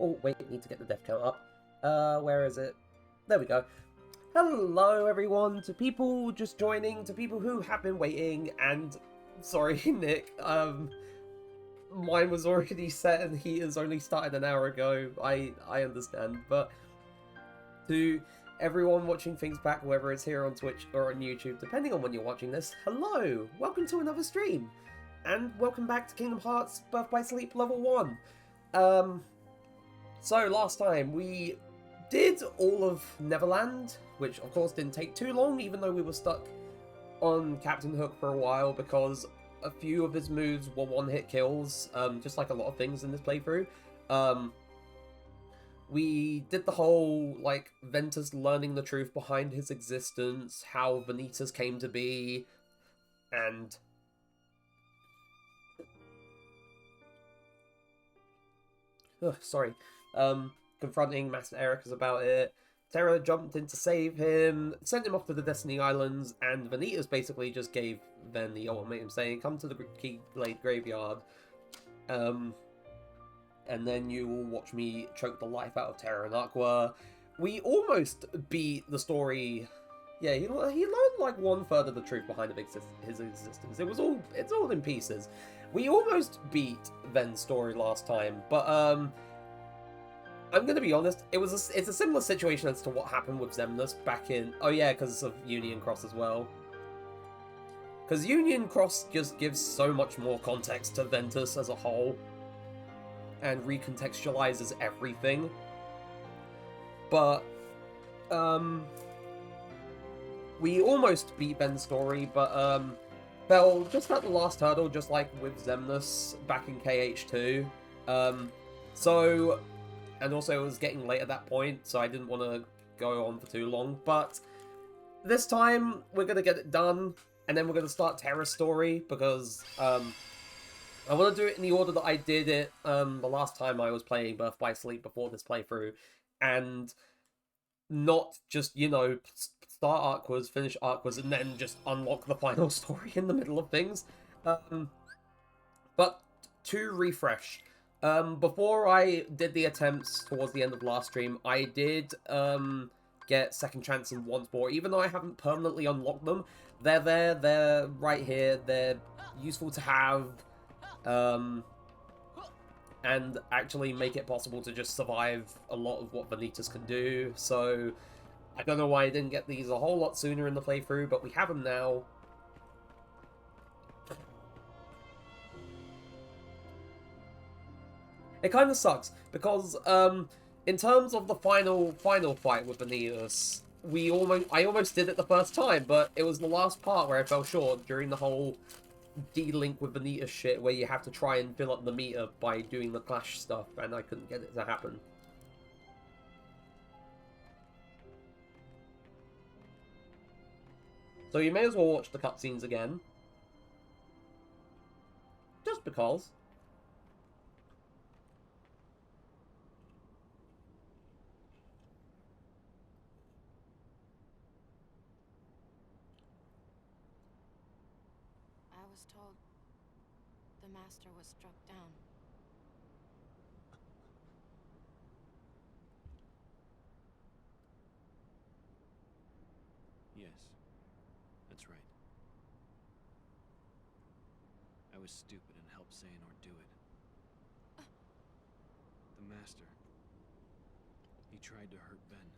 Oh, wait, need to get the death count up. Where is it? There we go. Hello, everyone, to people just joining, to people who have been waiting, and... Sorry, Nick, mine was already set and he has only started an hour ago. I understand, but... To everyone watching things back, whether it's here on Twitch or on YouTube, depending on when you're watching this, hello! Welcome to another stream! And welcome back to Kingdom Hearts Birth by Sleep Level 1. So last time we did all of Neverland, which of course didn't take too long, even though we were stuck on Captain Hook for a while because a few of his moves were one-hit kills, just like a lot of things in this playthrough. We did the whole, like, Ventus learning the truth behind his existence, how Vanitas came to be, and... confronting Master Ericus about it. Terra jumped in to save him, sent him off to the Destiny Islands, and Vanitas basically just gave Ven the ultimatum saying, come to the Keyblade Graveyard, and then you will watch me choke the life out of Terra and Aqua. We almost beat the story. Yeah, he learned like 1/3 of the truth behind his existence. It's all in pieces. We almost beat Ven's story last time, but I'm gonna be honest. It's a similar situation as to what happened with Xemnas back in. Oh yeah, because of Union Cross as well. Because Union Cross just gives so much more context to Ventus as a whole, and recontextualizes everything. But we almost beat Ven's story, but fell just at the last hurdle, just like with Xemnas back in KH2. And also it was getting late at that point, so I didn't want to go on for too long. But this time we're gonna get it done, and then we're gonna start Terra's story because I want to do it in the order that I did it the last time I was playing Birth by Sleep before this playthrough, and not just, you know, start Aquas, finish Aquas, and then just unlock the final story in the middle of things. But to refresh, before I did the attempts towards the end of last stream, I did get Second Chance and Once More, even though I haven't permanently unlocked them. They're there, they're right here, they're useful to have, and actually make it possible to just survive a lot of what Vanitas can do. So I don't know why I didn't get these a whole lot sooner in the playthrough, but we have them now. It kind of sucks, because in terms of the final fight with Vanitas, I almost did it the first time, but it was the last part where I fell short during the whole D-Link with Vanitas shit, where you have to try and fill up the meter by doing the clash stuff, and I couldn't get it to happen. So you may as well watch the cutscenes again. Just because. I was told the master was struck down. Yes, that's right. I was stupid and helped Xehanort do it. The master. He tried to hurt Ben.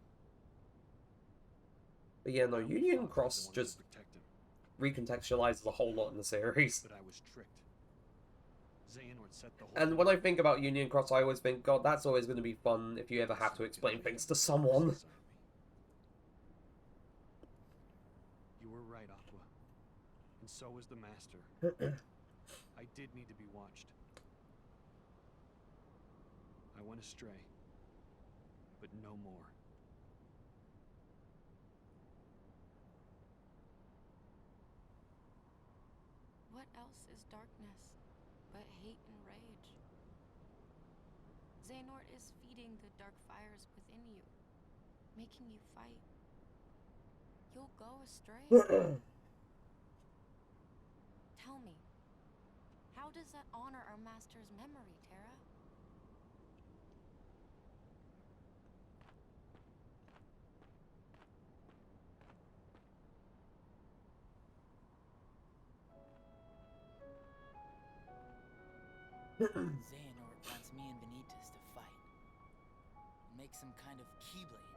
But yeah, no, Union Cross just recontextualizes a whole lot in the series. But I was tricked. Xehanort set the whole And when I think about Union Cross, I always think, God, that's always going to be fun if you ever have to explain things to someone. You were right, Aqua. And so was the master. I did need to be watched. I went astray. But no more. What else is darkness but hate and rage? Xehanort is feeding the dark fires within you, making you fight. You'll go astray. Tell me, how does that honor our master's memory, Terra? Xehanort wants me and Vanitas to fight. Make some kind of Keyblade.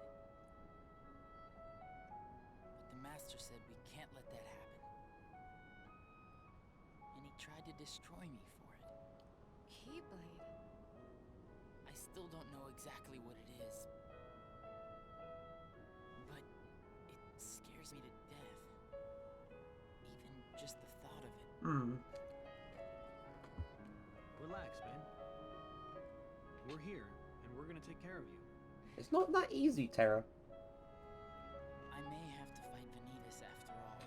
But the Master said we can't let that happen. And he tried to destroy me for it. Keyblade. I still don't know exactly what it is. But it scares me to death. Even just the thought of it. Relax, man. We're here, and we're gonna take care of you. It's not that easy, Terra. I may have to fight Vanitas after all.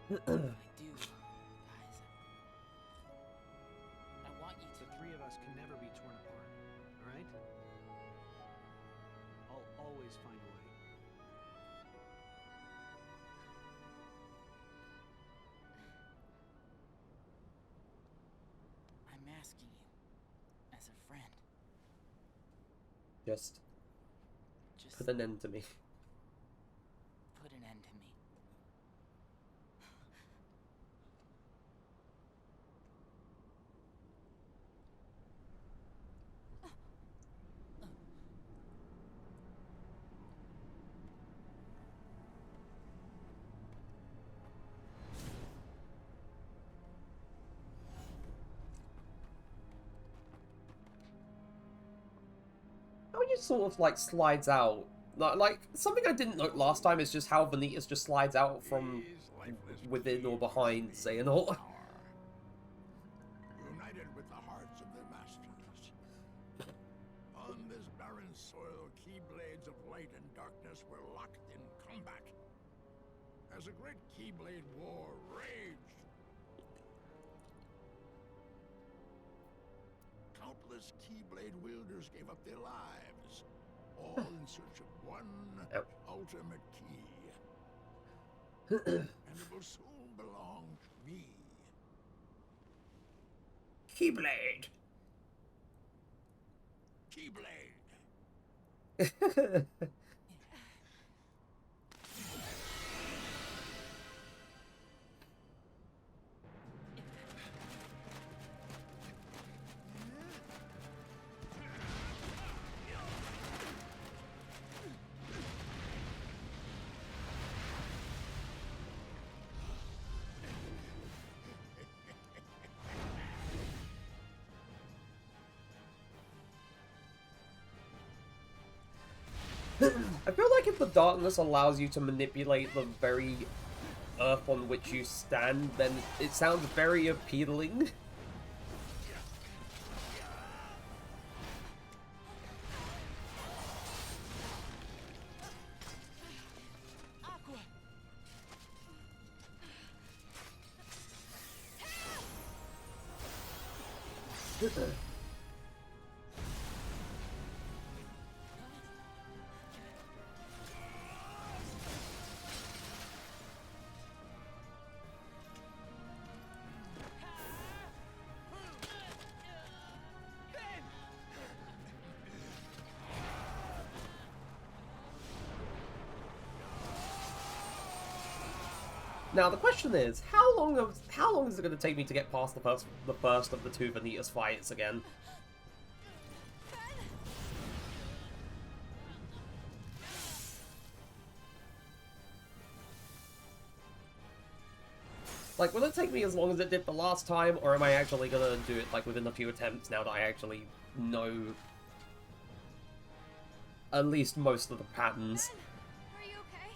If I do, guys, I want you The to. three of us can never be torn apart, alright? I'll always find a way. I'm asking you, as a friend, Just just put an end to me. put an end to me. How he just sort of like slides out. Like something I didn't note last time is just how Vanitas just slides out from within or behind Xehanort. United with the hearts of their masters. On this barren soil, Keyblades of light and darkness were locked in combat. As a great Keyblade war raged, countless Keyblade wielders gave up their lives, all in search of one ultimate key. And it will soon belong to me. Keyblade. Keyblade! I feel like if the darkness allows you to manipulate the very earth on which you stand, then it sounds very appealing. Now the question is, how long is it going to take me to get past the first of the two Vanitas fights again? Like, will it take me as long as it did the last time, or am I actually gonna do it like within a few attempts now that I actually know at least most of the patterns? Are you okay?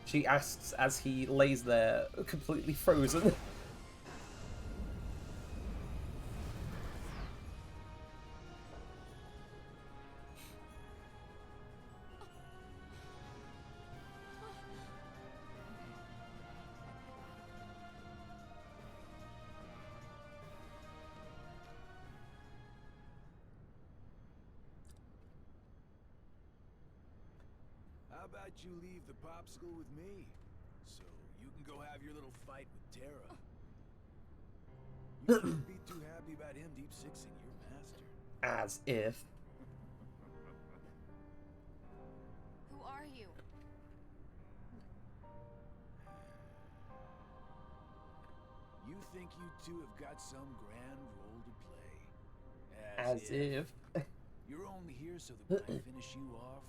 She asks as he lays there, completely frozen. How about you leave the popsicle with me, so you can go have your little fight with Terra? You shouldn't be too happy about him deep sixing your master. As if. Who are you? think you two have got some grand role to play. As if. You're only here so that when I finish you off,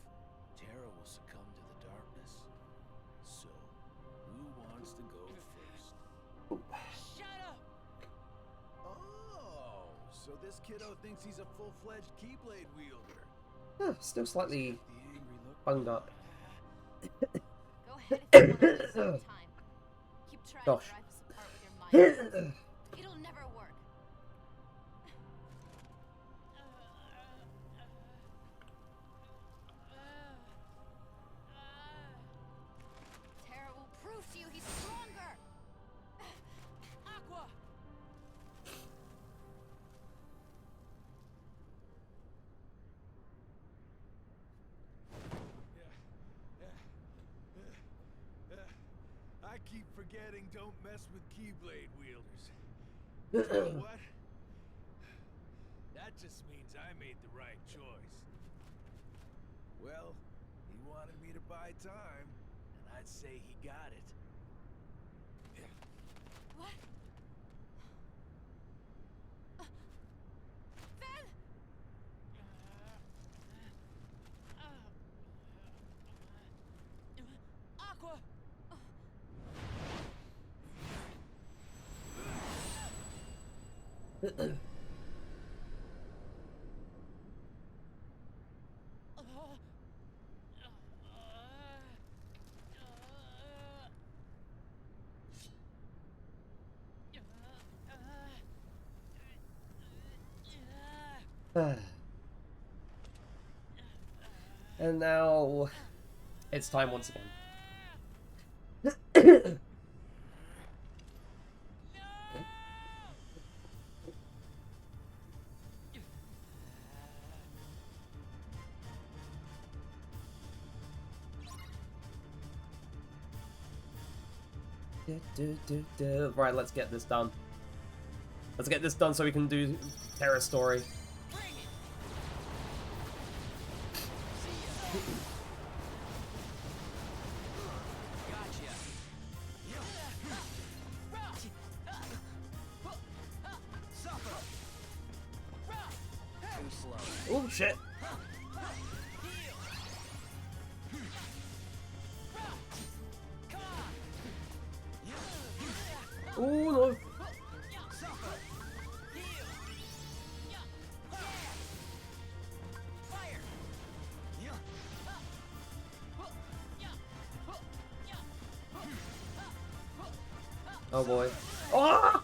Terra will succumb to the darkness. So, who wants to go first? Shut up! Oh, so this kiddo thinks he's a full-fledged Keyblade wielder. Still slightly The angry look. bunged up. Go ahead if you want to waste some time. Keep trying Gosh. to drive us apart with your mind. It'll never work. Terra will prove to you he's stronger. Aqua! I keep forgetting don't mess with Keyblade wielders. You know what? That just means I made the right choice. Well, he wanted me to buy time, and I'd say he got it. What? Ven! Aqua! And now it's time once again. Right, let's get this done. Let's get this done so we can do Terra's story. Bring it! See ya! Gotcha! Suffer! Too slow. Oh shit! Oh no! Oh boy! Oh!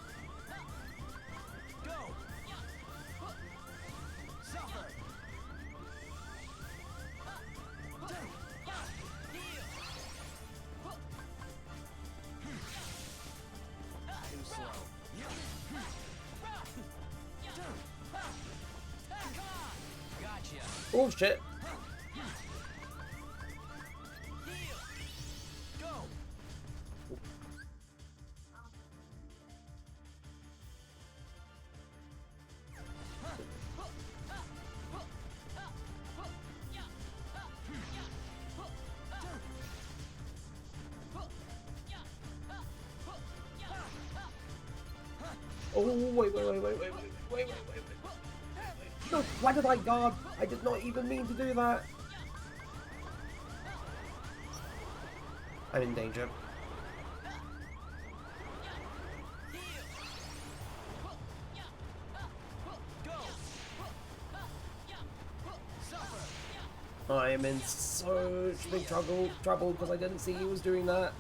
Oh shit! Oh wait! No, why did I guard? I did not even mean to do that. I'm in danger. I am in such big trouble because I didn't see he was doing that.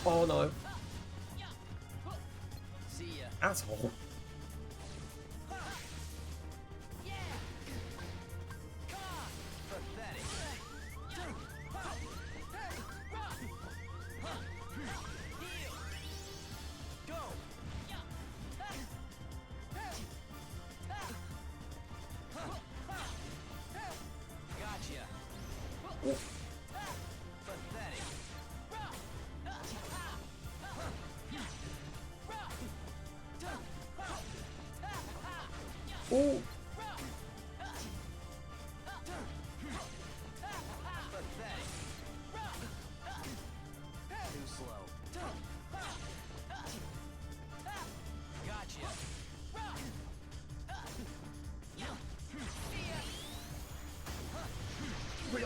Oh no. See ya. Asshole. Pathetic. Go. Gotcha. Ooh. Too slow. Gotcha.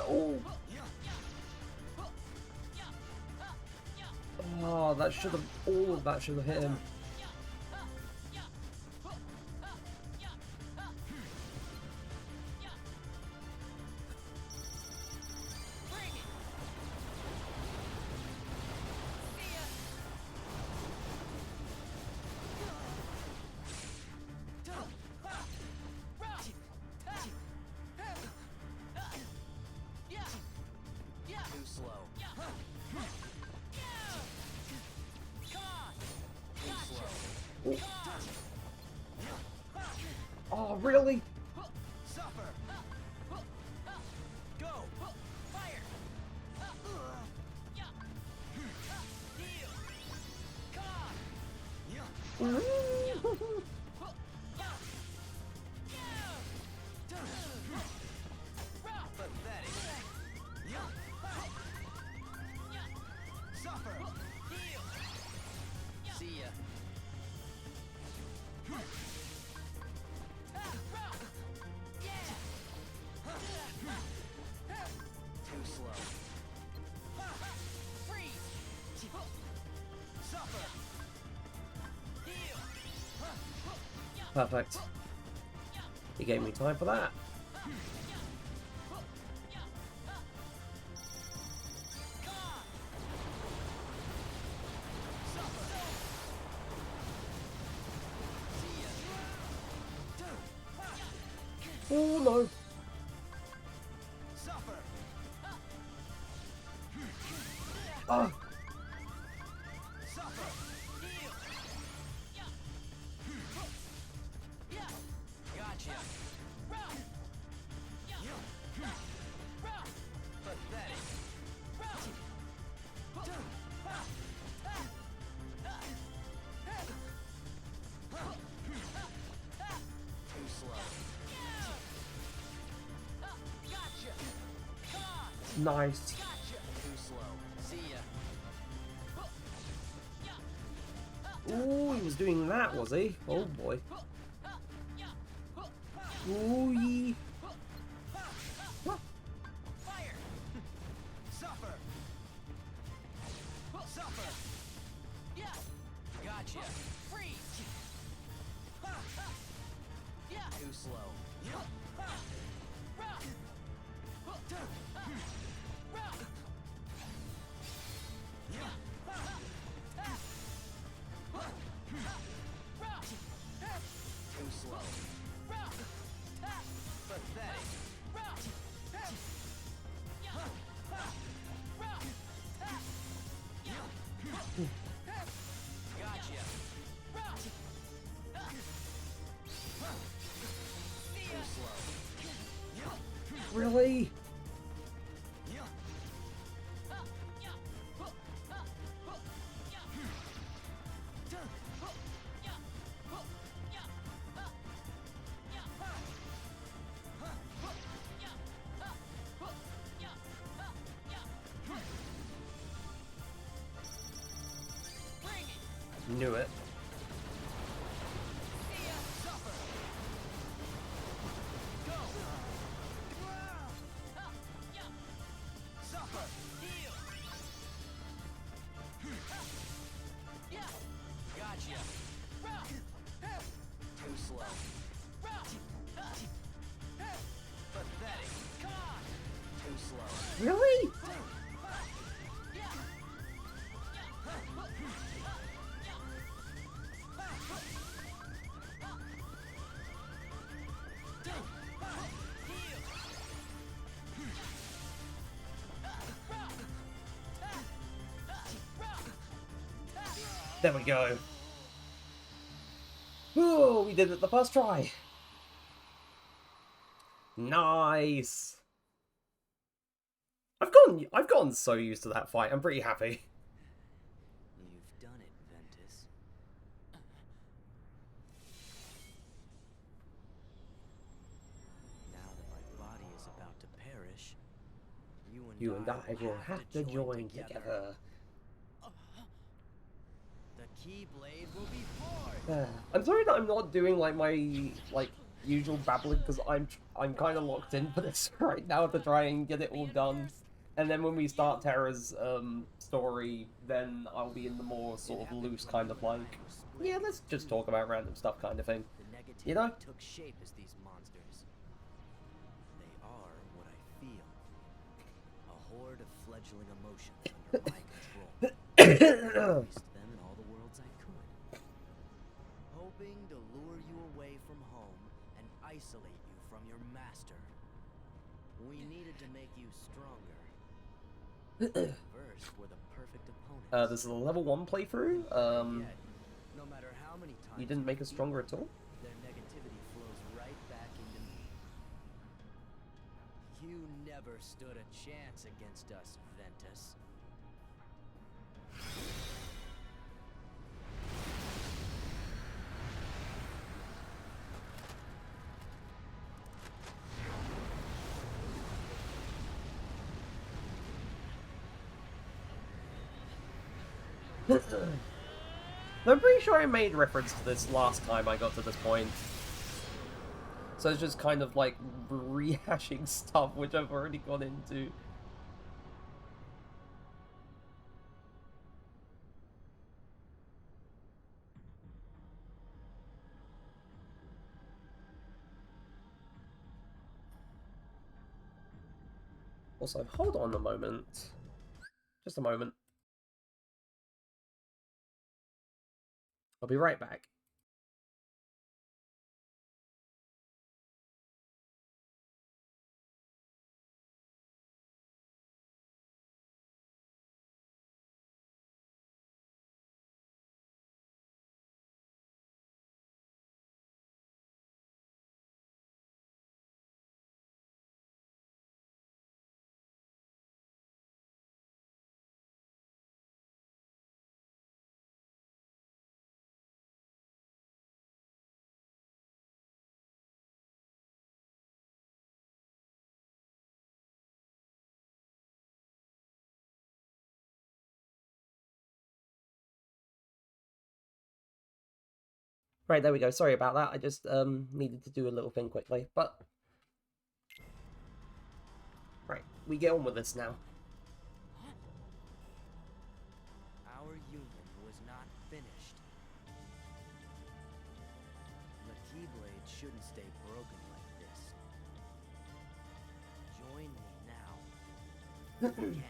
Oh. Oh, that should have. All of that should have hit him. Too slow. Oh, oh really? Suffer. Go. Fire. Heal. Come on. Pathetic. Suffer. Heal. See ya. Too slow. Freeze. Suffer. Heal. Perfect. He gave me time for that. Oh no. Suffer. Ah. Suffer. Heal. Gotcha. Pathetic. Too slow. Gotcha. Nice. Too slow. See ya. Ooh, he was doing that, was he? Oh boy. Ooh, yee. Fire. Suffer. Suffer. Gotcha. Freeze. Too slow. Too slow. Pathetic. Gotcha. Too slow. Really? Knew it. Suffer. Heal. Gotcha. Too slow. Pathetic. Too slow. Really? There we go. Oh, we did it the first try. Nice. I've gotten so used to that fight. I'm pretty happy. You've done it, Ventus. You and I will have to join together. The Keyblade will be forged. I'm sorry that I'm not doing like my usual babbling because I'm kind of locked in for this right now to try and get it all done. And then when we start Terra's story, then I'll be in the more sort of loose kind of like, yeah, let's just talk about random stuff kind of thing. The negativity You know? took shape as these monsters. They are what I feel. A horde of fledgling emotions under my control. I released them in all the worlds I could. Hoping to lure you away from home and isolate you from your master. We needed to make you stronger. First were the perfect opponents. This is a level 1 playthrough. Yet, no matter how many times You didn't make us stronger at all? their negativity flows right back into me. You never stood a chance against us, Ventus. I'm pretty sure I made reference to this last time I got to this point. So it's just kind of like rehashing stuff which I've already gone into. Also, hold on a moment. Just a moment. I'll be right back. Right, there we go. Sorry about that. I just needed to do a little thing quickly, but right, we get on with this now. Our union was not finished. The Keyblade shouldn't stay broken like this. Join me now. We can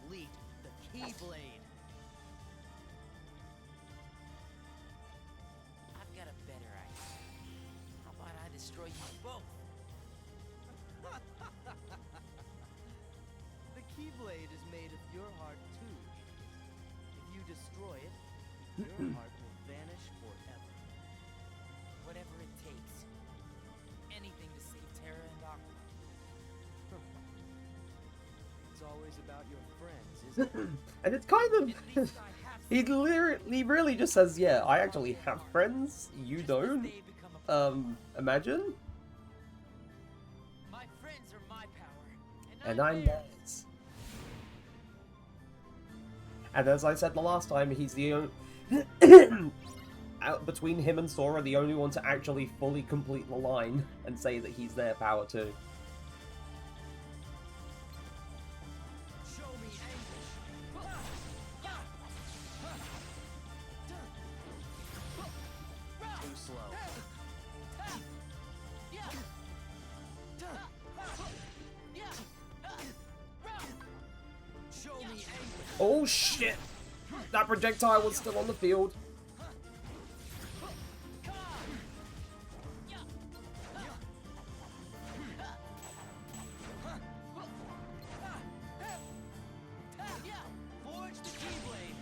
complete the Keyblade. I've got a better idea. How about I destroy you both? The Keyblade is made of your heart too. If you destroy it, your heart will vanish forever. Whatever it takes. Anything to save Terra and Aqua. It's always about your friends, isn't it? And it's kind At of... least I have he literally really just says, yeah, I actually have friends, you Just as don't. they become a part of Imagine? my friends are my power, And I'm theirs. And as I said the last time, he's the only... out between him and Sora, the only one to actually fully complete the line and say that he's their power too. Show me anguish. Too slow. Show me anguish. Oh shit! That projectile was still on the field. Forge the Keyblade.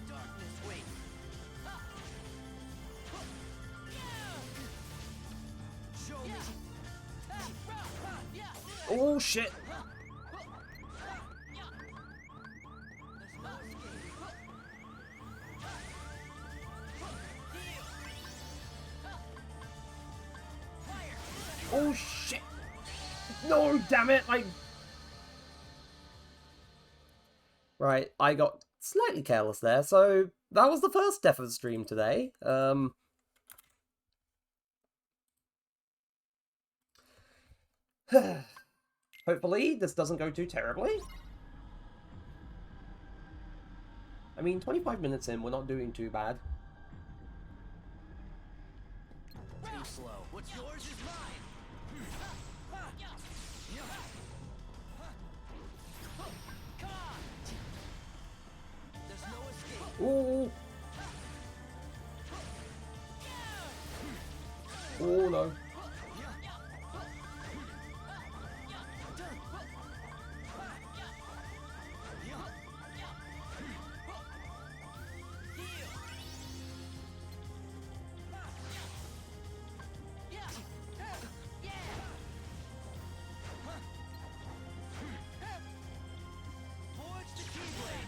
Darkness wait. Show me. Oh shit! No, damn it! Right, I got slightly careless there, so that was the first death of the stream today. Hopefully this doesn't go too terribly. I mean, 25 minutes in, we're not doing too bad. Too slow. What's yours is mine. There's no escape. Ooh. Oh no.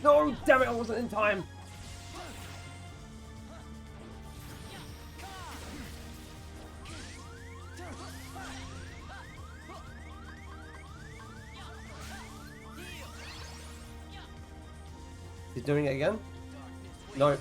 No, damn it, I wasn't in time. He's doing it again? No.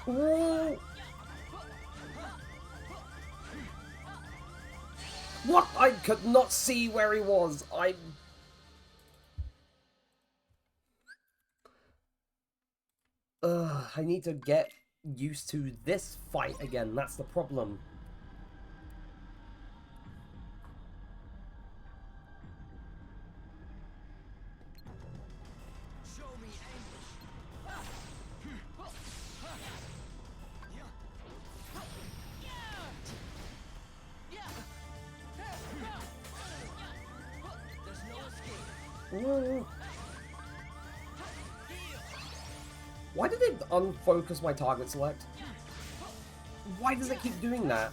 Ooh. What? I could not see where he was. I need to get used to this fight again. That's the problem. Ooh. Why did it unfocus my target select? Why does it keep doing that?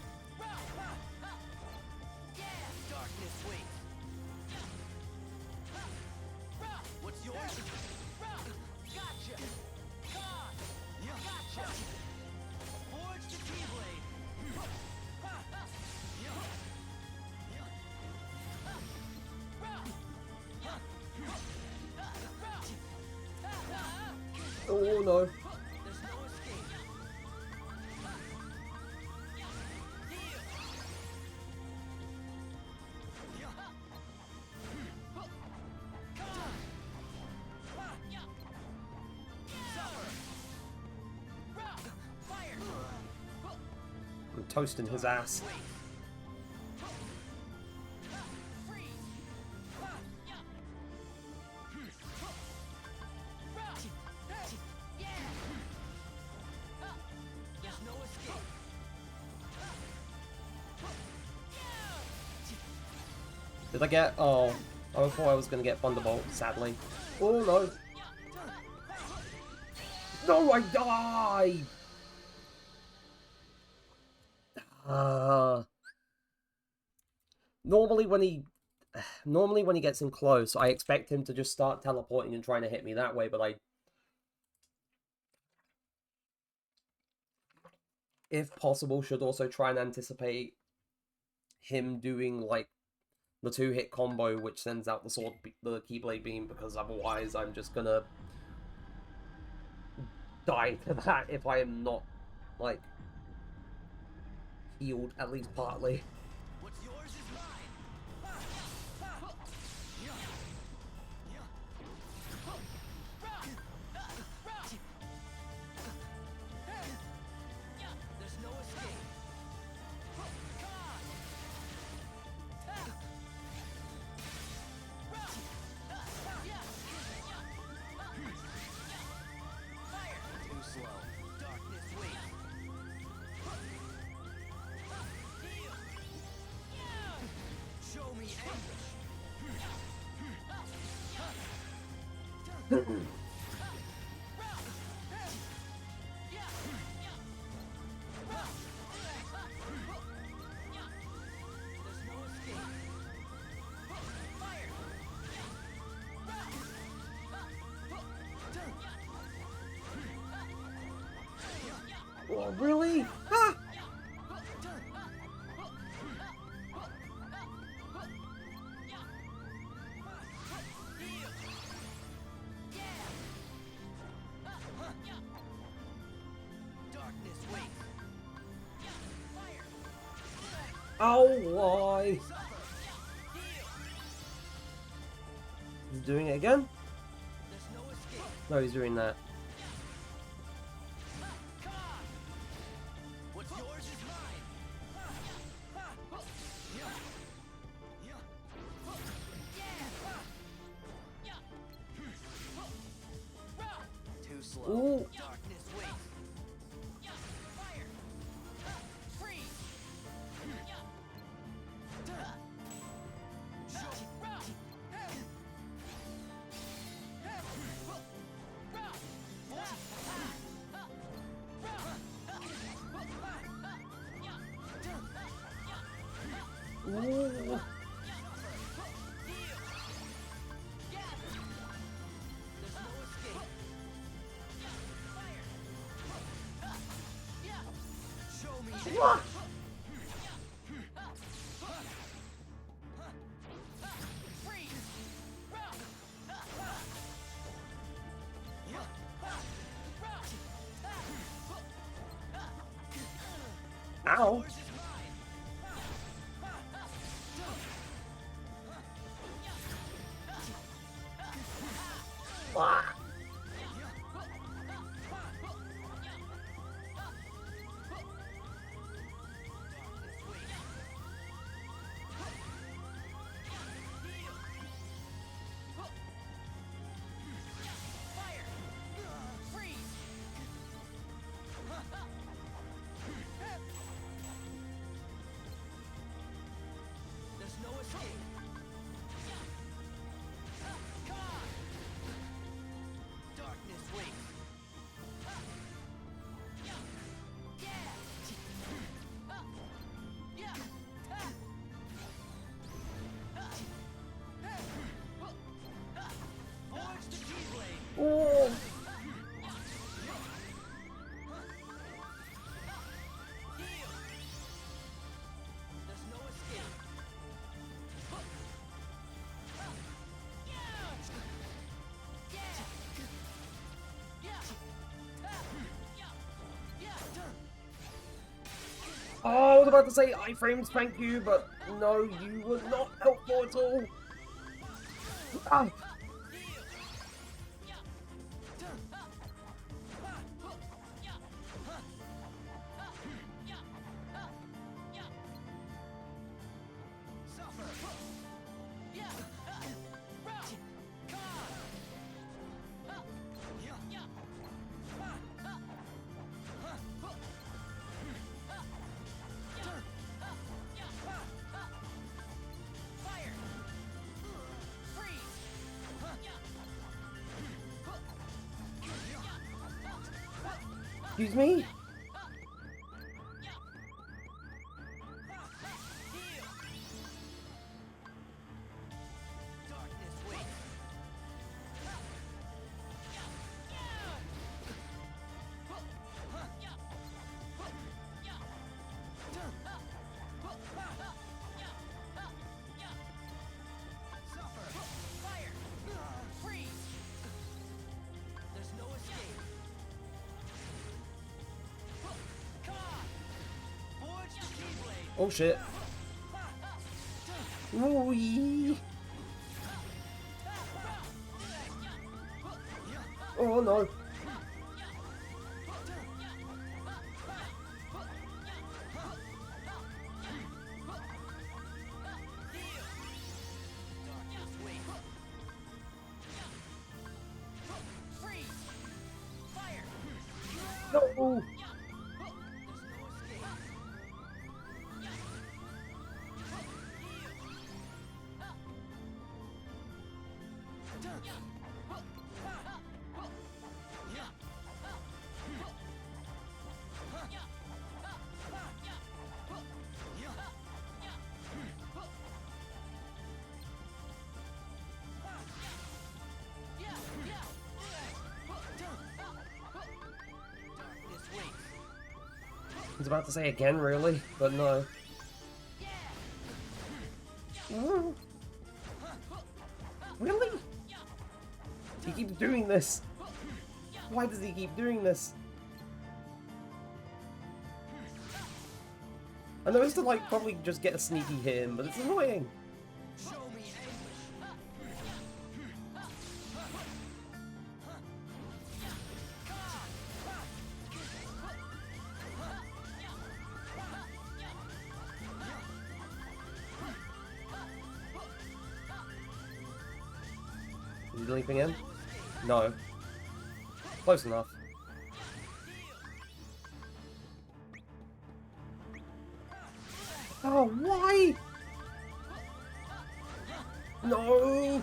What's yours? Gotcha. Gotcha. Forge the Keyblade. Oh no. There's no escape. I'm toasting his ass. Did I get... Oh, I thought I was going to get Thunderbolt, sadly. Oh, no. No, I died! Normally when he gets in close, I expect him to just start teleporting and trying to hit me that way, but if possible, should also try and anticipate him doing, like, the 2-hit combo, which sends out the Keyblade Beam, because otherwise I'm just gonna die to that if I am not, like, healed at least partly. What's yours is mine. There's no escape. Too slow. Darkness waits. Show me anguish. Oh, really? Ah! Oh, why? He's doing it again? No, he's doing that. What's yours is mine. Too slow. Ooh. Darkness waits. Fire. Freeze. Ooh. What? Ow. Ah. There's no escape. Come on. Darkness waits. Forge the Keyblade. Oh. There's no escape. Oh, I was about to say iframes, thank you, but no, you were not helpful at all. Ah. Excuse me? Darkness waits. Suffer. Fire. Freeze. There's no escape. Come on. Forge the Keyblade. Oh shit. Ooh. Oh no. Darkness waits. Freeze. Fire. No. There's no escape. was about to say again, really, but no. Really? He keeps doing this. Why does he keep doing this? I know it's to like probably just get a sneaky hit in, but it's annoying. Is he leaping in? No. Close enough. Oh, why? No!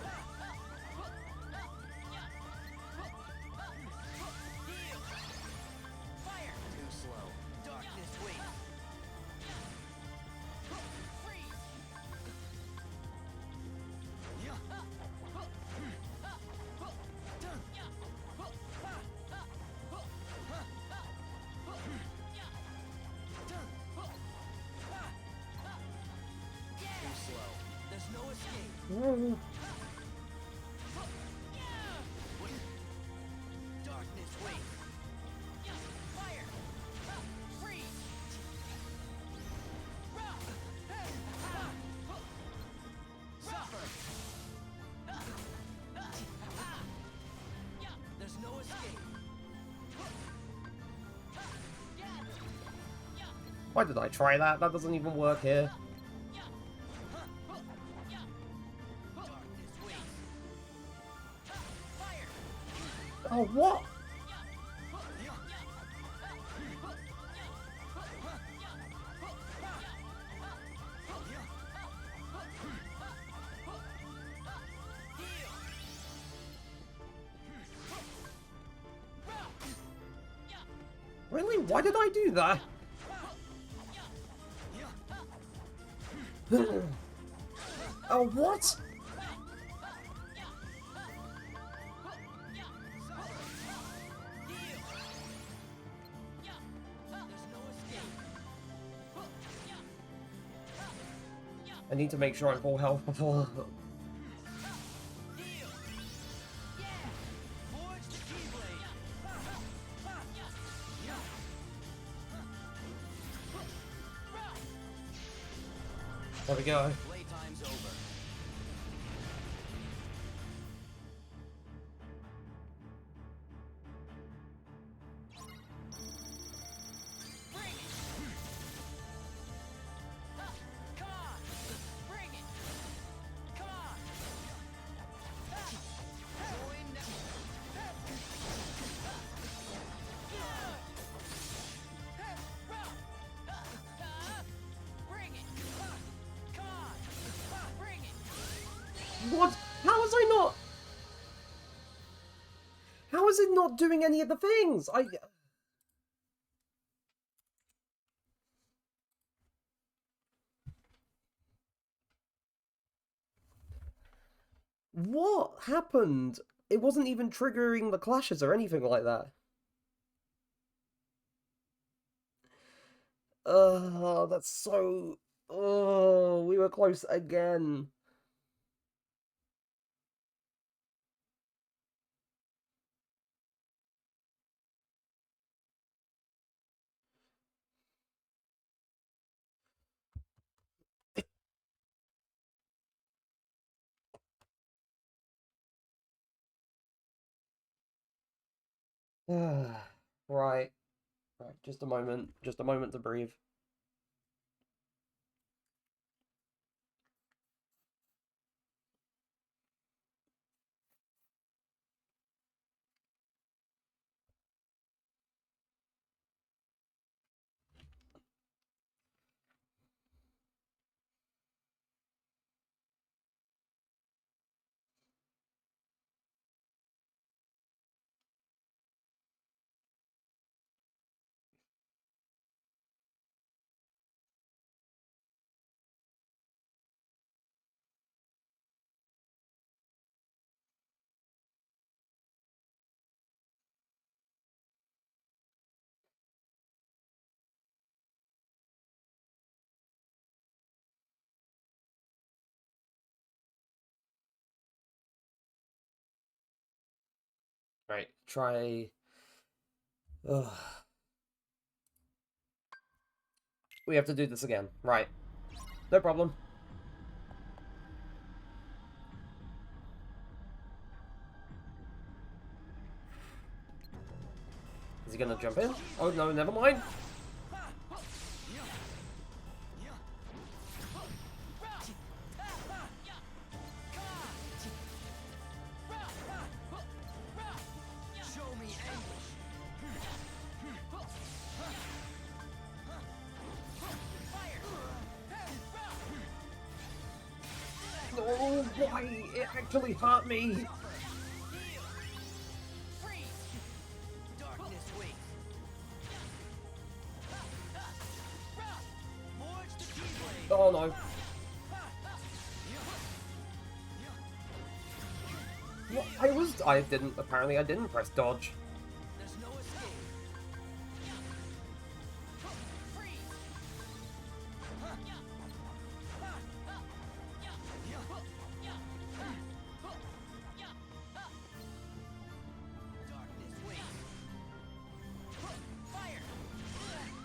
Why did I try that? That doesn't even work here. Oh, what? Really? Why did I do that? Oh, what? I need to make sure I'm full health before... There we go. Playtime's over. What? How was I not? How is it not doing any of the things? What happened? It wasn't even triggering the clashes or anything like that. Oh, that's so... Oh, we were close again. Right. Right, just a moment. Just a moment to breathe. Right, try... Ugh. We have to do this again. Right. No problem. Is he gonna jump in? Oh no, never mind. Oh boy, it actually hurt me. Oh no. What? Apparently I didn't press dodge.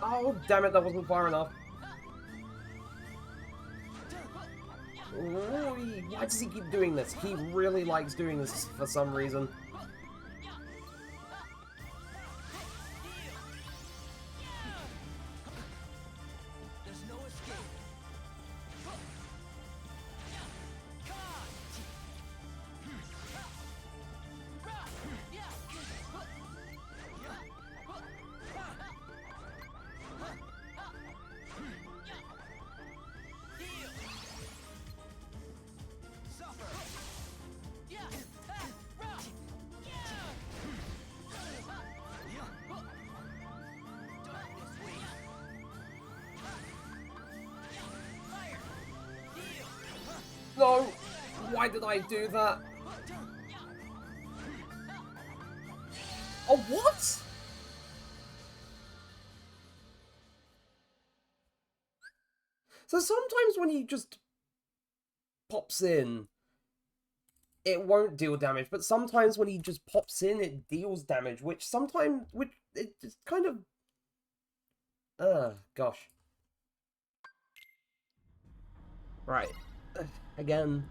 Oh, damn it, that wasn't far enough. Why does he keep doing this? He really likes doing this for some reason. No! Why did I do that? Oh, what? So sometimes when he just pops in, it won't deal damage, but sometimes when he just pops in, it deals damage, which it just kind of... gosh. Right. Again.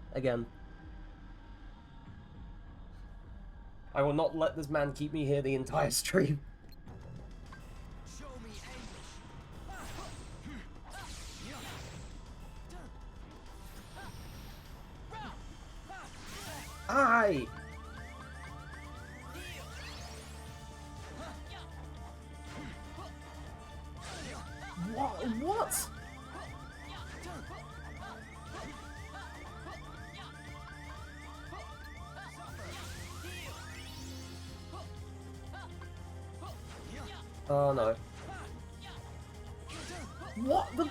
I will not let this man keep me here the entire stream. Aye! What? Oh no. What the...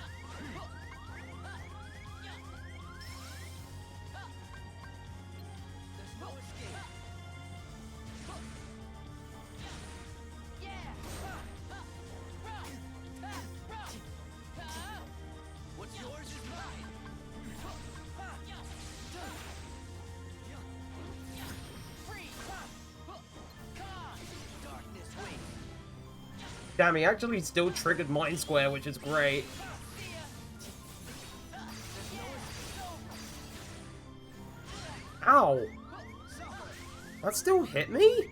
Damn, he actually still triggered Mind Square, which is great. Ow! That still hit me?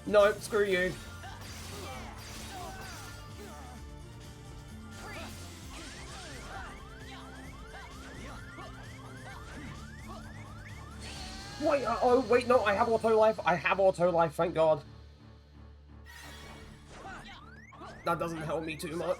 No, screw you. Wait, oh, wait, no, I have auto life. I have auto life, thank God. That doesn't help me too much.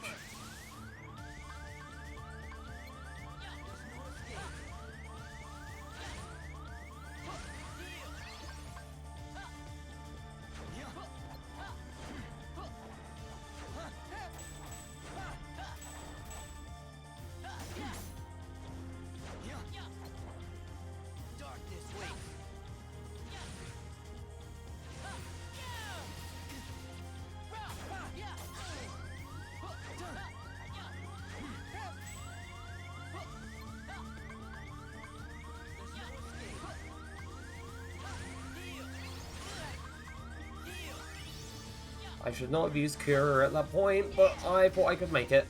I should not have used Cure at that point, but I thought I could make it.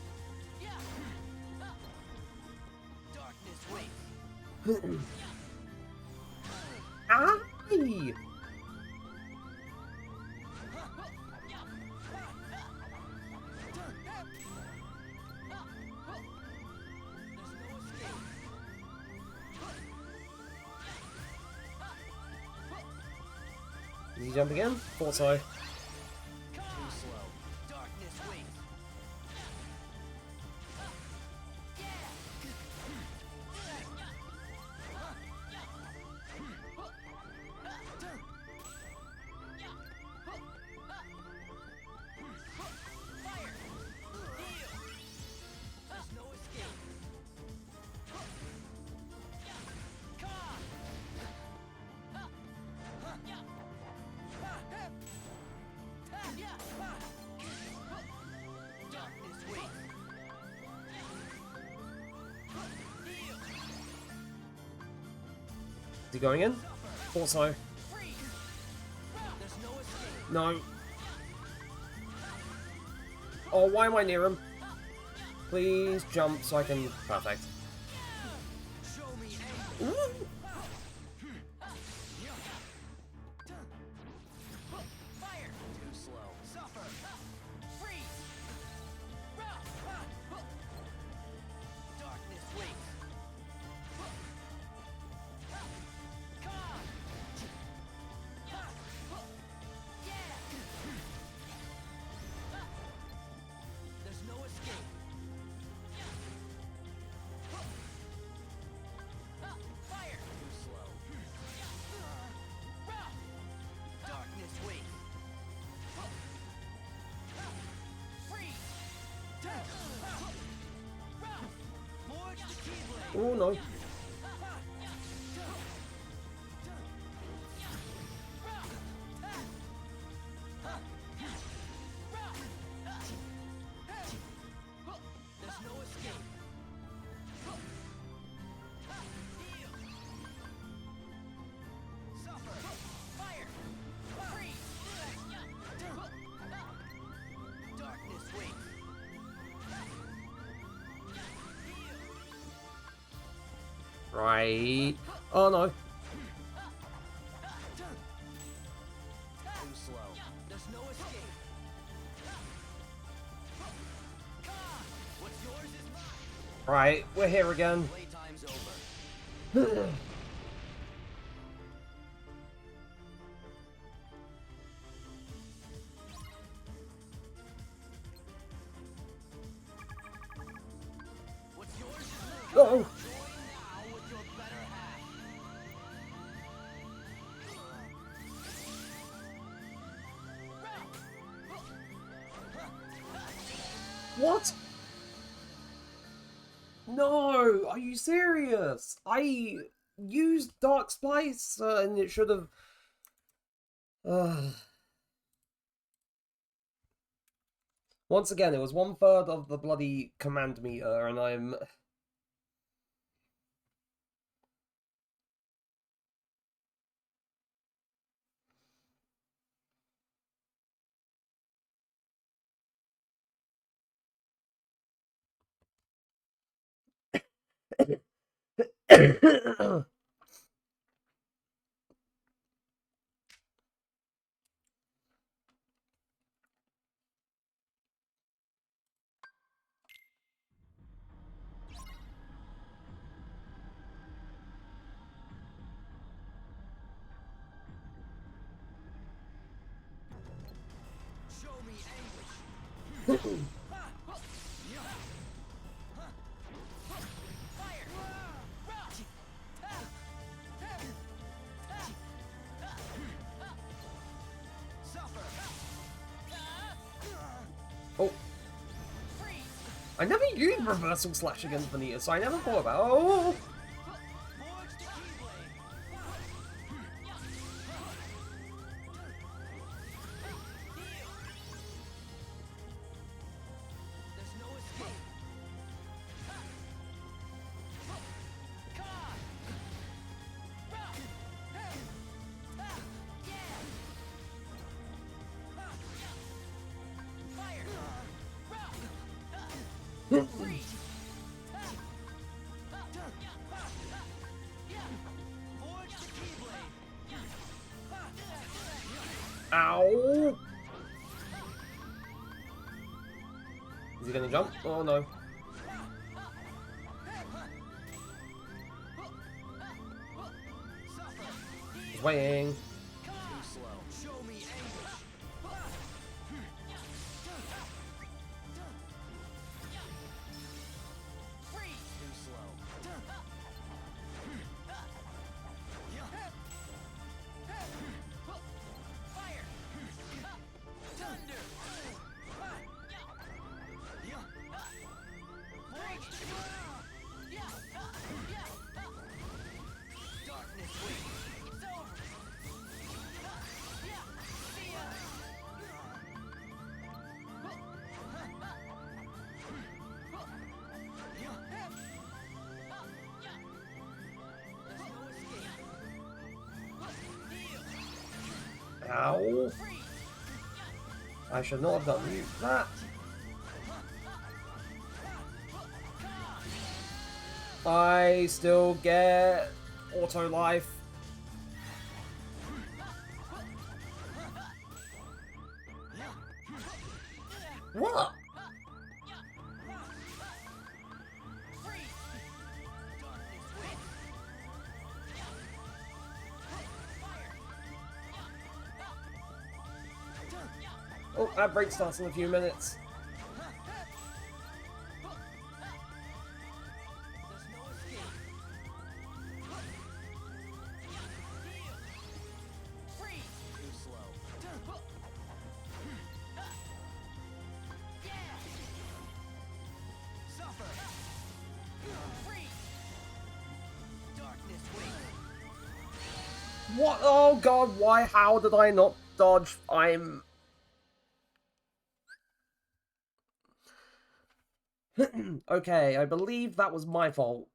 Aye! Did he jump again? Thought so. Is he going in? Thought so. No. Oh, why am I near him? Please jump so I can... Perfect. Ooh. Oh no. Right. Oh no. Too slow. There's no escape. What's yours is mine. Right, we're here again. Playtime's over. What's yours is mine. Oh. Join now with your better half. What? No, are you serious? I used Dark Splice and it should have... Once again, it was 1/3 of the bloody command meter and I'm... Oh. I never used reversal slash against Vanitas, so I never thought about. Oh. Ow! Is he gonna jump? Oh no. He's waiting. Ow! I should not have done that. I still get auto life. What? Oh, that break starts in a few minutes. What? Oh god, why? How did I not dodge? I'm... Okay, I believe that was my fault.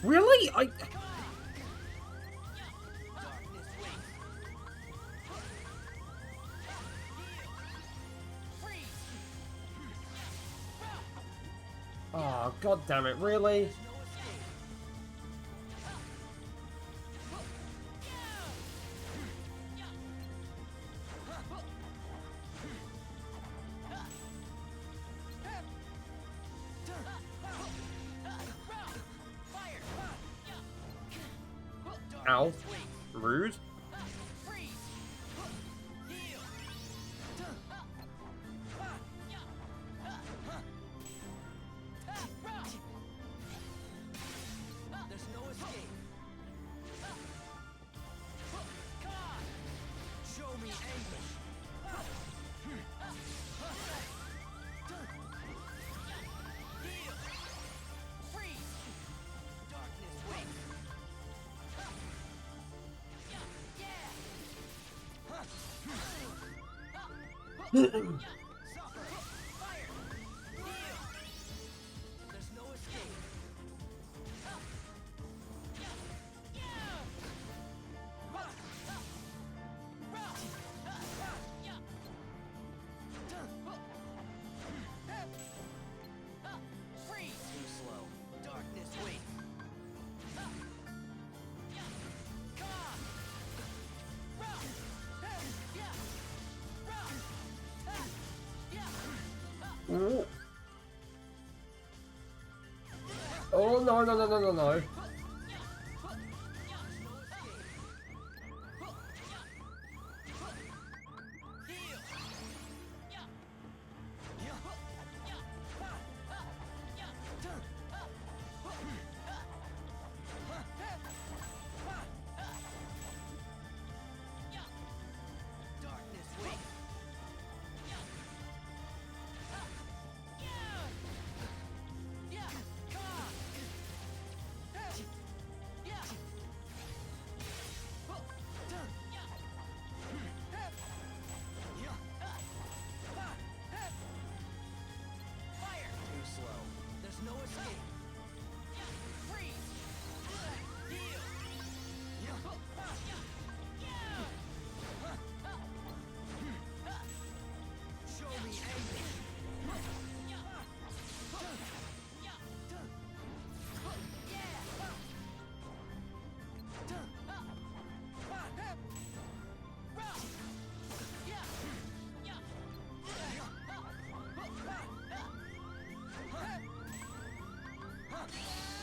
Really? Oh, god damn it, really? Ow. Rude. Ooh. Oh, no, no, no, no, no, no.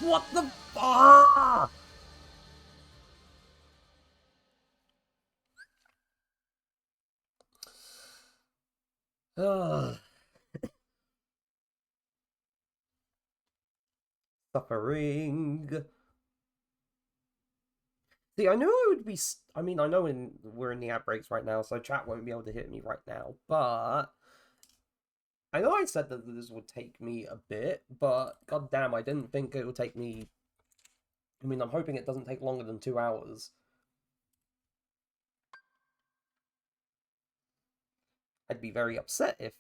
What the ah! Suffering. See, I knew I would be. I mean, I know we're in the outbreaks right now, so chat won't be able to hit me right now. But I know I said that this would take me a bit, but goddamn, I didn't think it would take me. I mean, I'm hoping it doesn't take longer than 2 hours. I'd be very upset if.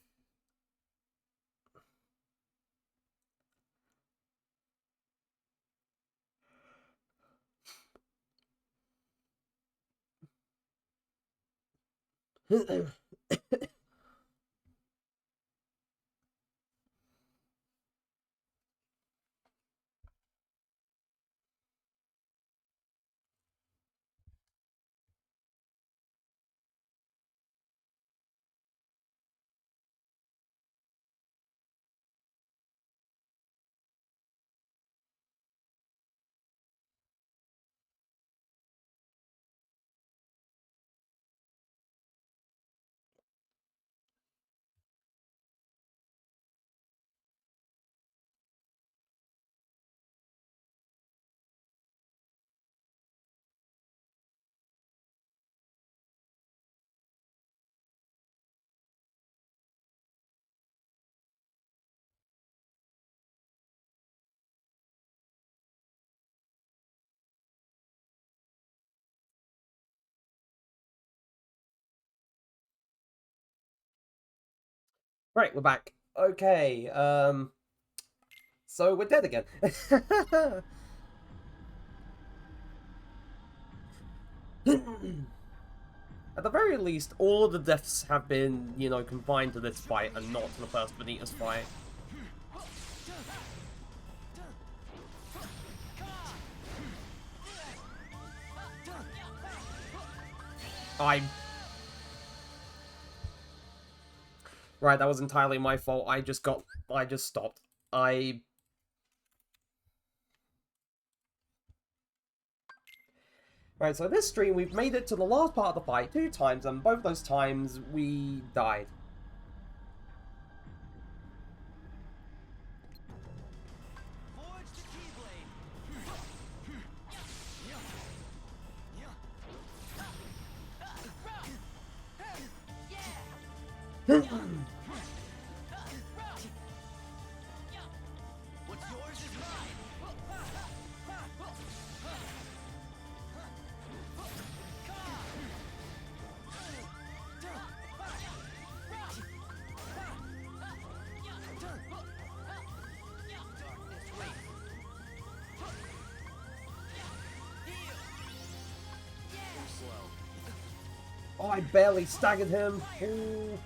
Right, we're back. Okay, so we're dead again. At the very least, all of the deaths have been, you know, confined to this fight and not to the first Vanitas fight. Right, that was entirely my fault. I just stopped. Right, so this stream, we've made it to the last part of the fight 2 times, and both those times, we died. Forge the Keyblade. What's yours is mine. Oh, I barely staggered him. Ooh.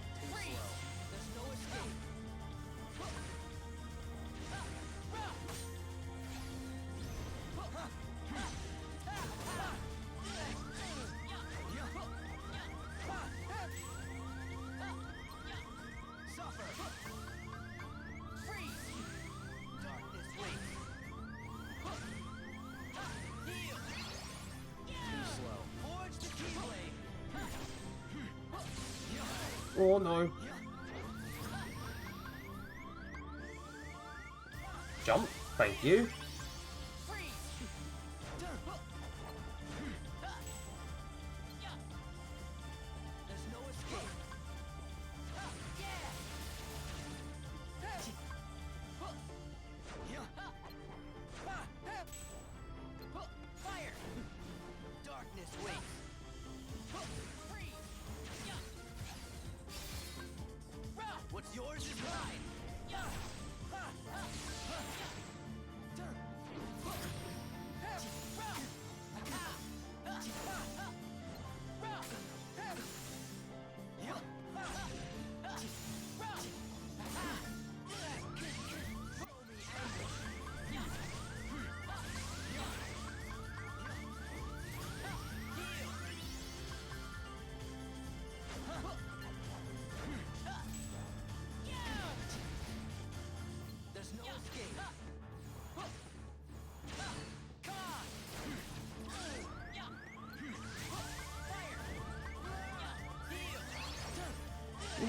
Oh no. Jump. Thank you. What's yours is mine. There's no escape.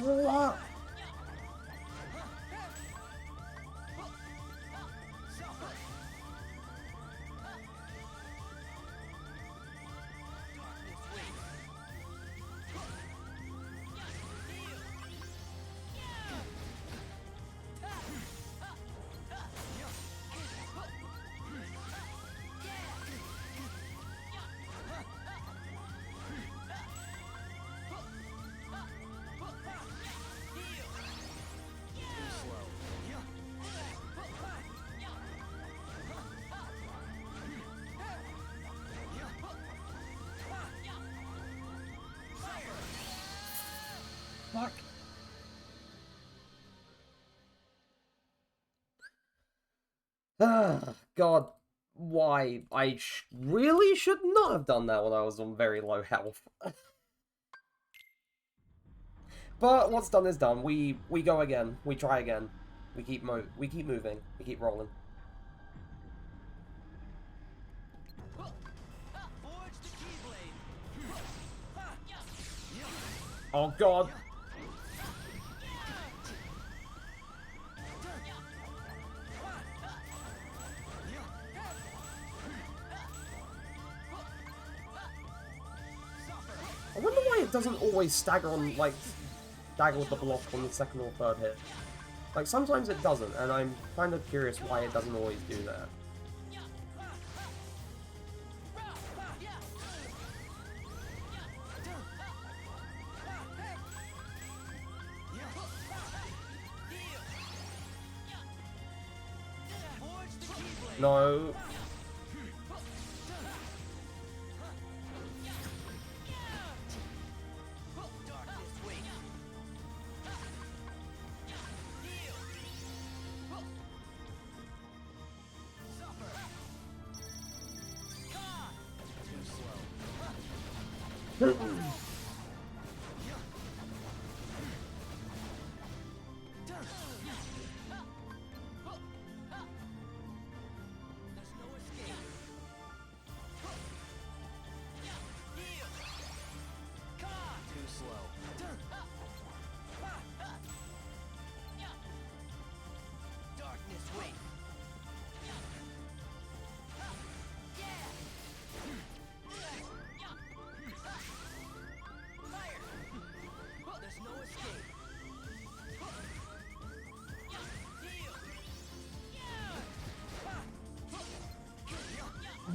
What? Fuck. Ah, God. Why? I really should not have done that when I was on very low health. But what's done is done. We go again. We try again. We keep moving. We keep rolling. Oh God. I wonder why it doesn't always stagger on, like, stagger with the block on the second or third hit. Like, sometimes it doesn't, and I'm kind of curious why it doesn't always do that. No.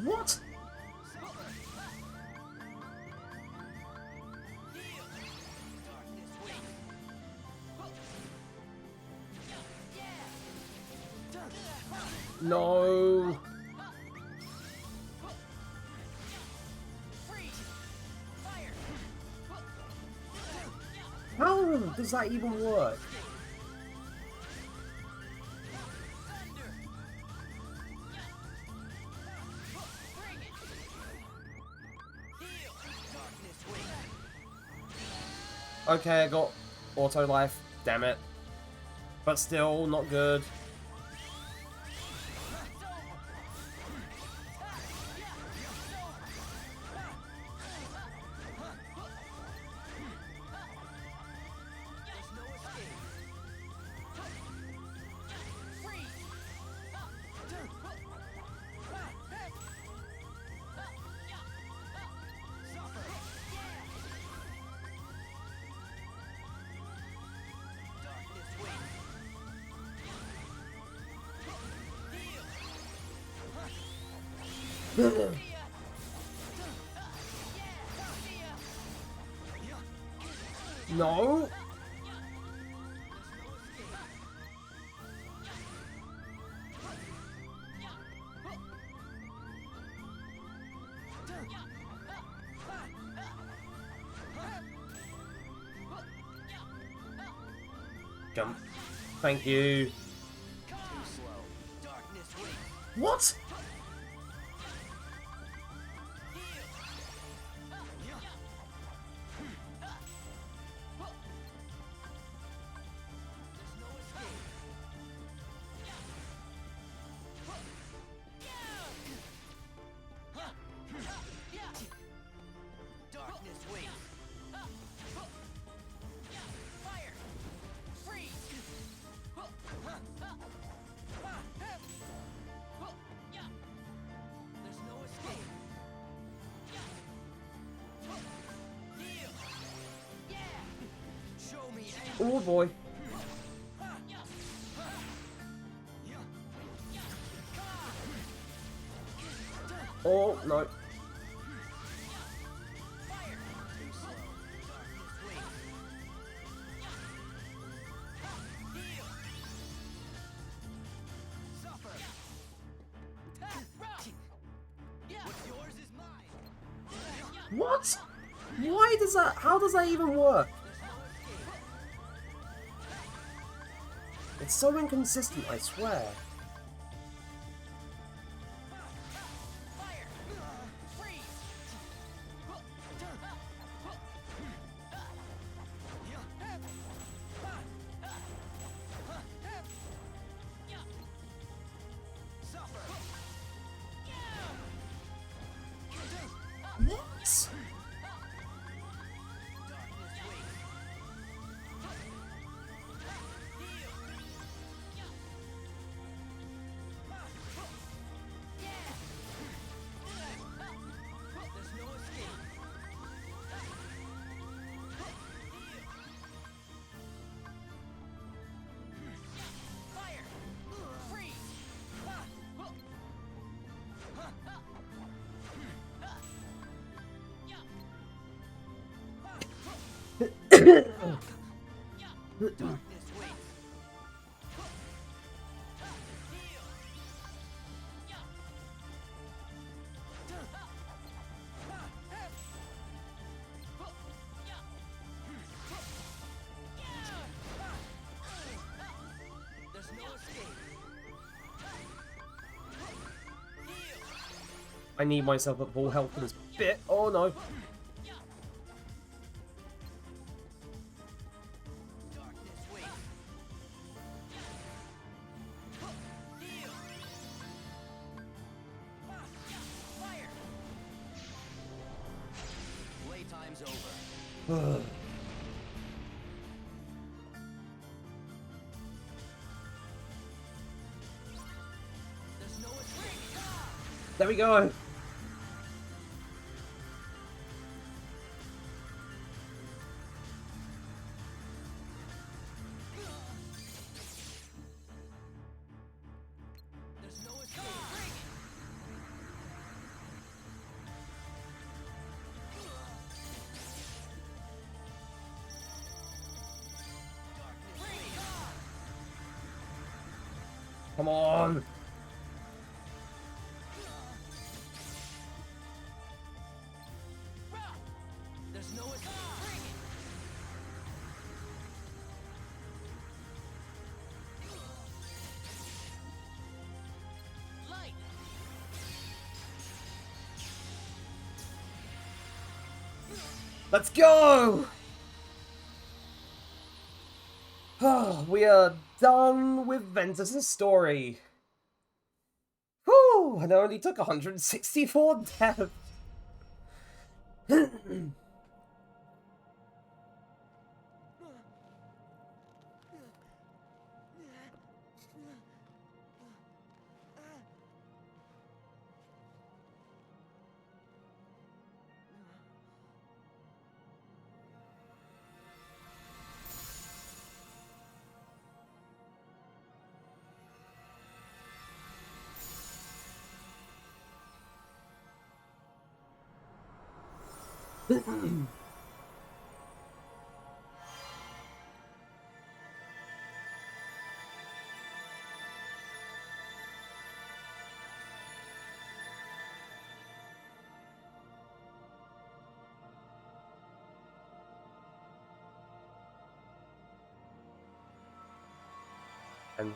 What? No. How does that even work? Okay, I got auto life. Damn it. But still, not good. No. Jump. Thank you. What? Oh boy. Oh no. What? Why does that? How does that even work? It's so inconsistent, I swear. What? I need myself at full health for this bit. Oh no. Playtime's over. There we go. Come on. Let's go! We are done with Ventus' story. Whew! And it only took 164 deaths. And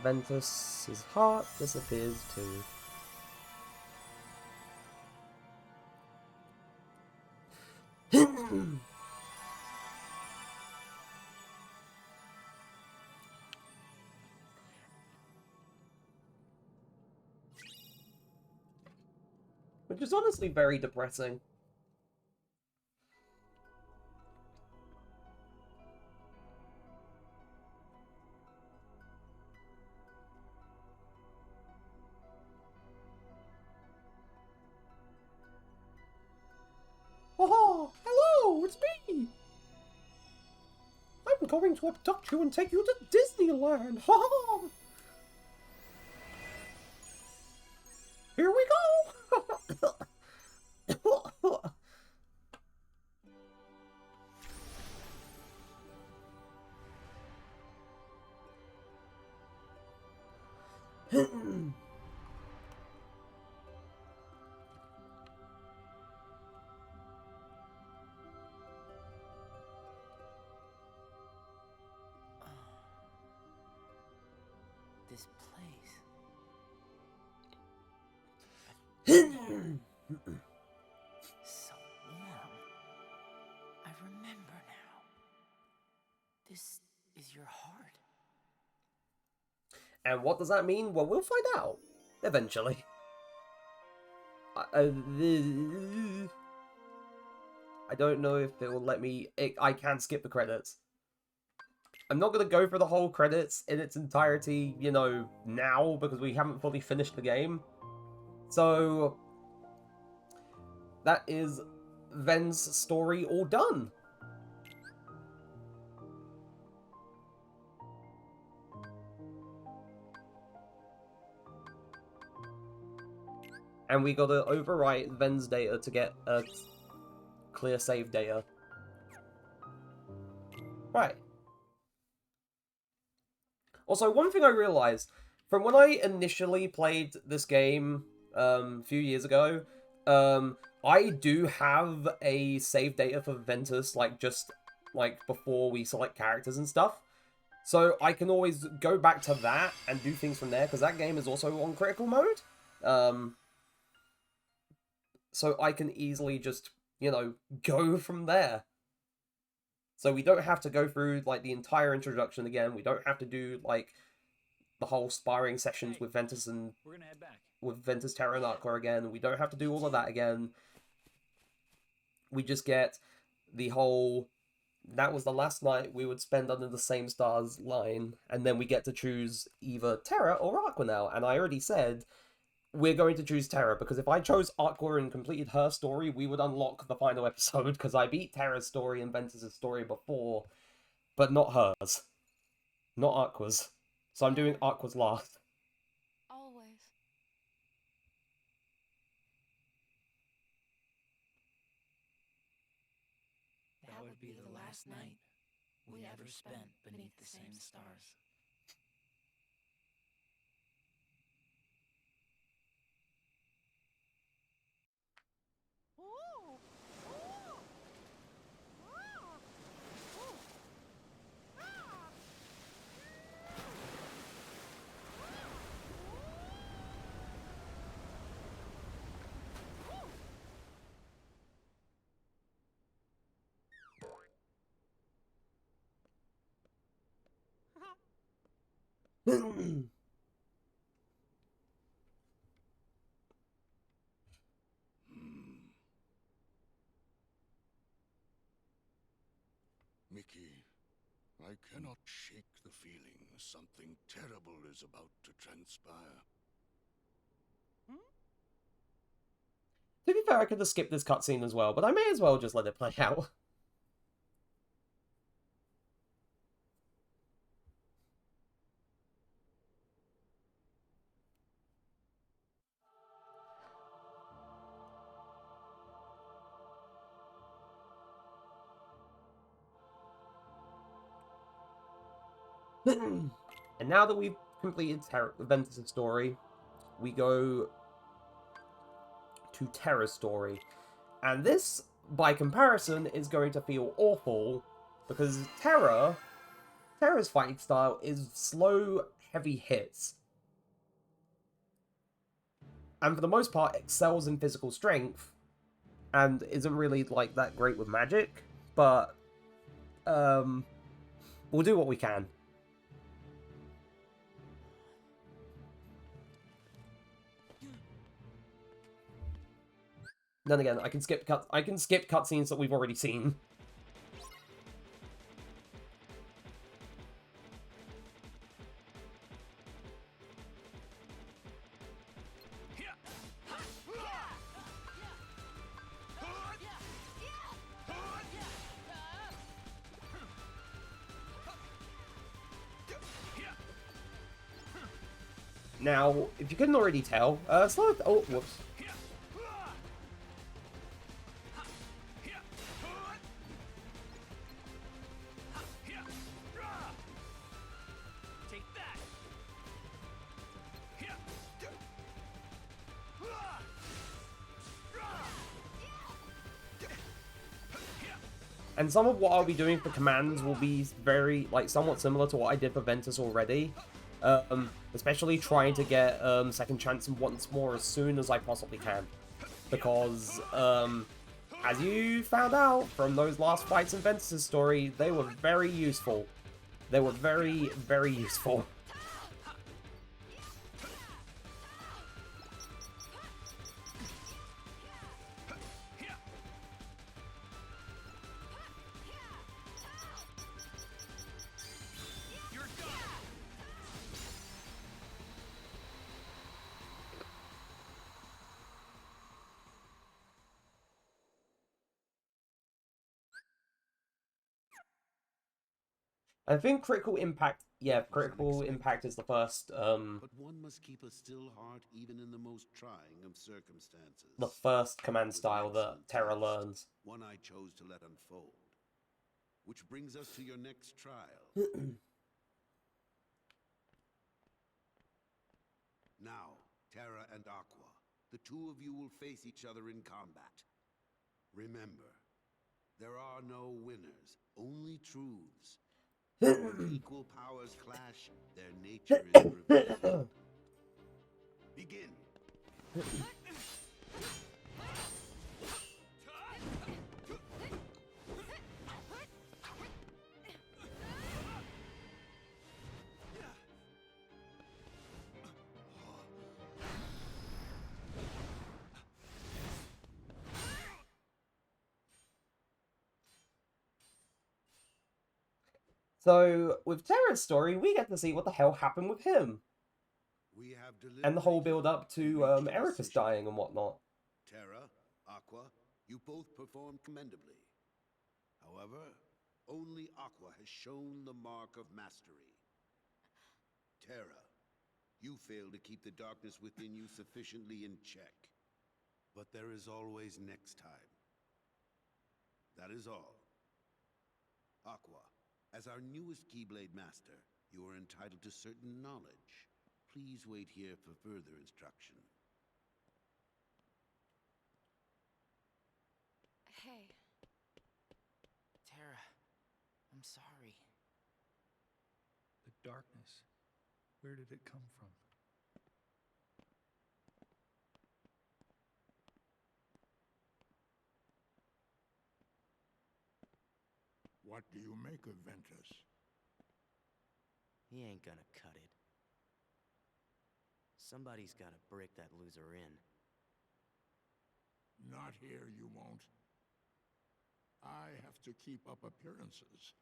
Ventus' heart disappears too. Which is honestly very depressing. Oh, hello, it's me! I'm going to abduct you and take you to Disneyland! Ha ha! Here we go! This place. So warm. I remember now. This is your heart. And what does that mean? Well, we'll find out. Eventually. I don't know if it will let me... I can skip the credits. I'm not going to go for the whole credits in its entirety, you know, now, because we haven't fully finished the game. So, that is Ven's story all done. And we got to overwrite Ven's data to get a clear save data. Right. Also, one thing I realized, from when I initially played this game a few years ago, I do have a save data for Ventus, like, just, like, before we select characters and stuff. So I can always go back to that and do things from there, because that game is also on critical mode. So I can easily just, you know, go from there. So we don't have to go through, like, the entire introduction again. We don't have to do, like, the whole sparring sessions with Ventus and... We're gonna head back. With Ventus, Terra, and Aqua again. We don't have to do all of that again. We just get the whole... That was the last night we would spend under the same stars line. And then we get to choose either Terra or Aqua now. And I already said... We're going to choose Terra, because if I chose Aqua and completed her story, we would unlock the final episode, because I beat Terra's story and Ventus' story before, but not hers. Not Aqua's. So I'm doing Aqua's last. Always. That would be the last night we ever spent beneath the same stars. Mickey, I cannot shake the feeling something terrible is about to transpire. To be fair, I could have skipped this cutscene as well, but I may as well just let it play out. And now that we've completed Ventus' story, we go to Terra's story. And this, by comparison, is going to feel awful, because Terra's fighting style is slow, heavy hits. And for the most part, excels in physical strength, and isn't really, like, that great with magic, but, we'll do what we can. Then again, I can skip cutscenes that we've already seen. Now, if you couldn't already tell, slow. Oh, whoops. And some of what I'll be doing for commands will be very, like, somewhat similar to what I did for Ventus already. Especially trying to get second chance once more as soon as I possibly can. Because, as you found out from those last fights in Ventus' story, they were very useful. They were very, very useful. I think critical impact, yeah, critical impact is the first, But one must keep a still heart even in the most trying of circumstances. the first command With an style that excellent Terra test, learns. one I chose to let unfold. Which brings us to your next trial. Now, Terra and Aqua, the two of you will face each other in combat. Remember, there are no winners, only truths. When equal powers clash, their nature is revealed. Begin. So, with Terra's story, we get to see what the hell happened with him. We have And the whole deliberated build up and to reached a Ericus decision. dying and whatnot. Terra, Aqua, you both performed commendably. However, only Aqua has shown the mark of mastery. Terra, you fail to keep the darkness within you sufficiently in check. But there is always next time. That is all. Aqua, as our newest Keyblade Master, you are entitled to certain knowledge. Please wait here for further instruction. Hey, Terra, I'm sorry. The darkness. Where did it come from? What do you make of Ventus? He ain't gonna cut it. Somebody's gotta break that loser in. Not here, you won't. I have to keep up appearances.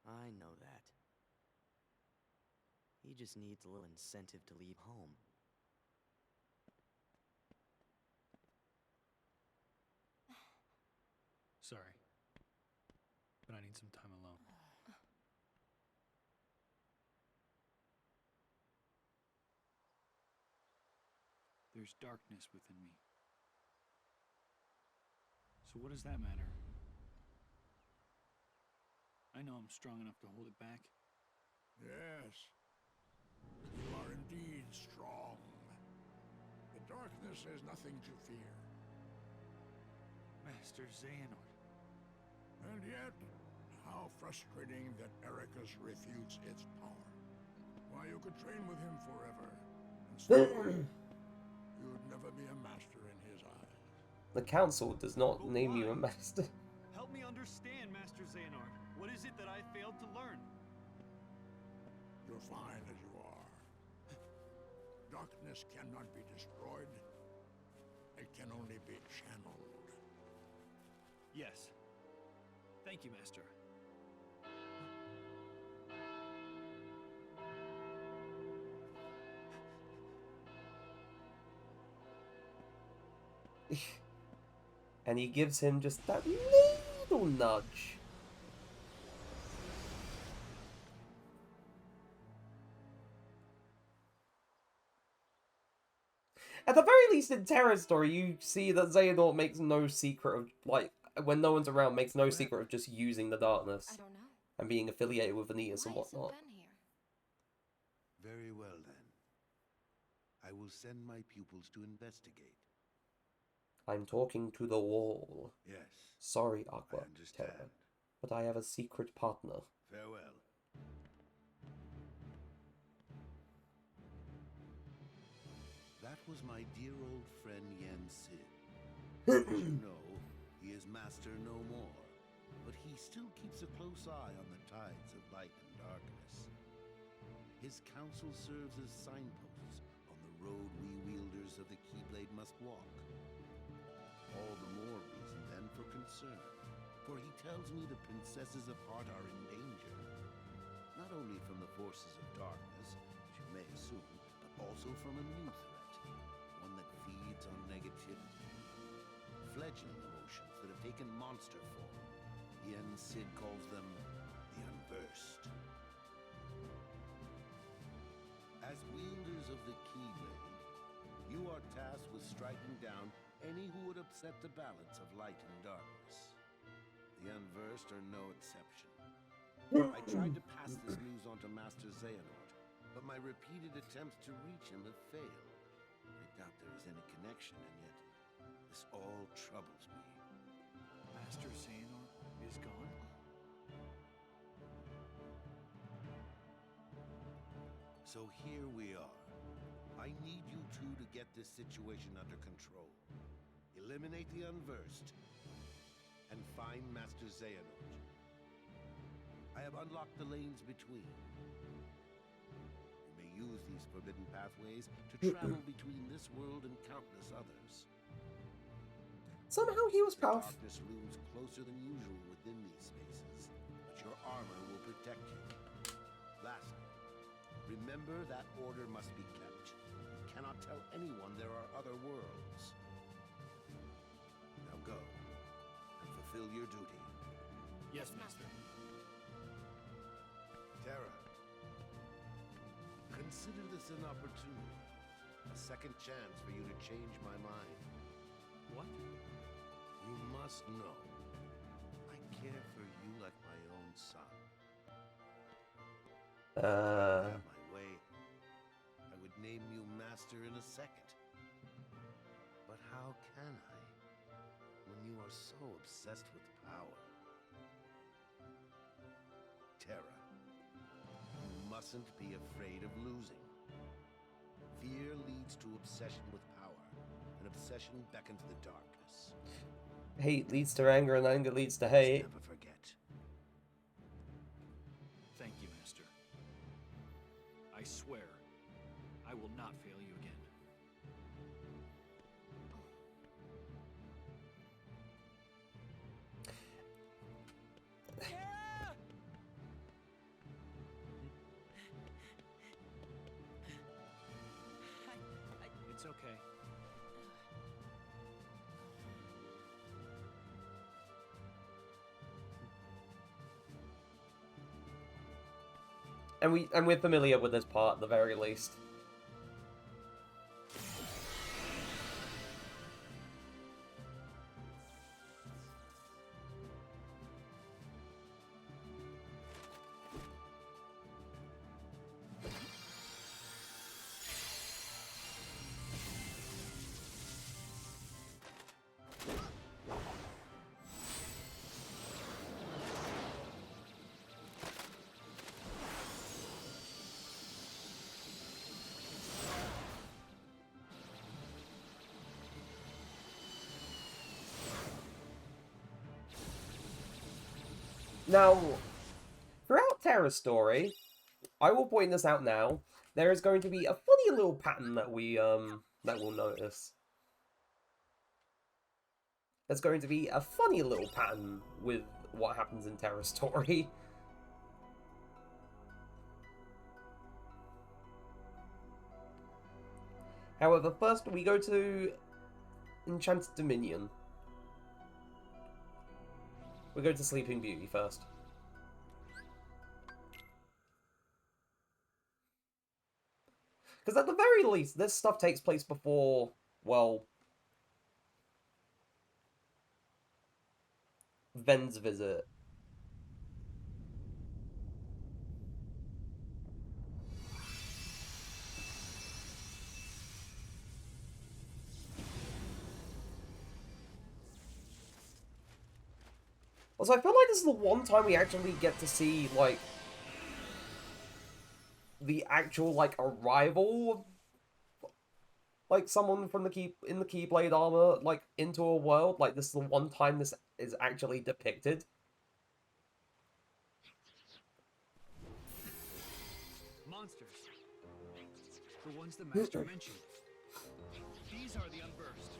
I know that. He just needs a little incentive to leave home. Sorry. But I need some time alone. There's darkness within me. So what does that matter? I know I'm strong enough to hold it back. Yes, you are indeed strong. The darkness has nothing to fear. Master Xehanort. And yet, how frustrating that Ericus refutes its power. Why, you could train with him forever, and still, you'd never be a master in his eyes. The council does not But name you a why? master. Help me understand, Master Xehanort. What is it that I failed to learn? You're fine as you are. Darkness cannot be destroyed. It can only be channeled. Yes. Thank you, Master. And he gives him just that little nudge. At the very least, in Terra's story, you see that Xehanort makes no secret of, like, when no one's around, makes no secret of just using the I darkness don't know. and being affiliated with Vanitas and Why isn't whatnot. Ben here? Very well, then. I will send my pupils to investigate. I'm talking to the wall. Yes, Sorry, I Aqua, understand. Terra, but I have a secret partner. Farewell. That was my dear old friend Yen Sid. As you know, he is master no more, but he still keeps a close eye on the tides of light and darkness. His counsel serves as signposts on the road we wielders of the Keyblade must walk. All the more reason then for concern, for he tells me the princesses apart are in danger, not only from the forces of darkness, as you may assume, but also from a new threat, one that feeds on negativity. Fledgling emotions that have taken monster form. Yen Sid calls them the Unversed. As wielders of the Keyblade, you are tasked with striking down any who would upset the balance of light and darkness. The Unversed are no exception. I tried to pass this news on to Master Xehanort, but my repeated attempts to reach him have failed. I doubt there is any connection, and yet this all troubles me. Master Xehanort is gone? So here we are. I need you two to get this situation under control. Eliminate the Unversed, and find Master Xehanort. I have unlocked the lanes between. You may use these forbidden pathways to travel between this world and countless others. Somehow he was The powerful. darkness looms closer than usual within these spaces, but your armor will protect you. Lastly, remember that order must be kept. You cannot tell anyone there are other worlds. Now go, and fulfill your duty. Yes, Master. Terra, consider this an opportunity. A second chance for you to change my mind. What? You must know, I care for you like my own son. If I had my way, I would name you master in a second. But how can I, when you are so obsessed with power? Terra, you mustn't be afraid of losing. Fear leads to obsession with power, and obsession beckons the darkness. Hate leads to anger, and anger leads to hate. Never forget. Thank you, Master. I swear, I will not fail you again. It's okay. And we're familiar with this part at the very least. Now, throughout Terra's story, I will point this out now, there is going to be a funny little pattern that we'll notice. There's going to be a funny little pattern with what happens in Terra's story. However, first we go to Enchanted Dominion. We go to Sleeping Beauty first. Because at the very least, this stuff takes place before, well, Ven's visit. Also, I feel like this is the one time we actually get to see, like, the actual, like, arrival of, like, someone from the Keyblade armor, like, into a world. Like, this is the one time this is actually depicted. Monsters. The ones the Master mentioned. These are the Unversed.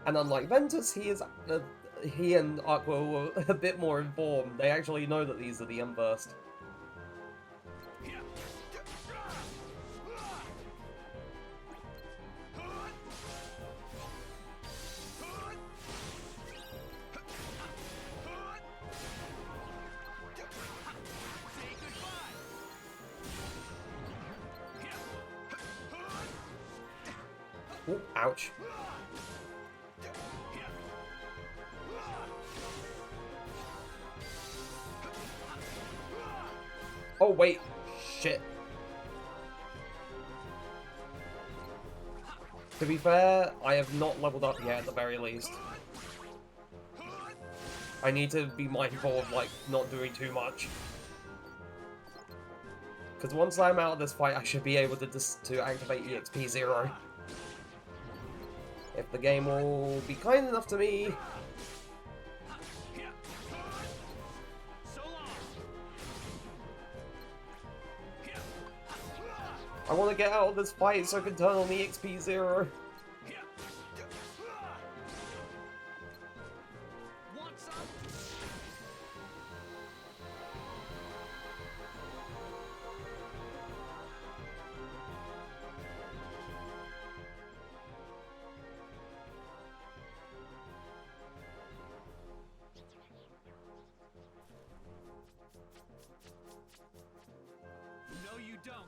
And unlike Ventus, he and Aqua were a bit more informed. They actually know that these are the Unversed. Ooh, ouch. Oh, wait. Shit. To be fair, I have not leveled up yet, at the very least. I need to be mindful of, like, not doing too much. Because once I'm out of this fight, I should be able to activate EXP 0. If the game will be kind enough to me. I want to get out of this fight so I can turn on the EXP 0. No, you don't.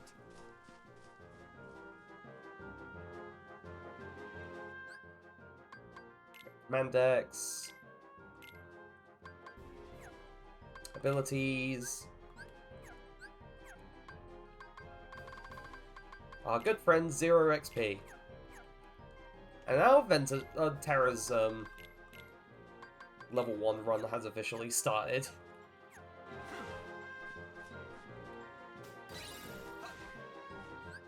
Mandex. Abilities. Our good friend, 0 XP. And now Ventus, Terra's level 1 run has officially started.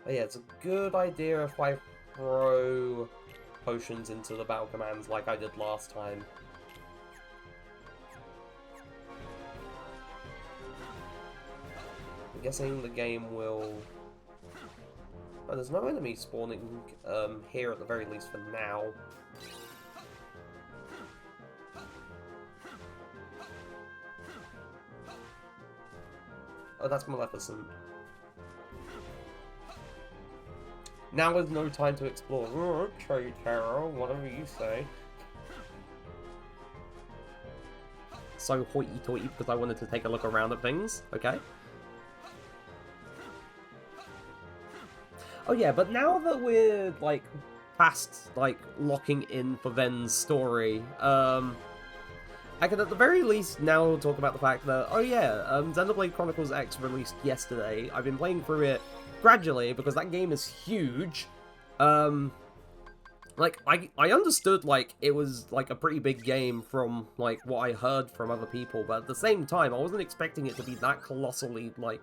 But yeah, it's a good idea if I throw potions into the battle commands like I did last time. I'm guessing the game will... Oh, there's no enemy spawning here at the very least for now. Oh, that's Maleficent. Now is no time to explore. Oh, okay, Tara, whatever you say. So hoity-toity because I wanted to take a look around at things. Okay. Oh yeah, but now that we're, like, past, like, locking in for Ven's story, I can at the very least now talk about the fact that, oh yeah, Xenoblade Chronicles X released yesterday. I've been playing through it gradually, because that game is huge. Like, I understood, like, it was, like, a pretty big game from, like, what I heard from other people, but at the same time, I wasn't expecting it to be that colossally, like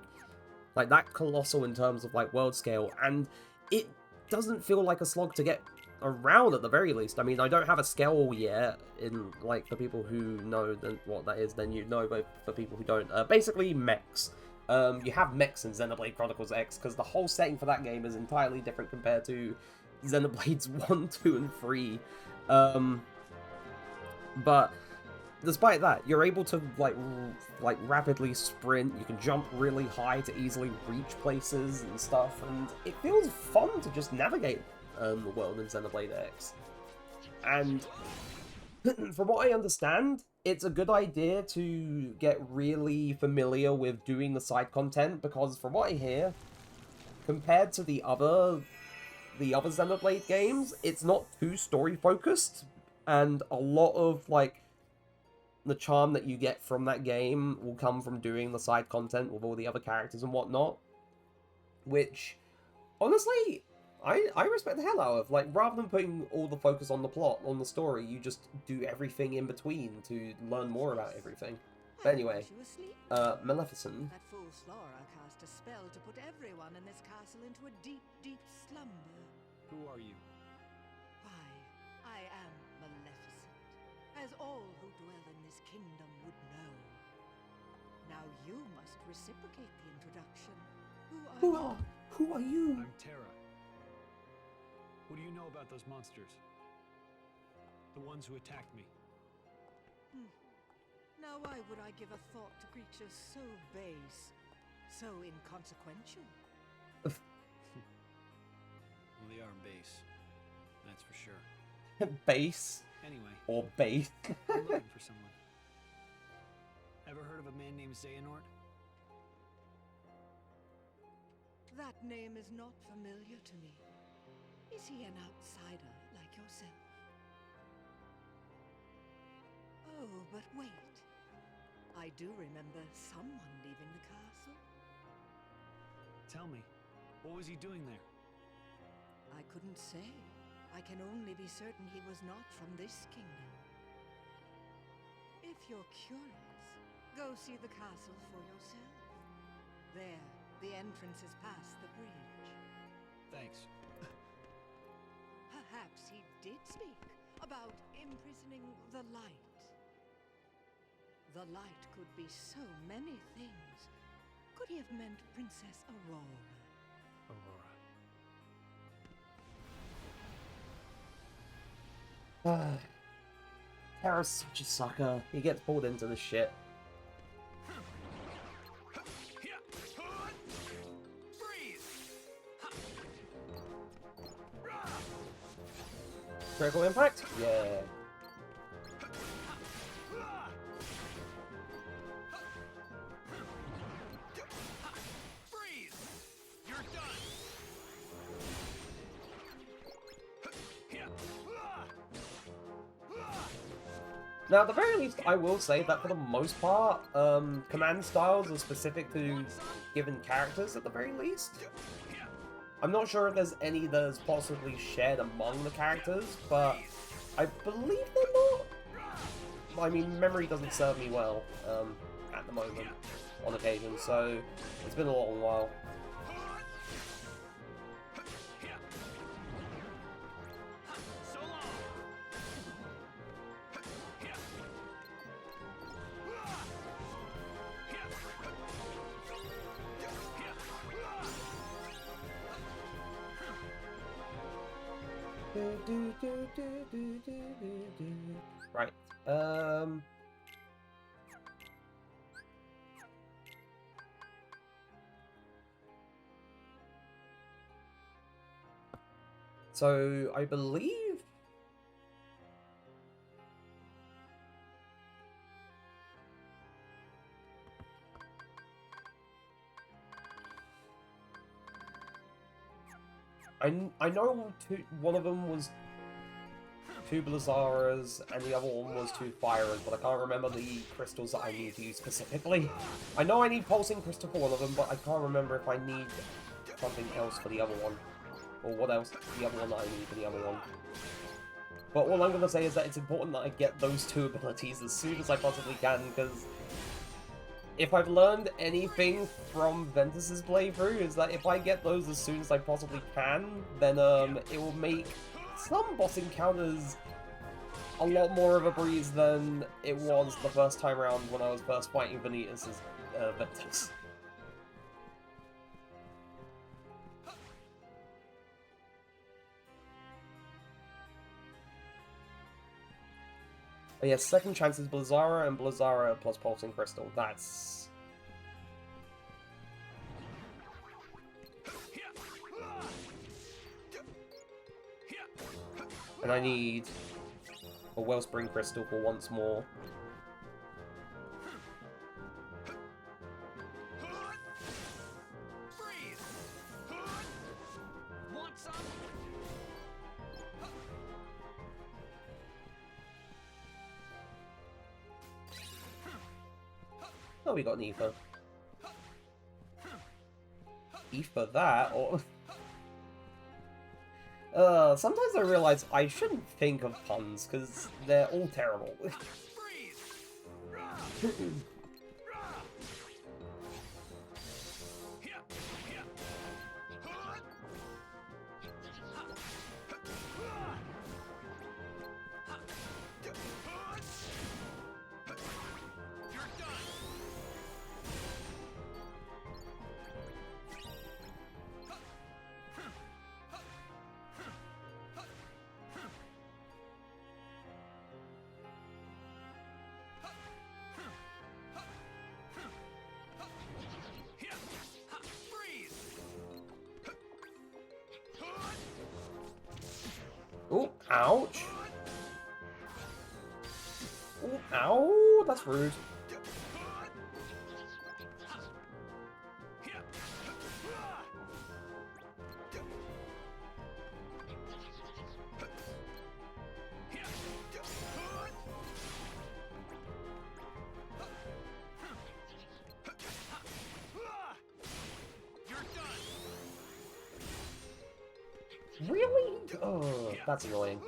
that colossal in terms of, like, world scale, and it doesn't feel like a slog to get around at the very least. I mean, I don't have a scale yet. In like, for people who know what that is, then you know. But for people who don't, basically mechs. You have mechs in Xenoblade Chronicles X because the whole setting for that game is entirely different compared to Xenoblades 1, 2, and 3. But despite that, you're able to like rapidly sprint. You can jump really high to easily reach places and stuff, and it feels fun to just navigate the world in Xenoblade X. And from what I understand, it's a good idea to get really familiar with doing the side content, because from what I hear, compared to the other Xenoblade games, it's not too story focused, and a lot of like the charm that you get from that game will come from doing the side content with all the other characters and whatnot, which honestly I respect the hell out of. Like, rather than putting all the focus on the plot, on the story, you just do everything in between to learn more about everything. But anyway, Maleficent. That fool Slora cast a spell to put everyone in this castle into a deep, deep slumber. Who are you? Why, I am Maleficent, as all who dwell in this kingdom would know. Now you must reciprocate the introduction. Who are you? I'm Terra. What do you know about those monsters? The ones who attacked me. Now why would I give a thought to creatures so base, so inconsequential? Well, they are base. That's for sure. Base? Anyway. Or base? I'm looking for someone. Ever heard of a man named Xehanort? That name is not familiar to me. Is he an outsider like yourself? Oh, but wait. I do remember someone leaving the castle. Tell me, what was he doing there? I couldn't say. I can only be certain he was not from this kingdom. If you're curious, go see the castle for yourself. There, the entrance is past the bridge. Thanks. Perhaps he did speak about imprisoning the light. The light could be so many things. Could he have meant Princess Aurora? Aurora. Terra's such a sucker. He gets pulled into this shit. Critical impact? Yeah. Freeze! You're done. Now, at the very least, I will say that for the most part, command styles are specific to given characters at the very least. I'm not sure if there's any that is possibly shared among the characters, but I believe they're not. I mean, memory doesn't serve me well at the moment, on occasion, so it's been a long while. Right. So I believe I know one of them was 2 Blazzaras and the other one was 2 Firers, but I can't remember the crystals that I need to use specifically. I know I need Pulsing Crystal for one of them, but I can't remember if I need something else for the other one. Or what else the other one that I need for the other one. But all I'm going to say is that it's important that I get those 2 abilities as soon as I possibly can, because if I've learned anything from Ventus's playthrough, is that if I get those as soon as I possibly can, then it will make some boss encounters a lot more of a breeze than it was the first time around when I was first fighting Vanitas as Ventus. But yes, second chance is Blizzara and Blizzara plus Pulsing Crystal. That's... And I need a Wellspring Crystal for once more. Oh, we got an Aether. Aether that, or... sometimes I realize I shouldn't think of puns, because they're all terrible. Oh, ouch. Oh, ow, that's rude. Really? Oh, that's annoying.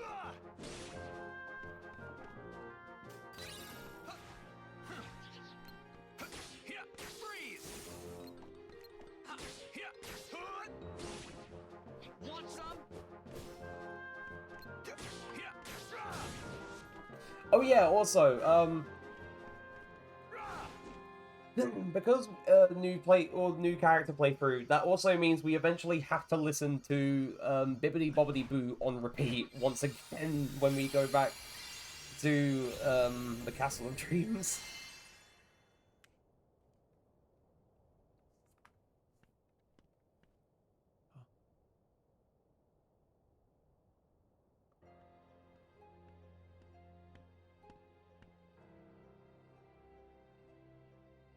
Oh yeah, also, because new character playthrough, that also means we eventually have to listen to Bibbidi Bobbidi Boo on repeat once again when we go back to the Castle of Dreams.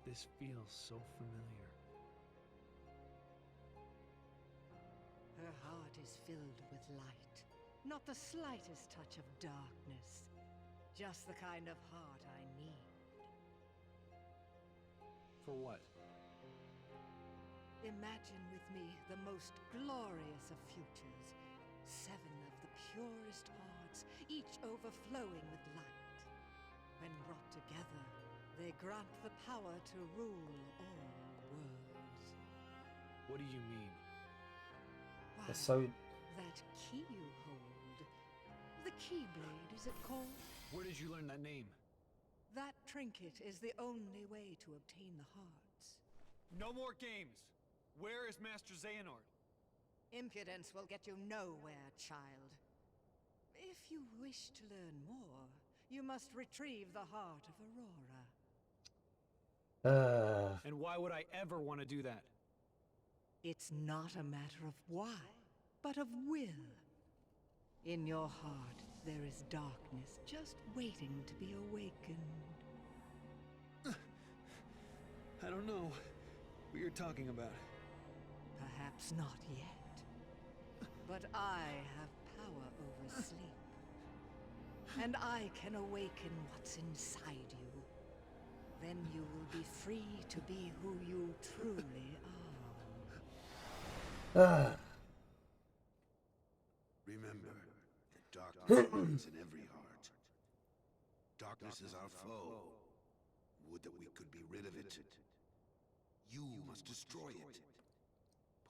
This feels so familiar. Her heart is filled with light. Not the slightest touch of darkness. Just the kind of heart I need. For what? Imagine with me the most glorious of futures. 7 of the purest hearts, each overflowing with light. When brought together, they grant the power to rule all worlds. What do you mean? Why, So that key you hold. The Keyblade, is it called? Where did you learn that name? That trinket is the only way to obtain the hearts. No more games! Where is Master Xehanort? Impudence will get you nowhere, child. If you wish to learn more, you must retrieve the heart of Aurora. And why would I ever want to do that? It's not a matter of why, but of will. In your heart, there is darkness just waiting to be awakened. I don't know what you're talking about. Perhaps not yet. But I have power over sleep. And I can awaken what's inside you. Then you will be free to be who you truly are. Remember, darkness lives in every heart. Darkness is our foe. Would that we could be rid of it. You must destroy it.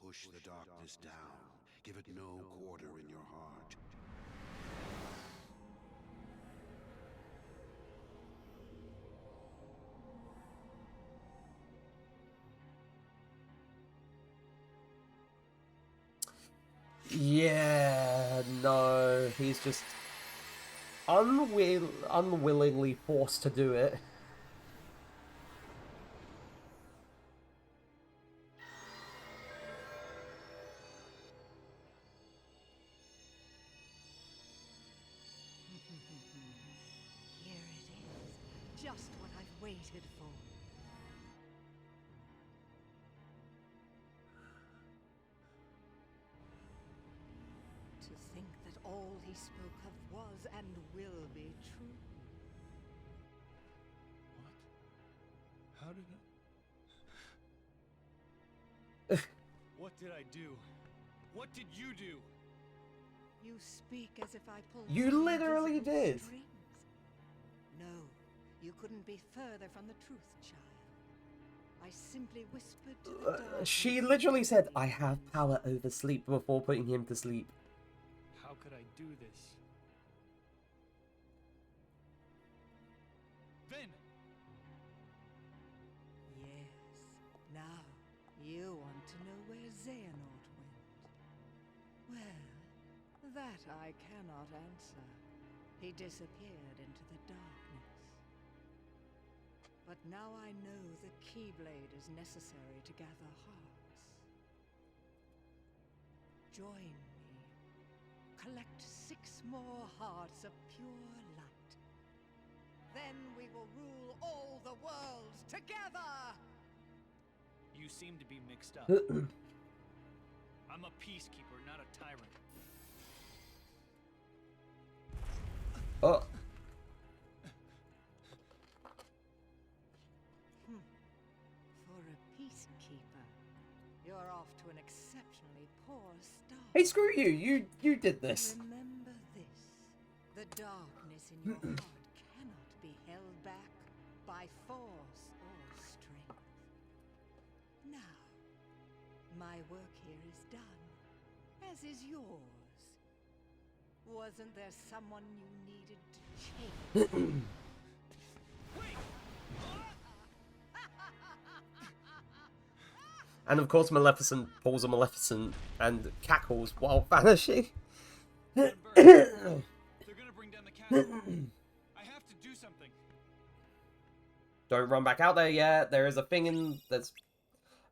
Push the darkness down. Give it no quarter in your heart. Yeah, no, he's just unwillingly forced to do it. Here it is. Just what I've waited for. To think that all he spoke of was and will be true. What? How did What did I do? What did you do? You speak as if I pulled You some literally invisible did. strings. No, you couldn't be further from the truth, child. I simply whispered to the darkness. She literally said, "I have power over sleep" before putting him to sleep. How could I do this? Vin! Yes. Now, you want to know where Xehanort went. Well, that I cannot answer. He disappeared into the darkness. But now I know the Keyblade is necessary to gather hearts. Join me. Collect 6 more hearts of pure light. Then we will rule all the worlds together! You seem to be mixed up. I'm a peacekeeper, not a tyrant. Oh. For a peacekeeper, you're off to an exceptionally poor start. Hey, screw you! You did this. Remember this. The darkness in your heart cannot be held back by force or strength. Now, my work here is done, as is yours. Wasn't there someone you needed to change? And of course, Maleficent pulls a Maleficent and cackles while vanishing. They're gonna bring down the castle. I have to do something. Don't run back out there yet. There is a thing in... There's...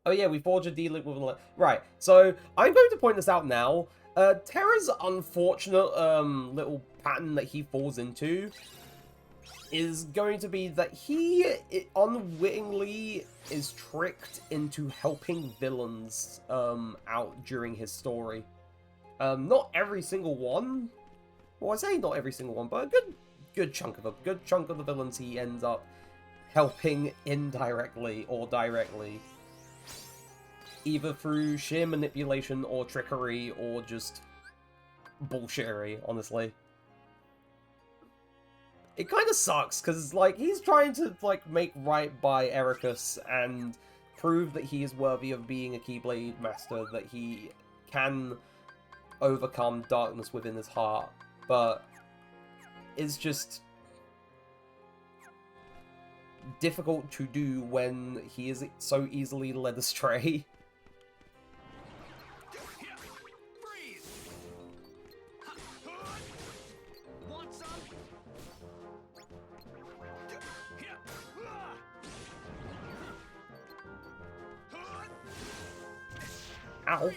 Oh yeah, we forge a deal with... Right, so I'm going to point this out now. Terra's unfortunate little pattern that he falls into is going to be that he unwittingly is tricked into helping villains out during his story. Not every single one. Well, I say not every single one, but a good chunk of them. Good chunk of the villains he ends up helping indirectly or directly. Either through sheer manipulation or trickery or just bullshittery, honestly. It kind of sucks, because, like, he's trying to, like, make right by Ericus and prove that he is worthy of being a Keyblade Master, that he can overcome darkness within his heart, but it's just difficult to do when he is so easily led astray. Ow.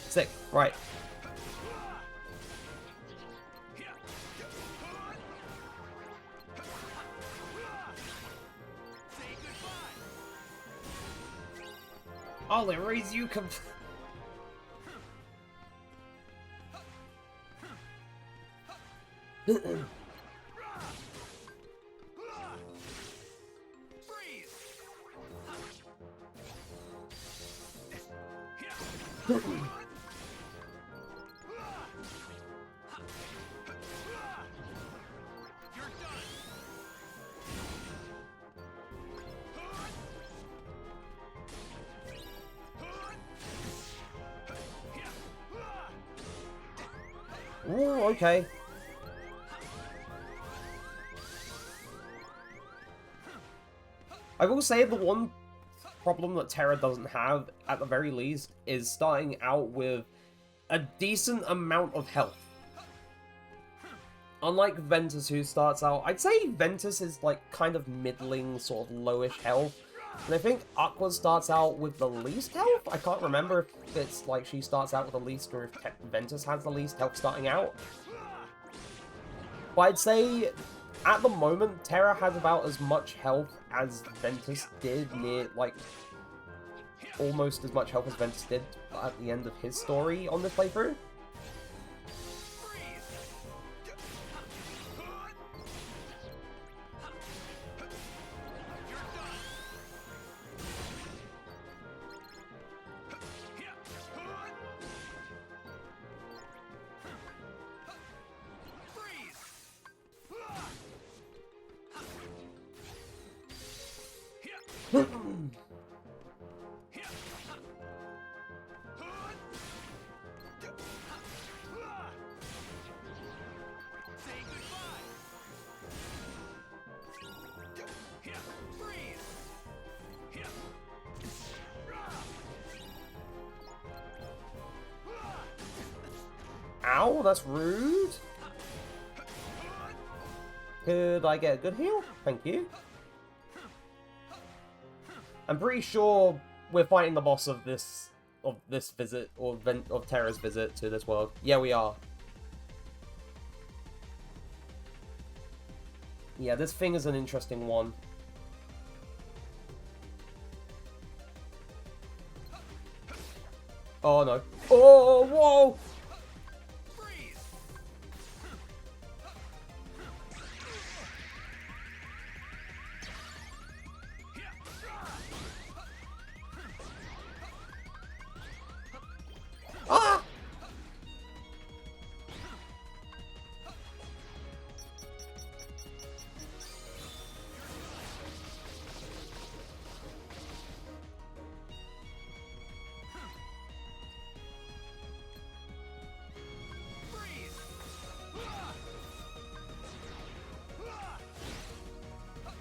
Sick. Right. I'll erase you Ooh, okay. I will say the one problem that Terra doesn't have, at the very least, is starting out with a decent amount of health. Unlike Ventus, who starts out... I'd say Ventus is, like, kind of middling, sort of lowish health. And I think Aqua starts out with the least health? I can't remember if it's, like, she starts out with the least, or if Ventus has the least health starting out. But I'd say, at the moment, Terra has about as much health as Ventus did, near, like, almost as much health as Ventus did at the end of his story on this playthrough. Ow, that's rude. Could I get a good heal? Thank you. I'm pretty sure we're fighting the boss of this visit, or of Terra's visit to this world. Yeah, we are. Yeah, this thing is an interesting one. Oh no. Oh, whoa! Ah!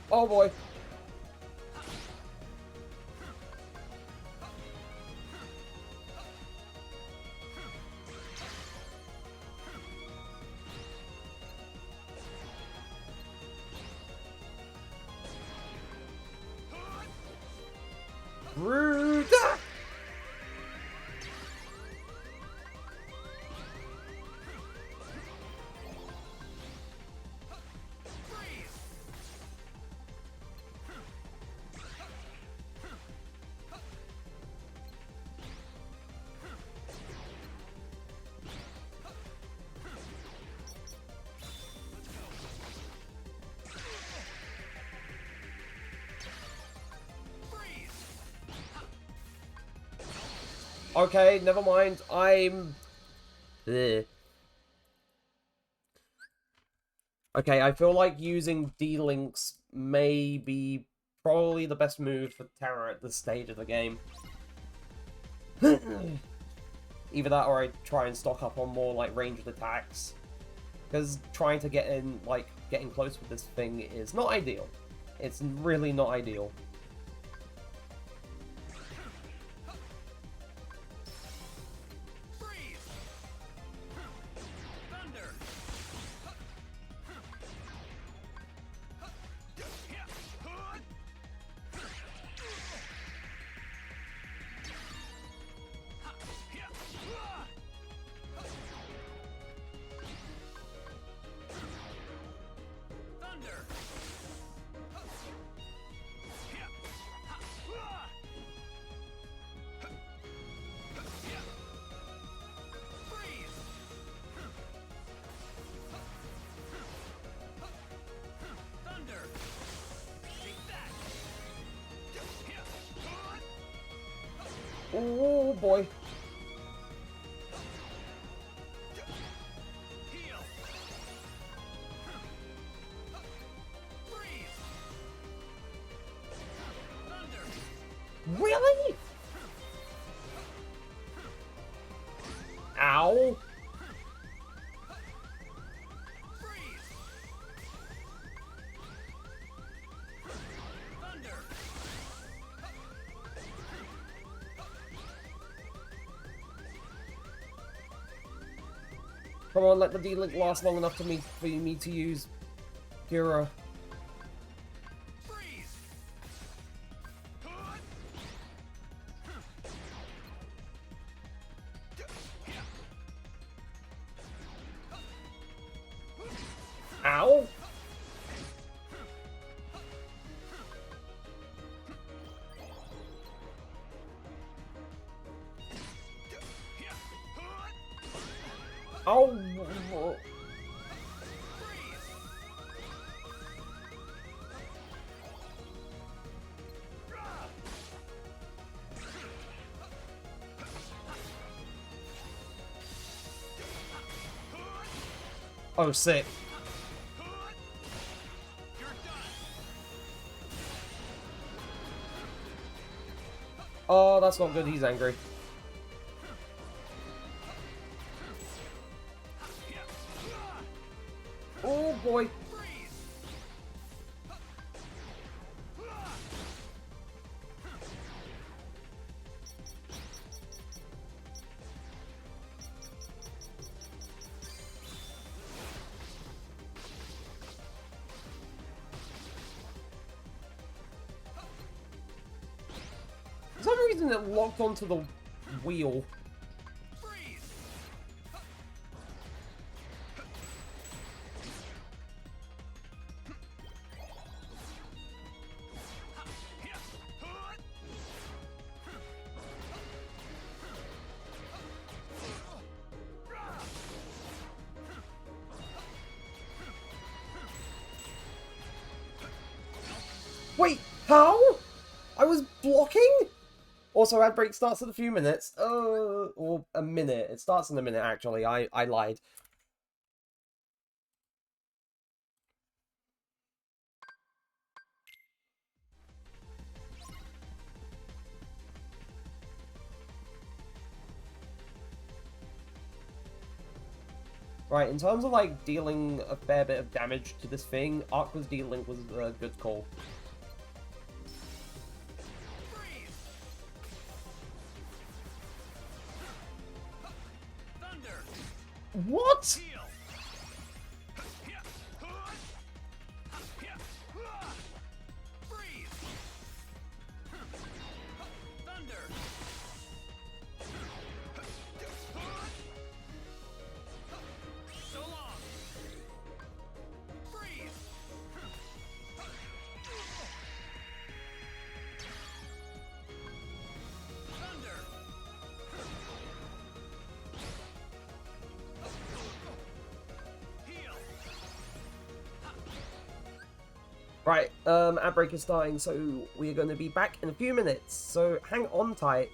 Oh boy. Rude. Ah! Okay, never mind. I'm... Ugh. Okay, I feel like using D-Links may be probably the best move for Terra at this stage of the game. Either that or I try and stock up on more, like, ranged attacks. Because trying to get in, like, getting close with this thing is not ideal. It's really not ideal. Oh boy. Come on, let the D-Link last long enough for me to use Kira. Ow! Oh! Oh, sick. Oh, that's not good. He's angry. Oh, boy. For some reason it locked onto the wheel. Wait, how? I was blocking? Also, ad break starts in a few minutes. Or a minute. It starts in a minute, actually. I lied. Right, in terms of, like, dealing a fair bit of damage to this thing, Aqua's D-Link was a good call. What? Right, ad break is starting, so we're going to be back in a few minutes, so hang on tight.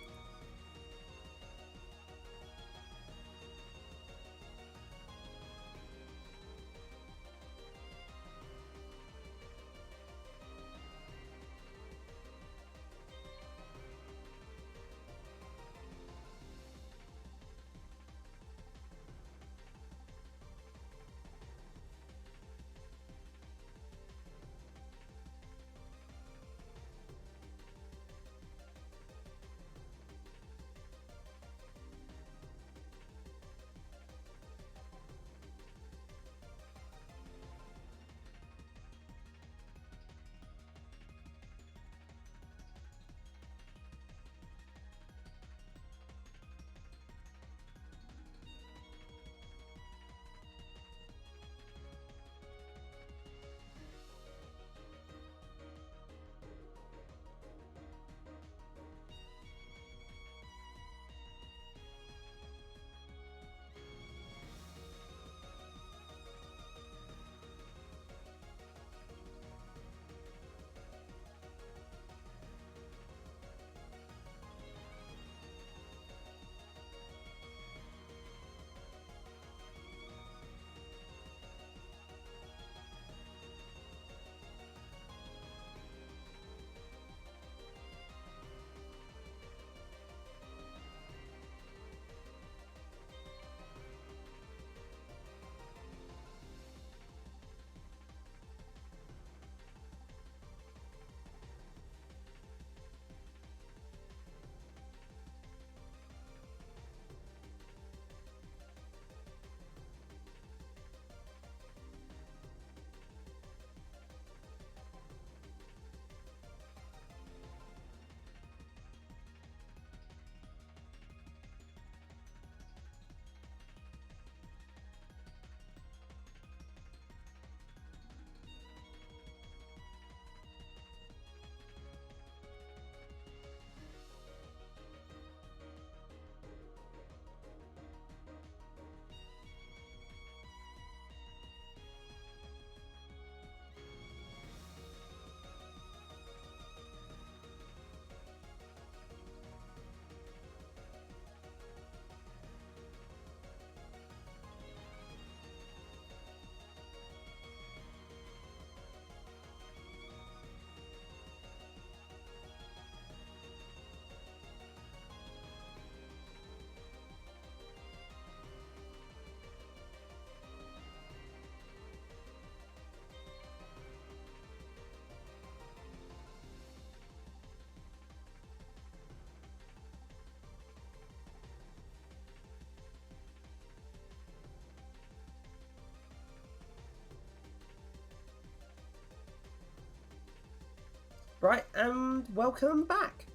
Right, and welcome back.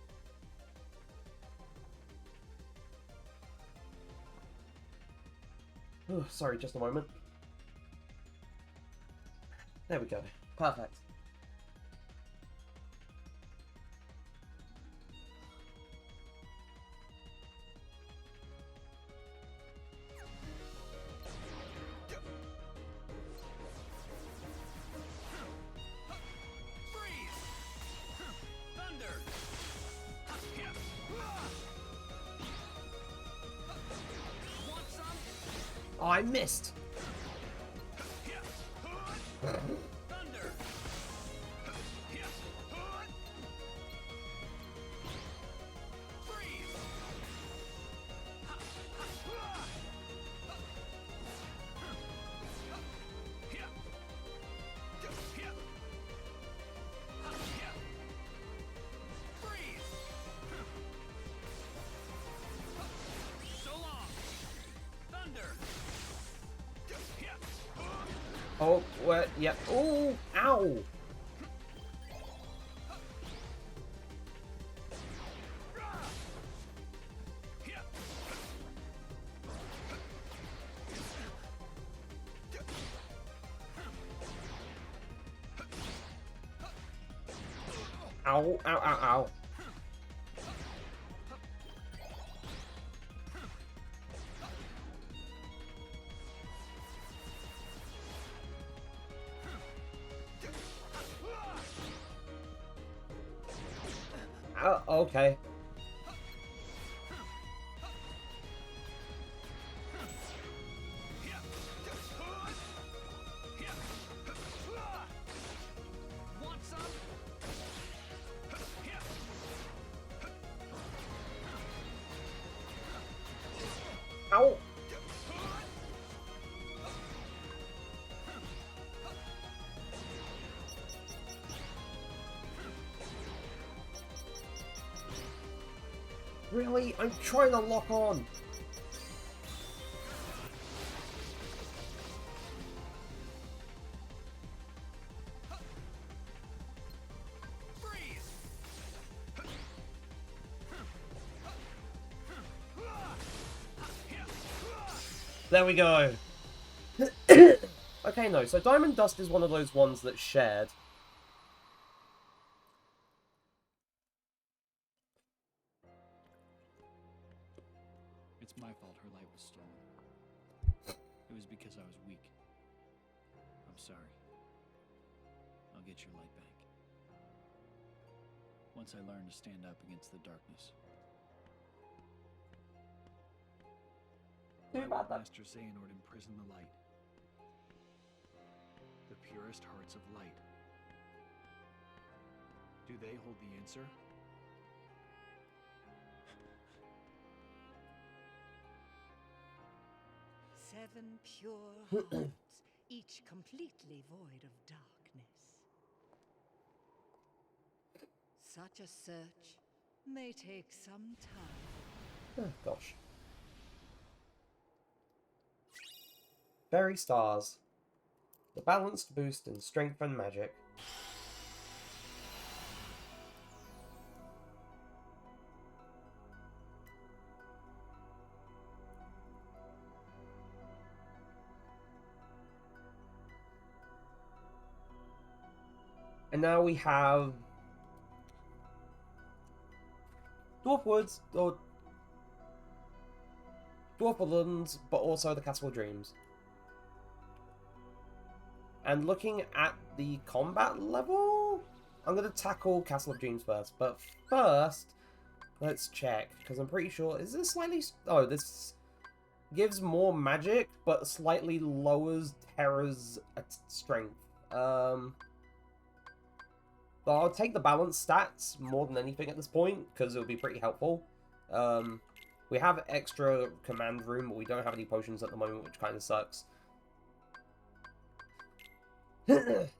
Oh, sorry, just a moment. There we go. Perfect. Oh, I missed. Oh, what? Yep. Oh, ow. Ow, ow, ow, ow. Oh, okay. Ow. Really? I'm trying to lock on. There we go. Okay, no, so Diamond Dust is one of those ones that's shared. It's my fault her light was stolen. It was because I was weak. I'm sorry. I'll get your light back. Once I learn to stand up against the darkness. Too bad that. Master Xehanort imprisoned the light. The purest hearts of light. Do they hold the answer? Seven pure hearts, each completely void of darkness. Such a search may take some time. Oh, gosh. Fairy Stars. The balanced boost in strength and magic. And now we have Dwarf Woods, or Dwarf Woodlands, but also the Castle of Dreams. And looking at the combat level, I'm going to tackle Castle of Dreams first. But first, let's check, because I'm pretty sure, is this slightly... Oh, this gives more magic, but slightly lowers Terra's strength. But I'll take the balance stats more than anything at this point, because it'll be pretty helpful. We have extra command room, but we don't have any potions at the moment, which kind of sucks.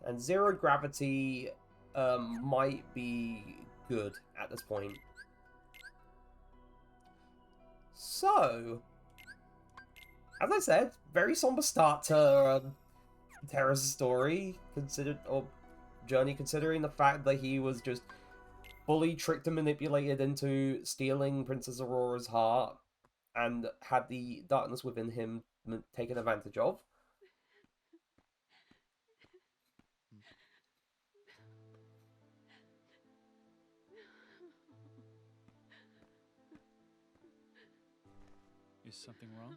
And zero gravity might be good at this point. So, as I said, very somber start to Terra's story, considered, or journey, considering the fact that he was just fully tricked and manipulated into stealing Princess Aurora's heart and had the darkness within him taken advantage of. Is something wrong?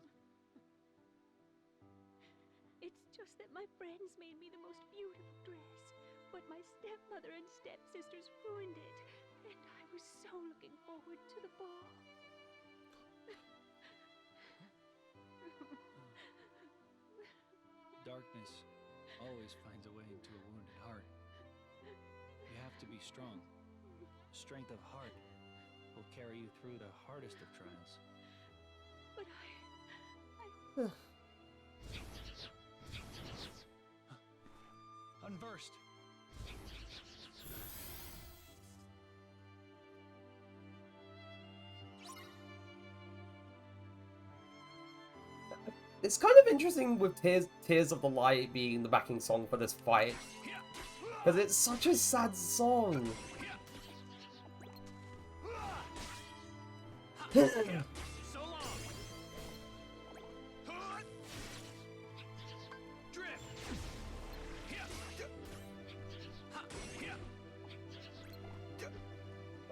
It's just that my friends made me the most beautiful dress, but my stepmother and stepsisters ruined it, and I was so looking forward to the ball. Darkness always finds a way into a wounded heart. You have to be strong. Strength of heart will carry you through the hardest of trials. But Unversed. It's kind of interesting with Tears of the Light being the backing song for this fight, because it's such a sad song.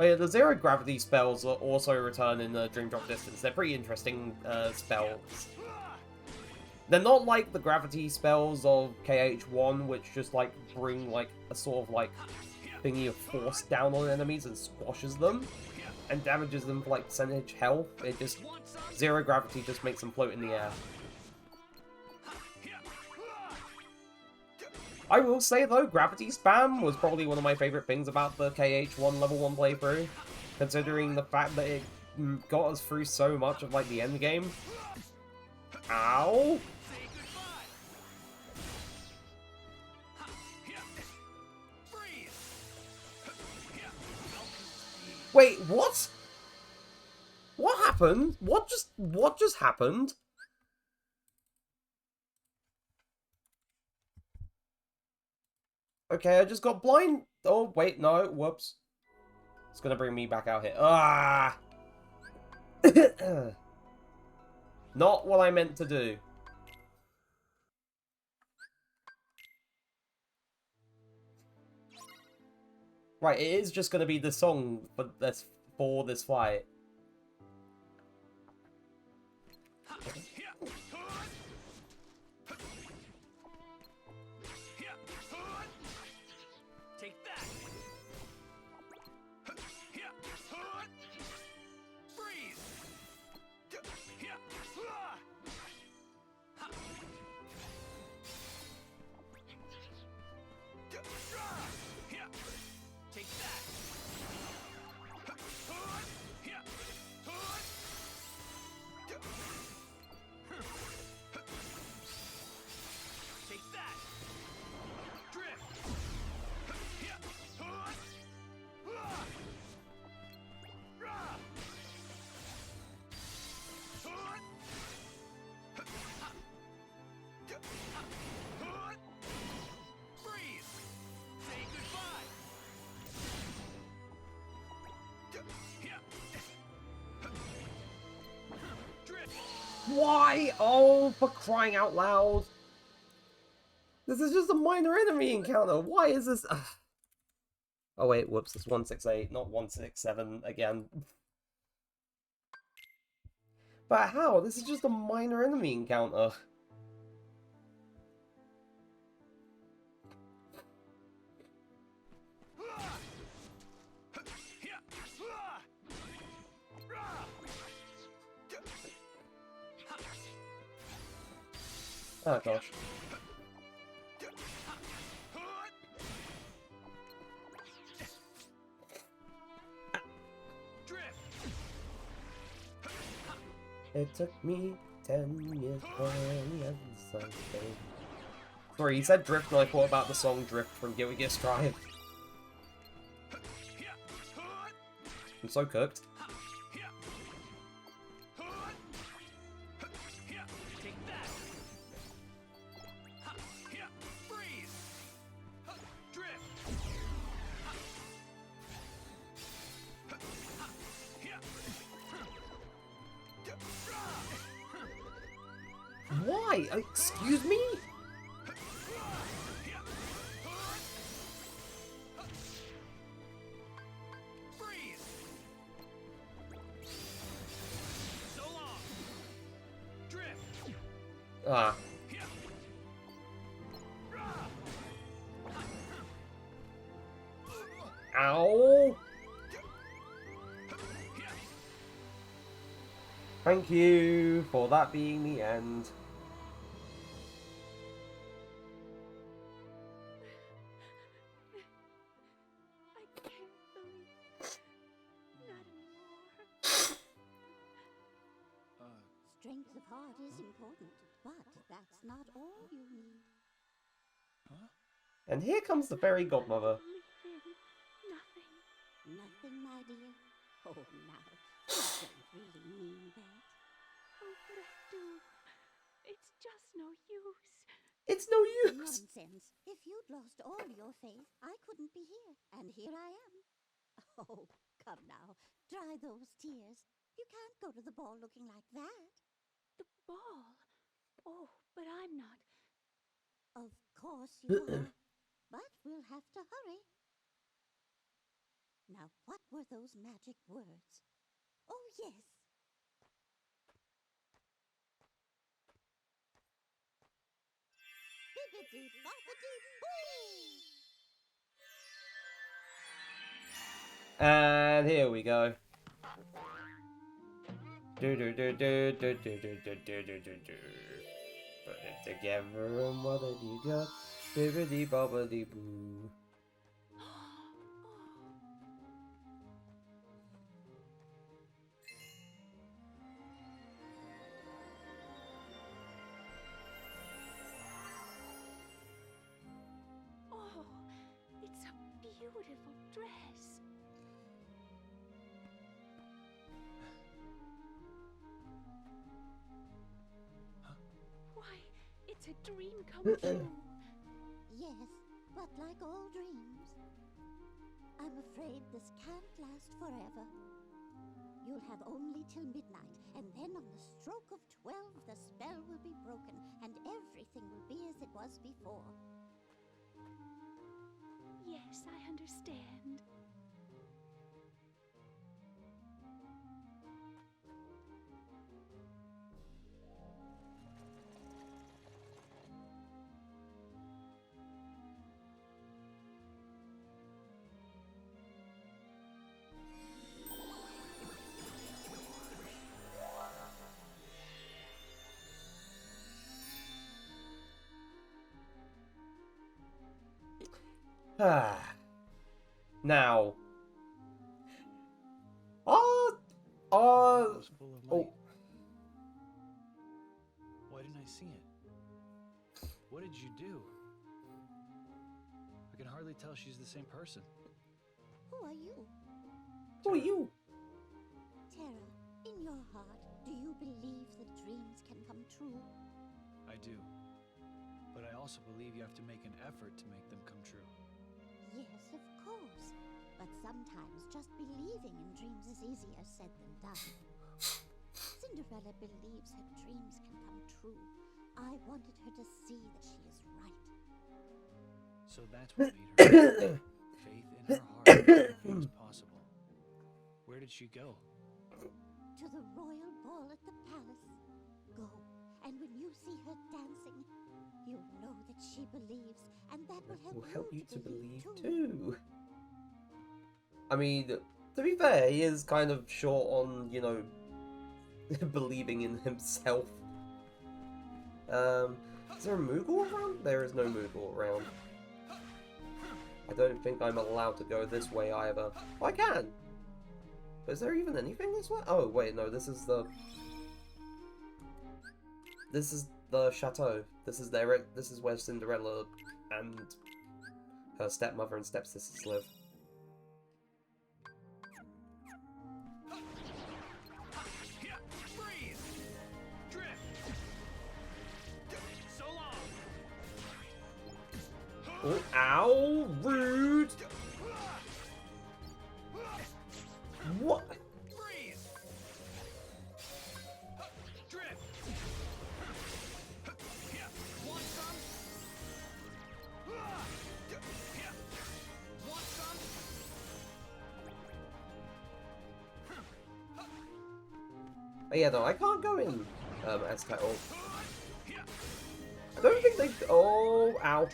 Oh yeah, the zero gravity spells also return in the Dream Drop Distance. They're pretty interesting spells. They're not like the gravity spells of KH1, which just like bring like a sort of like thingy of force down on enemies and squashes them and damages them for like percentage health. It just zero gravity just makes them float in the air. I will say though, gravity spam was probably one of my favorite things about the KH1 level 1 playthrough, considering the fact that it got us through so much of like the end game. Ow! Wait, what? What happened? What just happened? Okay, I just got blind. Oh, wait, no. Whoops. It's gonna bring me back out here. Ah! Not what I meant to do. Right, it is just gonna be the song for this fight. Why? Oh, for crying out loud. This is just a minor enemy encounter. Why is this? Ugh. Oh wait, whoops, it's 168, not 167 again. But how? This is just a minor enemy encounter. Oh gosh. It took me 10 years for the other side. Sorry, he said drift and I thought about the song Drift from Guilty Gear Strive. I'm so cooked. Wait, excuse me? Freeze! So long! Drift! Ah. Ow! Thank you for that being the end. I can't believe not anymore. Strength of heart is important, but that's not all you need. And here comes the fairy godmother. Nothing. Nothing, my dear. Oh, now, you don't really mean that. Oh, but I do. It's just no use. It's no use. Nonsense. If you'd lost all your faith, I couldn't be here, and here I am. Oh, come now, dry those tears. You can't go to the ball looking like that. The ball? Oh, but I'm not. Of course you are. But we'll have to hurry. Now, what were those magic words? Oh, yes. Bibbidi-bobbidi-boo! And here we go. Do do do do do do do do do do do do. Put it together and what did you got? Bibbidi bobbidi boo. Oh, it's a beautiful dress. Why, it's a dream come true. Yes, but like all dreams, I'm afraid this can't last forever. You'll have only till midnight, and then on the stroke of 12, the spell will be broken, and everything will be as it was before. Yes, I understand. Now. It was full of light. Oh. Why didn't I see it? What did you do? I can hardly tell she's the same person. Who are you? Who are you? Terra, in your heart, do you believe that dreams can come true? I do. But I also believe you have to make an effort to make them come true. Yes, of course. But sometimes just believing in dreams is easier said than done. Cinderella believes her dreams can come true. I wanted her to see that she is right. So that's what made her faith in her heart that anything was possible. Where did she go? To the royal ball at the palace. Go, and when you see her dancing, you'll know that she believes, and that will help you to believe too. too. I mean, to be fair, he is kind of short on, you know, believing in himself. Is there a Moogle around? There is no Moogle around. I don't think I'm allowed to go this way either. Oh, I can! But is there even anything this way? Oh, wait, no, this is the chateau. This is where Cinderella and her stepmother and stepsisters live. Freeze! Drift! So long! Oh, ow! Rude! What? Freeze! Drift! Oh yeah, no, I can't go in Aztec. Oh. I don't think they... Oh, ow.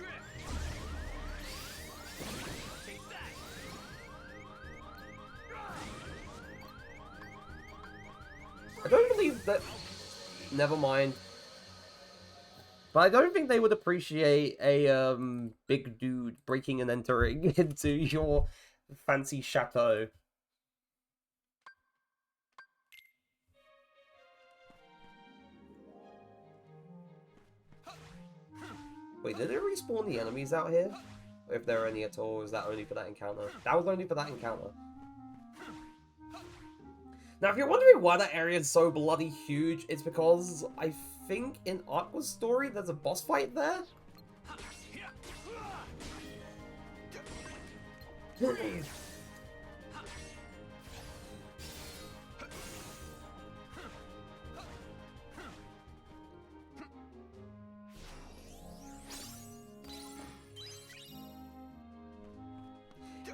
I don't believe that... Never mind. But I don't think they would appreciate a big dude breaking and entering into your fancy chateau. Wait, did it respawn the enemies out here? Or if there are any at all, is that only for that encounter? That was only for that encounter. Now, if you're wondering why that area is so bloody huge, it's because I think in Aqua's story there's a boss fight there?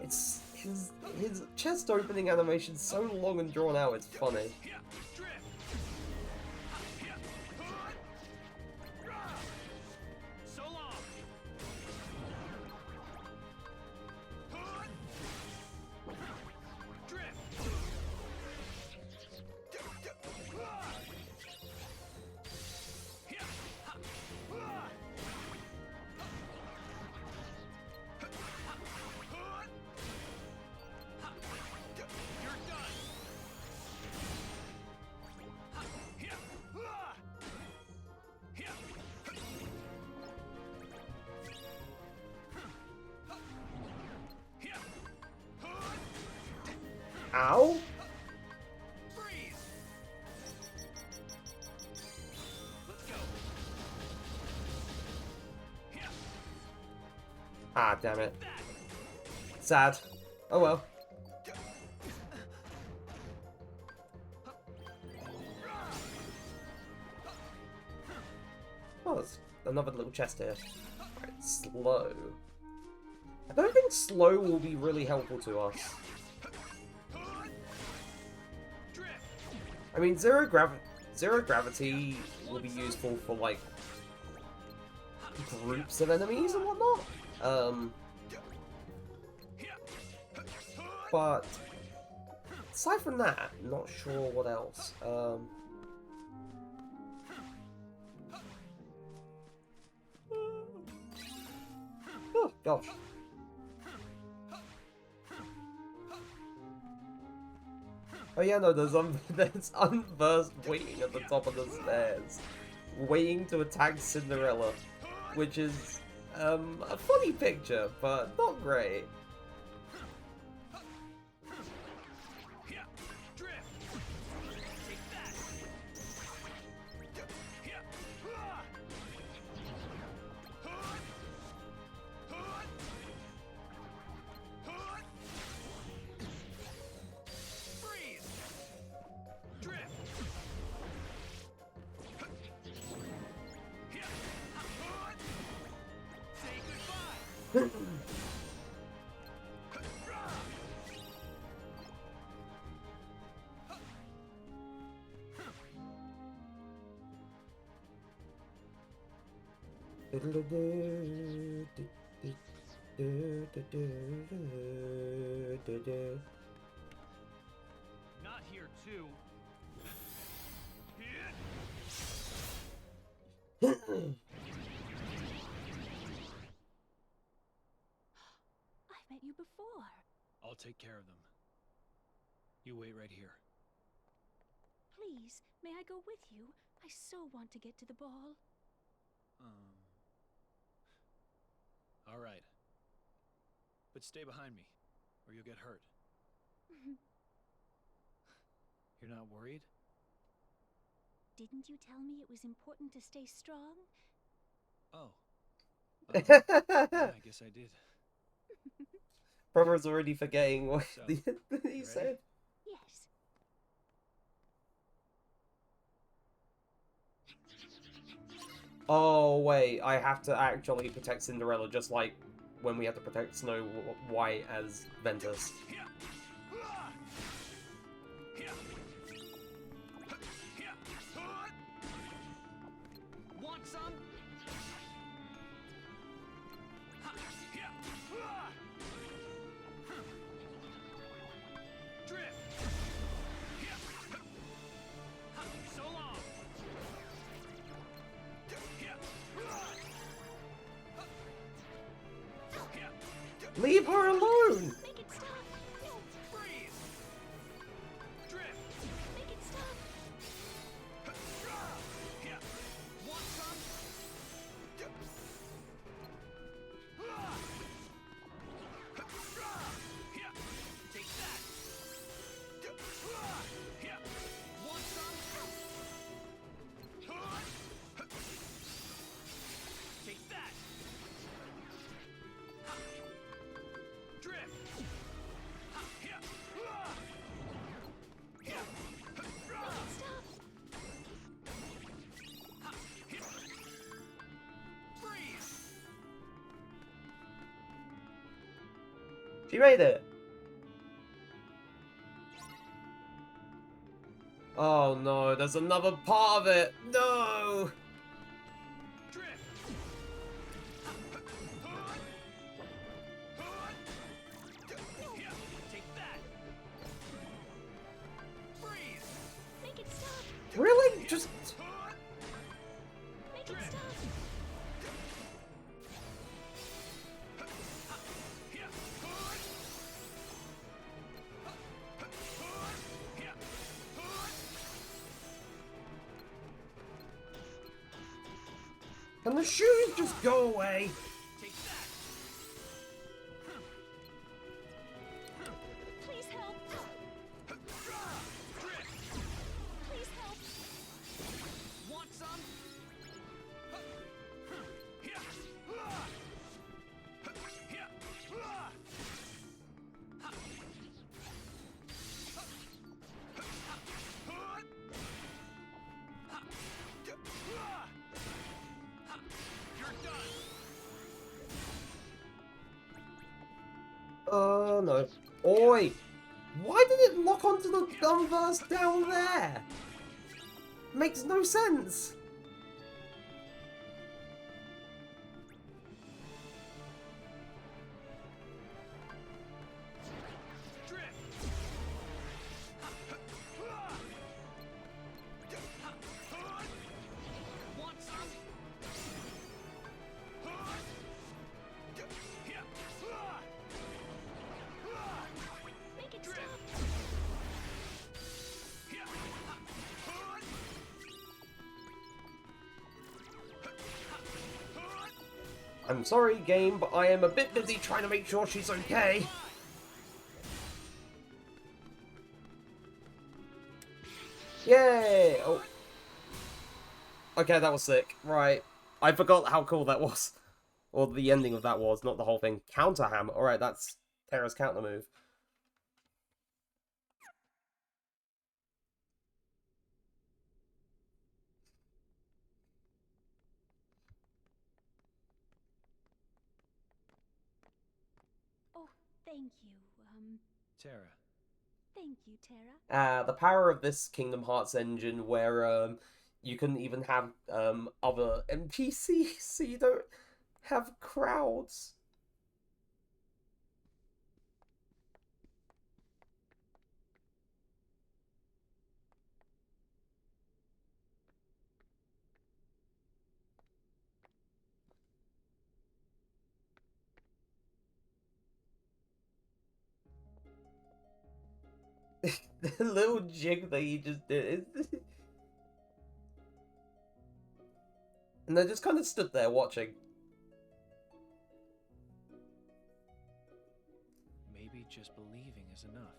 It's his chest opening animation's so long and drawn out, it's funny. Ow! Ah, damn it. Sad. Oh well. Oh, there's another little chest here. Right, slow. I don't think slow will be really helpful to us. I mean, zero gravity will be useful for, like, groups of enemies and whatnot. But aside from that, not sure what else. Oh, gosh. Oh yeah, no, there's Unversed waiting at the top of the stairs, waiting to attack Cinderella, which is a funny picture, but not great. Not here too. I've met you before. I'll take care of them. You wait right here. Please, may I go with you? I so want to get to the ball. All right. But stay behind me, or you'll get hurt. You're not worried? Didn't you tell me it was important to stay strong? Oh. Yeah, I guess I did. Brother's already forgetting what So, he said. Yes. Oh, wait, I have to actually protect Cinderella, just like when we had to protect Snow White as Ventus. Leave her alone! Make it stop! No! Freeze! Drift! Make it stop! Yeah. Want some? Yeah. Take that. Yeah. Want some? Take that. Drift. Yeah. Yeah. Stop! Freeze! She made it! Oh no, there's another part of it! No! Drift. Yeah. Take that. Freeze. Make it stop! Really? Just... Make it stop! Can the shoes just go away? Take that. Please help! Drift. Please help! Want some? Yeah. Yeah. You're done. Oh no. Oi! Why did it lock onto the verse down there? Makes no sense. Drift. Want some? Yeah. Make it Drift. stop! Yeah. I'm sorry, game, but I am a bit busy trying to make sure she's okay. Yay! Oh. Okay, that was sick. Right. I forgot how cool that was. Or the ending of that was, not the whole thing. Counter hammer. Alright, that's Terra's counter move. Oh, thank you, Terra, thank you, Terra. The power of this Kingdom Hearts engine where you can even have other NPCs so you don't have crowds. The little jig that he just did. And they just kind of stood there watching. maybe just believing is enough.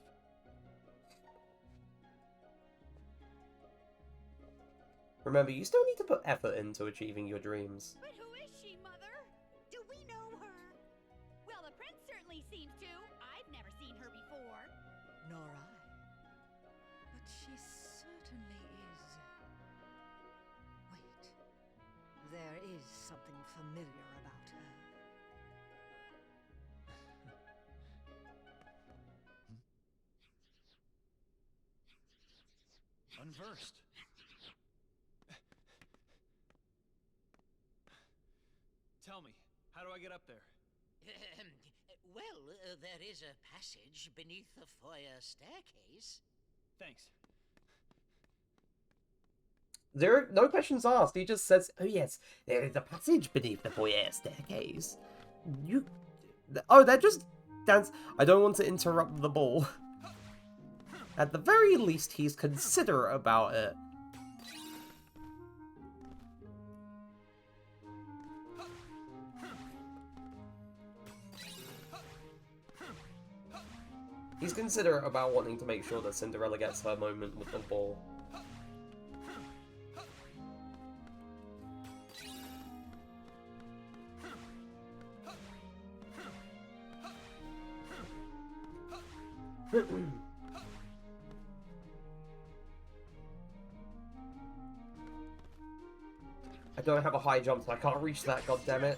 Remember, you still need to put effort into achieving your dreams. But who is she, Mother? Do we know her? Well, the prince certainly seems to. I've never seen her before. Nor I. But she certainly is. Wait. There is something familiar about her. Unversed. Tell me, how do I get up there? Well, there is a passage beneath the foyer staircase. Thanks. There are no questions asked. He just says, "Oh yes, there is a passage beneath the foyer staircase." Oh, they're just dance. I don't want to interrupt the ball. At the very least, he's considerate about it. He's considerate about wanting to make sure that Cinderella gets her moment with the ball. I don't have a high jump, so I can't reach that, goddammit.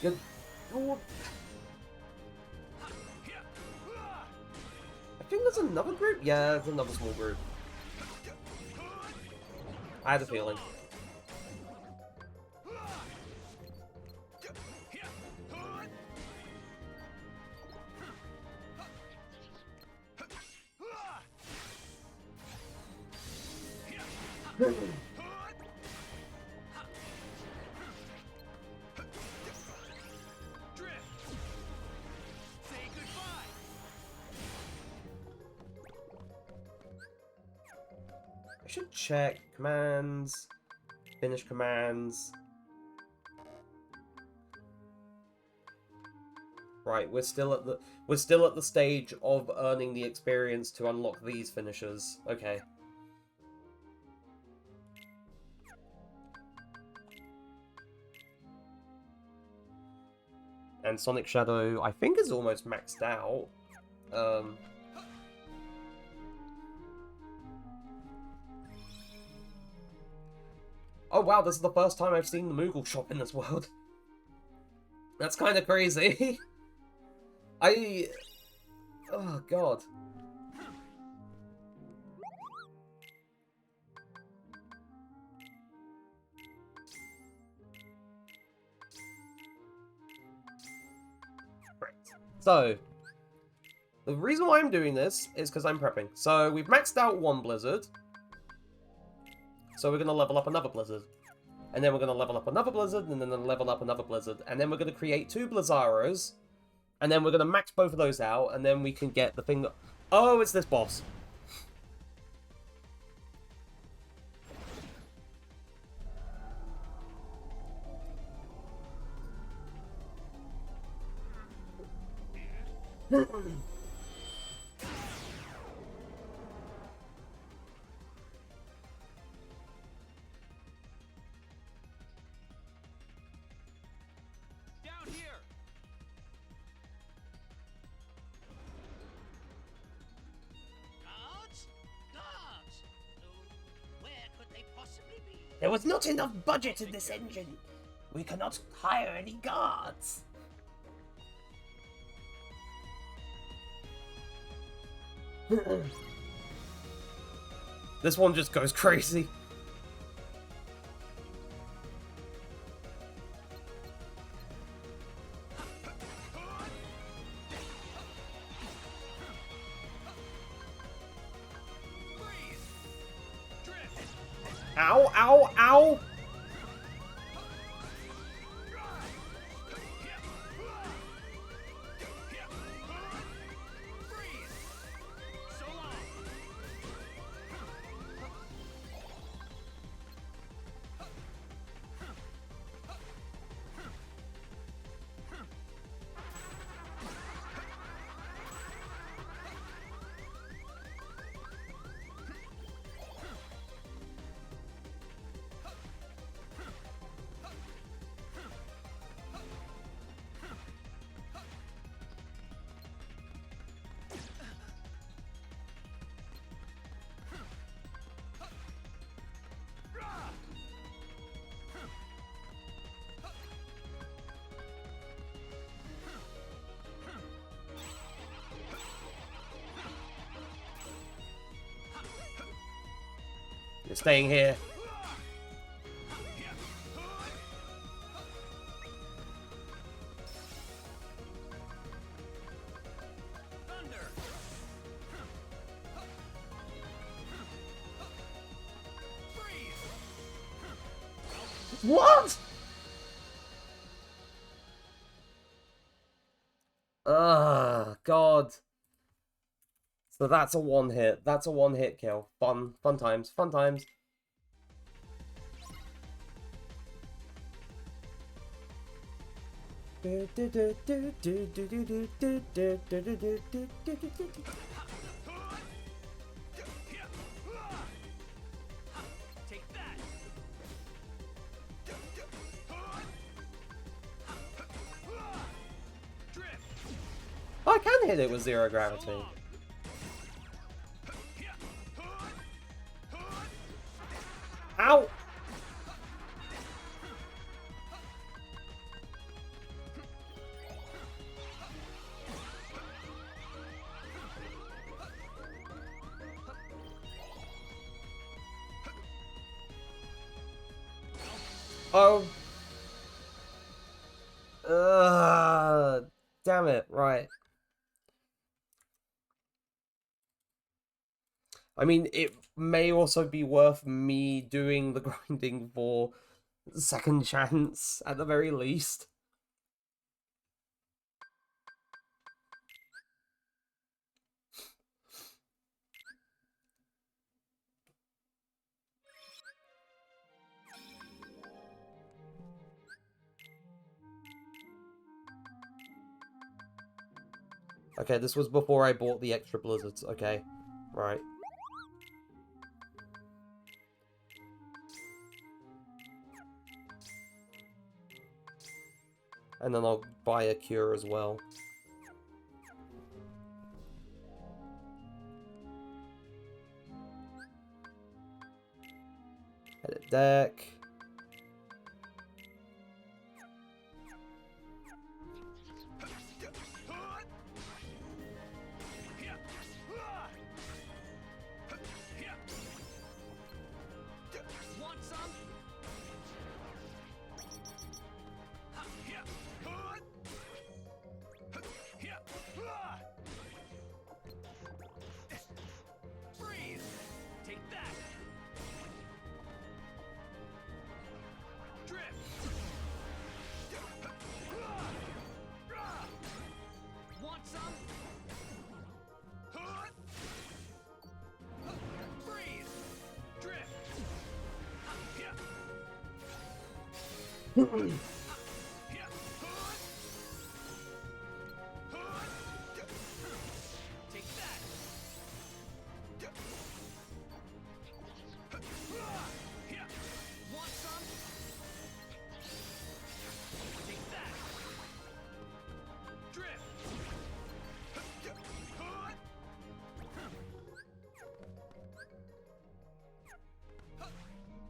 Good. Oh. I think there's another group? Yeah, there's another small group. I had a feeling. I should check commands, finish commands. Right, we're still at the stage of earning the experience to unlock these finishers. Okay. And Sonic Shadow, I think, is almost maxed out. Oh wow, this is the first time I've seen the Moogle shop in this world. That's kind of crazy. Oh god. Right. So, the reason why I'm doing this is because I'm prepping. So, we've maxed out one Blizzard. So we're going to level up another Blizzard. And then we're going to level up another Blizzard, and then level up another Blizzard. And then we're going to create 2 Blizzaros. And then we're going to max both of those out, and then we can get the thing that... Oh, it's this boss. There was not enough budget in this engine. We cannot hire any guards. This one just goes crazy. Ow, ow, ow! You're staying here. What? God. So that's a one hit. That's a one hit kill. Fun times. Fun times. I can hit it with zero gravity. Ow! Oh. Damn it, right. I mean, it may also be worth me doing the grinding for second chance, at the very least. Okay, this was before I bought the extra blizzards. Okay, right. And then I'll buy a cure as well. Edit deck.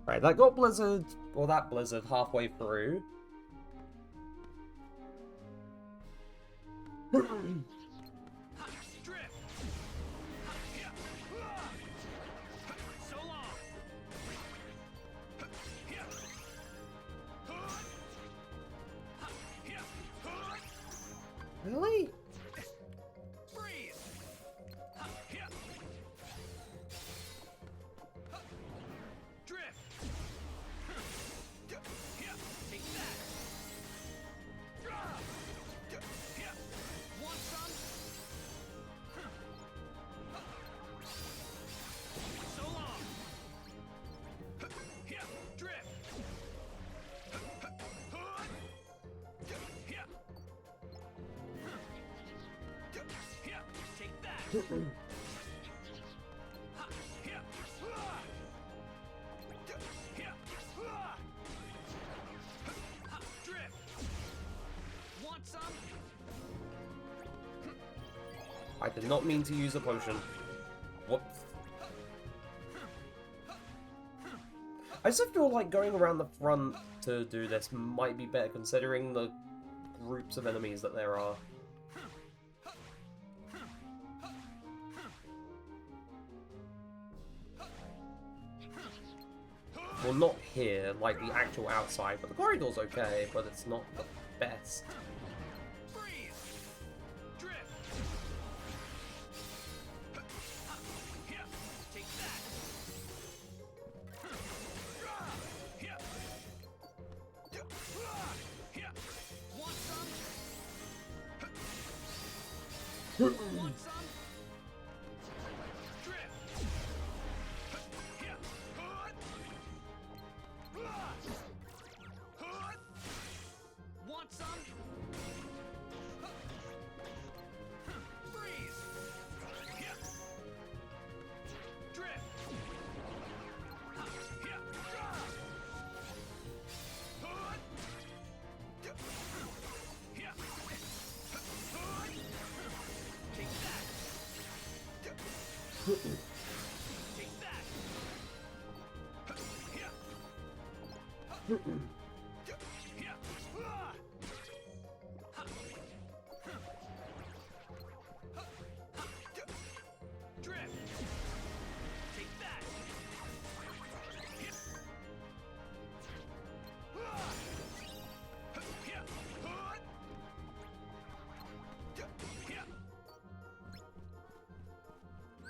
Right, that got Blizzard, or that Blizzard, halfway through. Really? I did not mean to use a potion. Whoops. I just feel like going around the front to do this might be better considering the groups of enemies that there are. Well, not here, like the actual outside, but the corridor's okay, but it's not the best.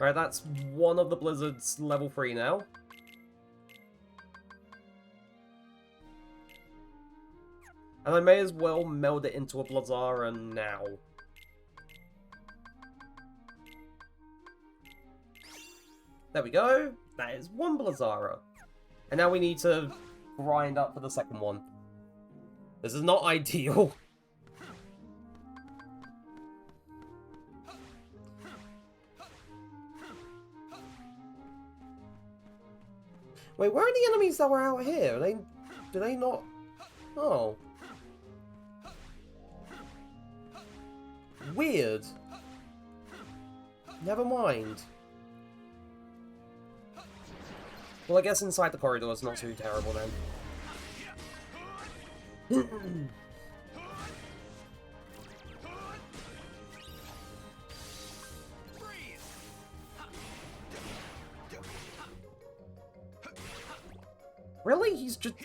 Alright, that's one of the blizzards level 3 now. And I may as well meld it into a Blizzara now. There we go. That is one Blizzara. And now we need to grind up for the second one. This is not ideal. Wait, where are the enemies that were out here? Do they not... Oh. Weird. Never mind. Well, I guess inside the corridor is not too terrible then. Really? He's just...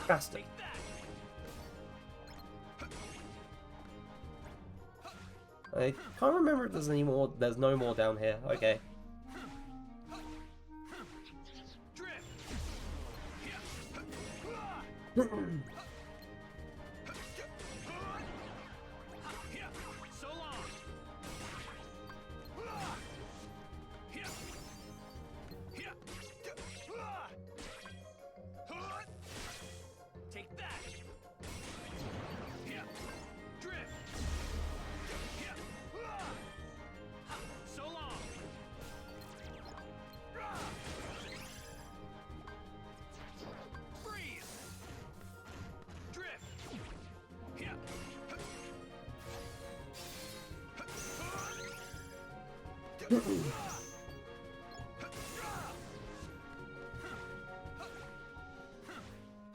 Bastard. I can't remember if there's any more. There's no more down here. Okay.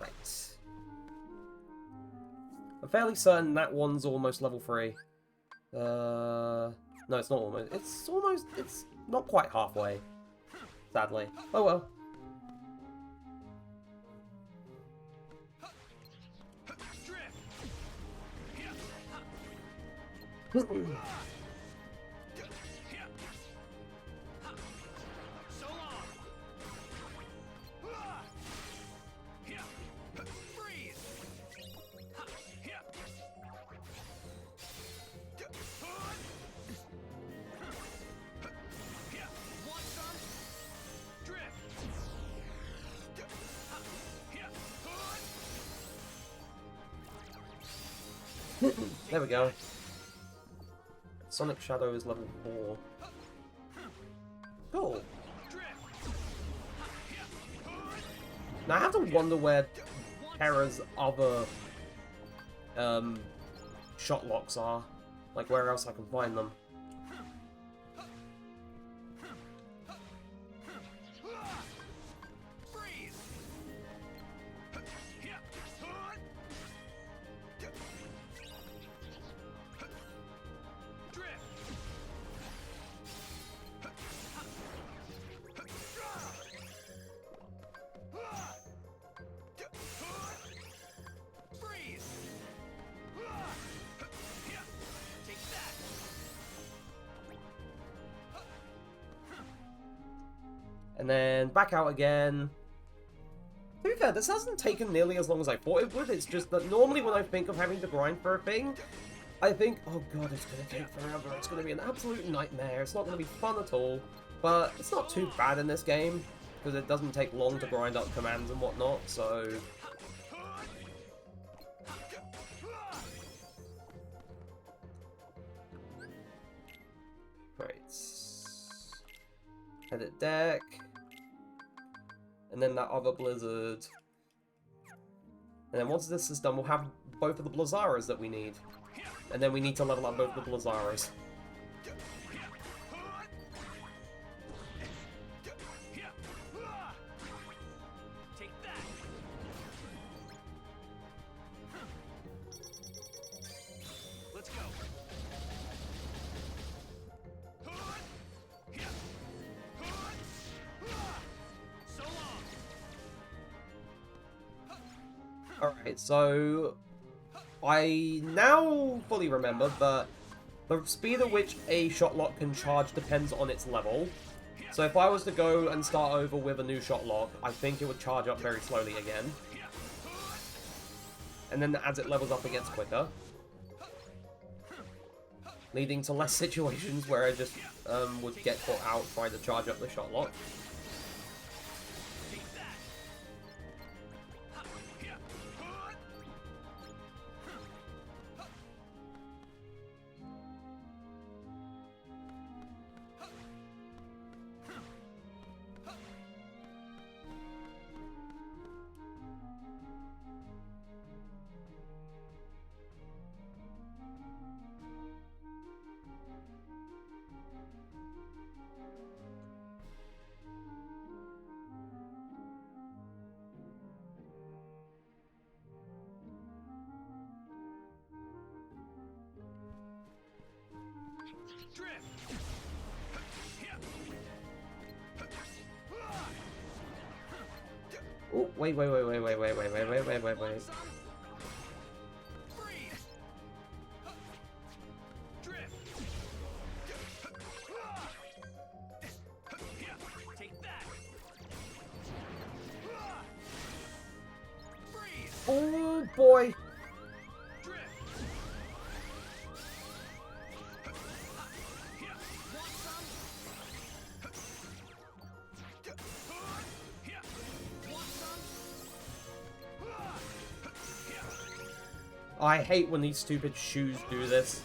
Right. I'm fairly certain that one's almost level 3. No, it's not almost. It's almost. It's not quite halfway. Sadly. Oh well. There we go. Sonic Shadow is level 4. Cool. Now I have to wonder where Terra's other shot locks are. Like where else I can find them. And then back out again. To be fair, this hasn't taken nearly as long as I thought it would. It's just that normally when I think of having to grind for a thing, I think, oh god, it's going to take forever. It's going to be an absolute nightmare. It's not going to be fun at all. But it's not too bad in this game, because it doesn't take long to grind up commands and whatnot, so... Right. Edit deck. And then that other blizzard. And then once this is done, we'll have both of the Blazzaras that we need. And then we need to level up both the Blazzaras. Alright, so I now fully remember that the speed at which a shot lock can charge depends on its level. So if I was to go and start over with a new shot lock, I think it would charge up very slowly again. And then as it levels up, it gets quicker. Leading to less situations where I just would get caught out trying to charge up the shot lock. Oh, wait. Oh, boy. I hate when these stupid shoes do this.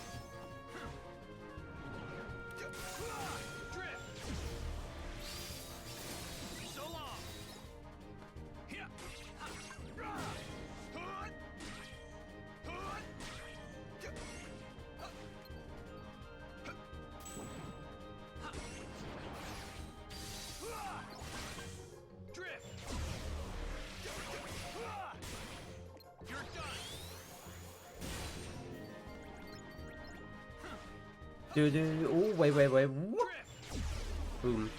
Oh, wait. Whoop. Boom.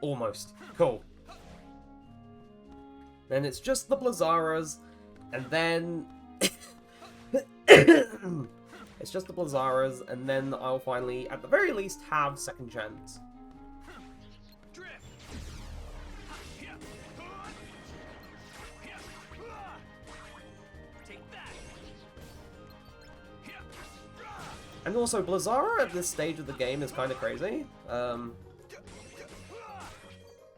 Almost. Cool. Then it's just the Blazzaras, and then... it's just the Blazzaras, and then I'll finally, at the very least, have second chance. And also, Blazzara at this stage of the game is kind of crazy.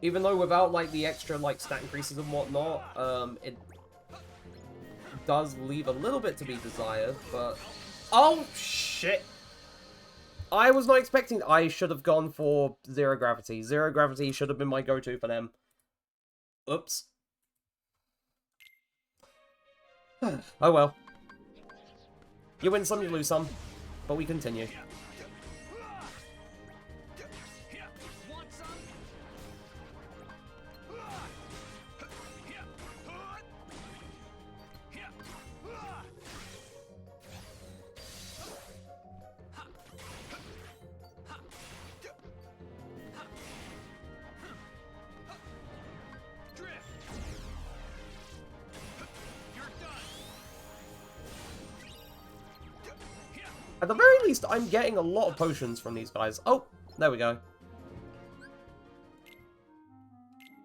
Even though without, like, the extra, like, stat increases and whatnot, it does leave a little bit to be desired, but... Oh, shit! I was not expecting... I should have gone for Zero Gravity. Zero Gravity should have been my go-to for them. Oops. Oh well. You win some, you lose some. But we continue. At the very least, I'm getting a lot of potions from these guys. Oh, there we go.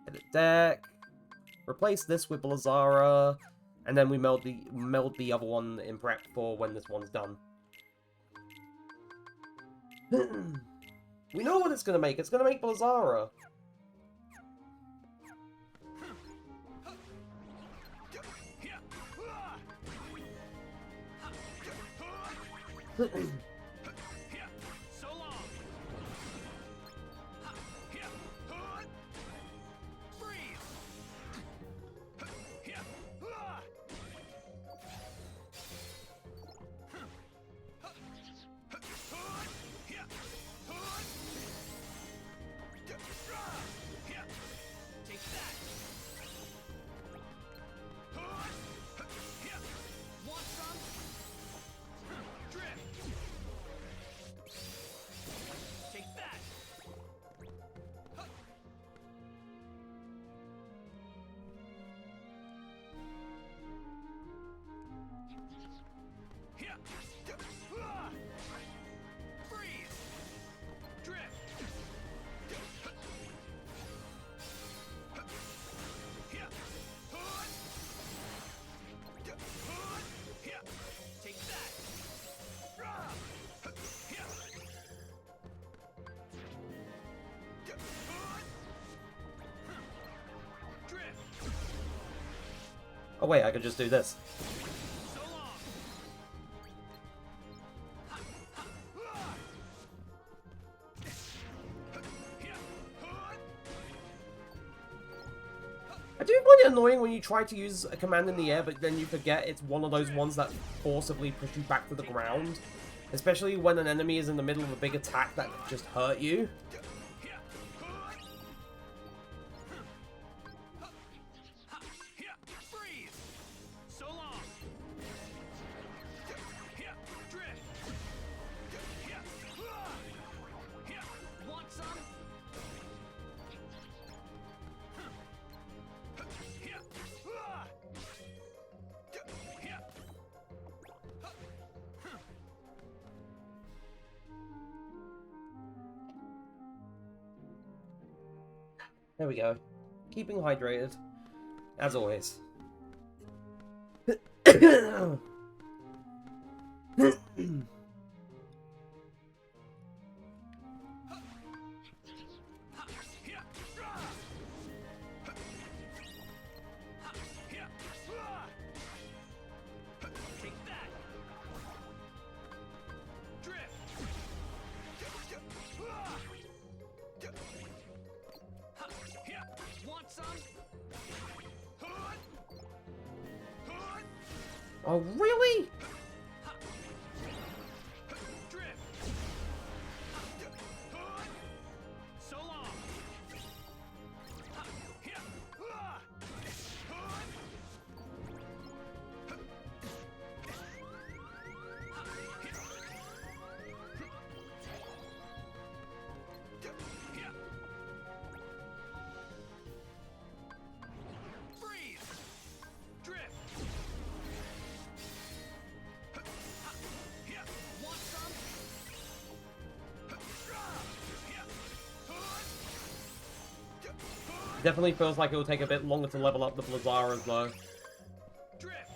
Edit deck. Replace this with Blazzara. And then we meld the other one in prep for when this one's done. We know what it's going to make. It's going to make Blazzara. So long. Freeze. Take that. Want some? Drift. Take that. Freeze. Drift. Take that. Oh wait, I could just do this. So long. I do find it annoying when you try to use a command in the air, but then you forget it's one of those ones that forcibly push you back to the ground. Especially when an enemy is in the middle of a big attack that could just hurt you. Freeze. So long. Drift. Want some? There we go. Keeping hydrated. As always. Take that. Drift. Want some? Oh, really? Drift. So long. Definitely feels like it will take a bit longer to level up the Blazzaras, though. Drift.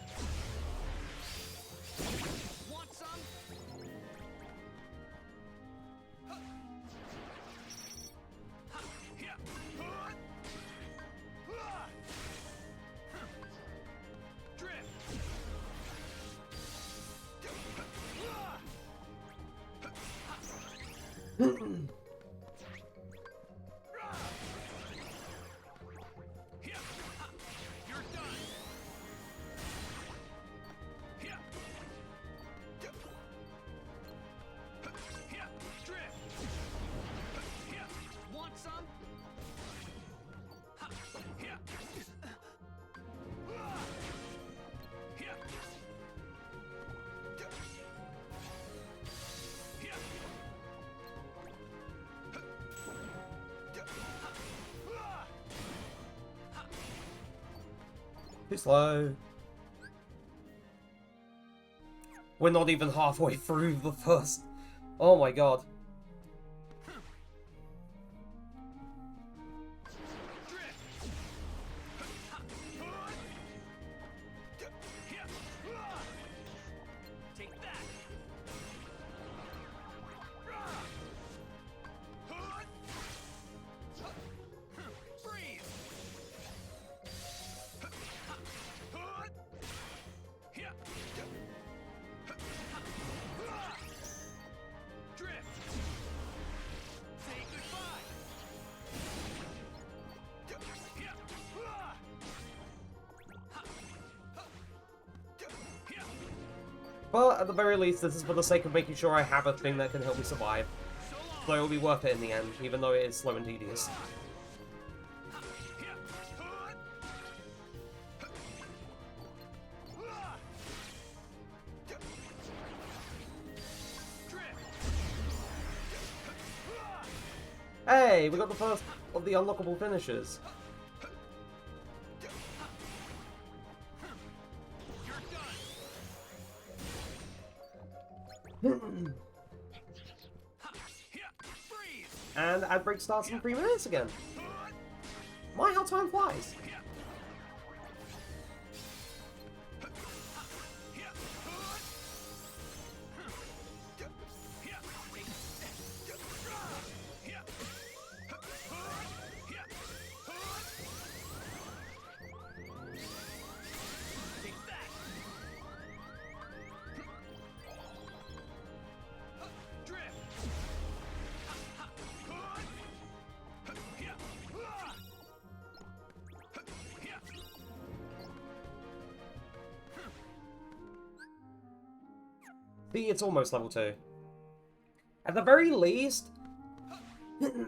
Want some? Too slow. We're not even halfway through the first... Oh my god. But at the very least, this is for the sake of making sure I have a thing that can help me survive. So it'll be worth it in the end, even though it is slow and tedious. Hey, we got the first of the unlockable finishes. And ad break starts in 3 minutes again. My, how time flies. See, it's almost level 2. At the very least,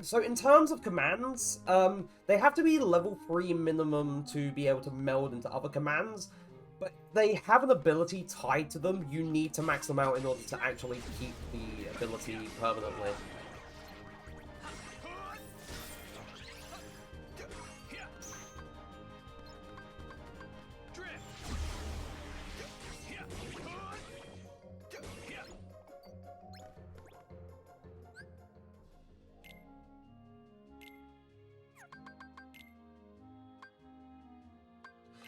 so in terms of commands, they have to be level 3 minimum to be able to meld into other commands, but they have an ability tied to them. You need to max them out in order to actually keep the ability permanently.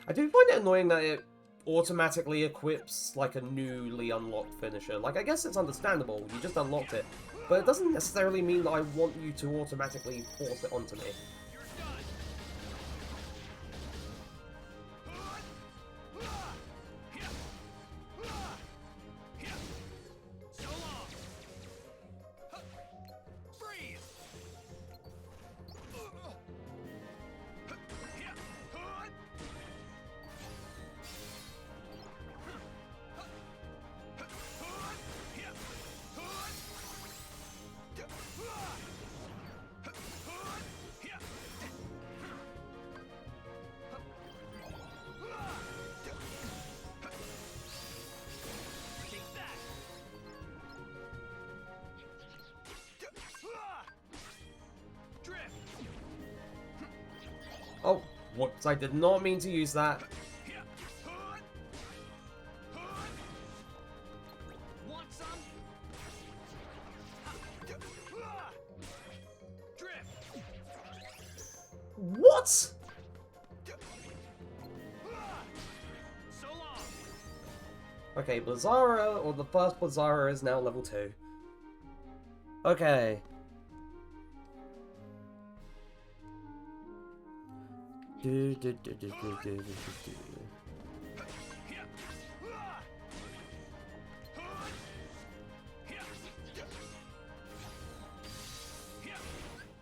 I do find it annoying that it automatically equips, like, a newly unlocked finisher. Like, I guess it's understandable, you just unlocked it, but it doesn't necessarily mean that I want you to automatically force it onto me. Oh, whoops, I did not mean to use that. What? What? So long. Okay, Blizzara, or the first Blizzara, is now level 2. Okay.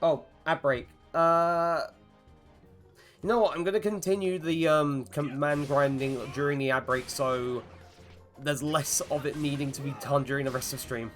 Oh, ad break. You know what? I'm gonna continue the command grinding during the ad break, so there's less of it needing to be done during the rest of the stream.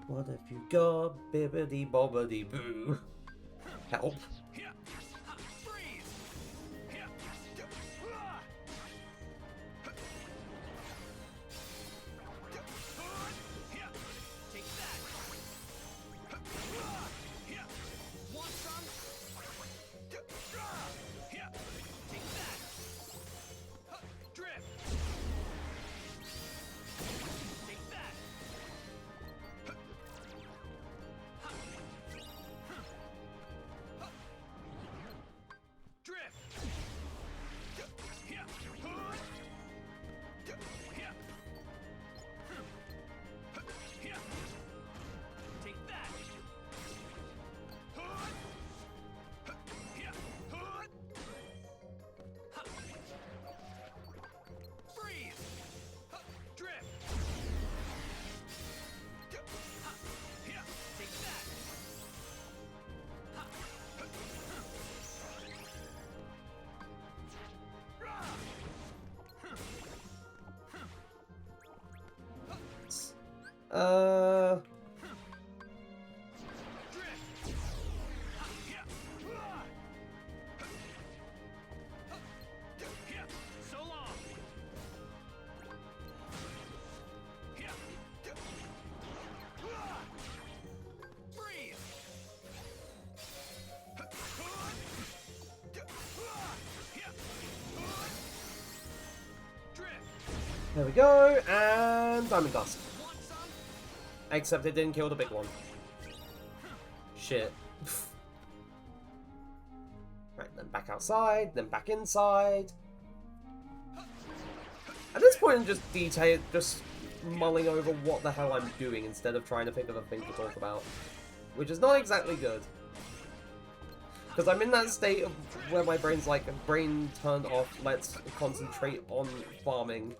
What have you got, bibbidi bobbidi boo? Help. There we go, and Diamond Dust. Except it didn't kill the big one. Shit. Right, then back outside, then back inside. At this point, I'm just mulling over what the hell I'm doing instead of trying to think of a thing to talk about. Which is not exactly good. Because I'm in that state of where my brain's like, brain turned off, let's concentrate on farming,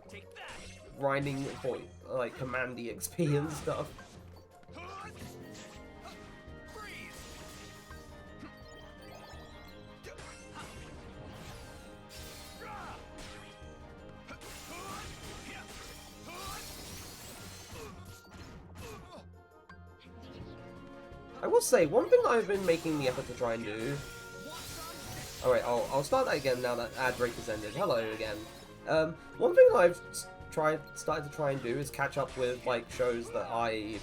grinding for, like, command EXP and stuff. I will say, one thing that I've been making the effort to try and do... Alright, I'll start that again now that ad break has ended. Hello again. One thing that I've started to try and do is catch up with, like, shows that I,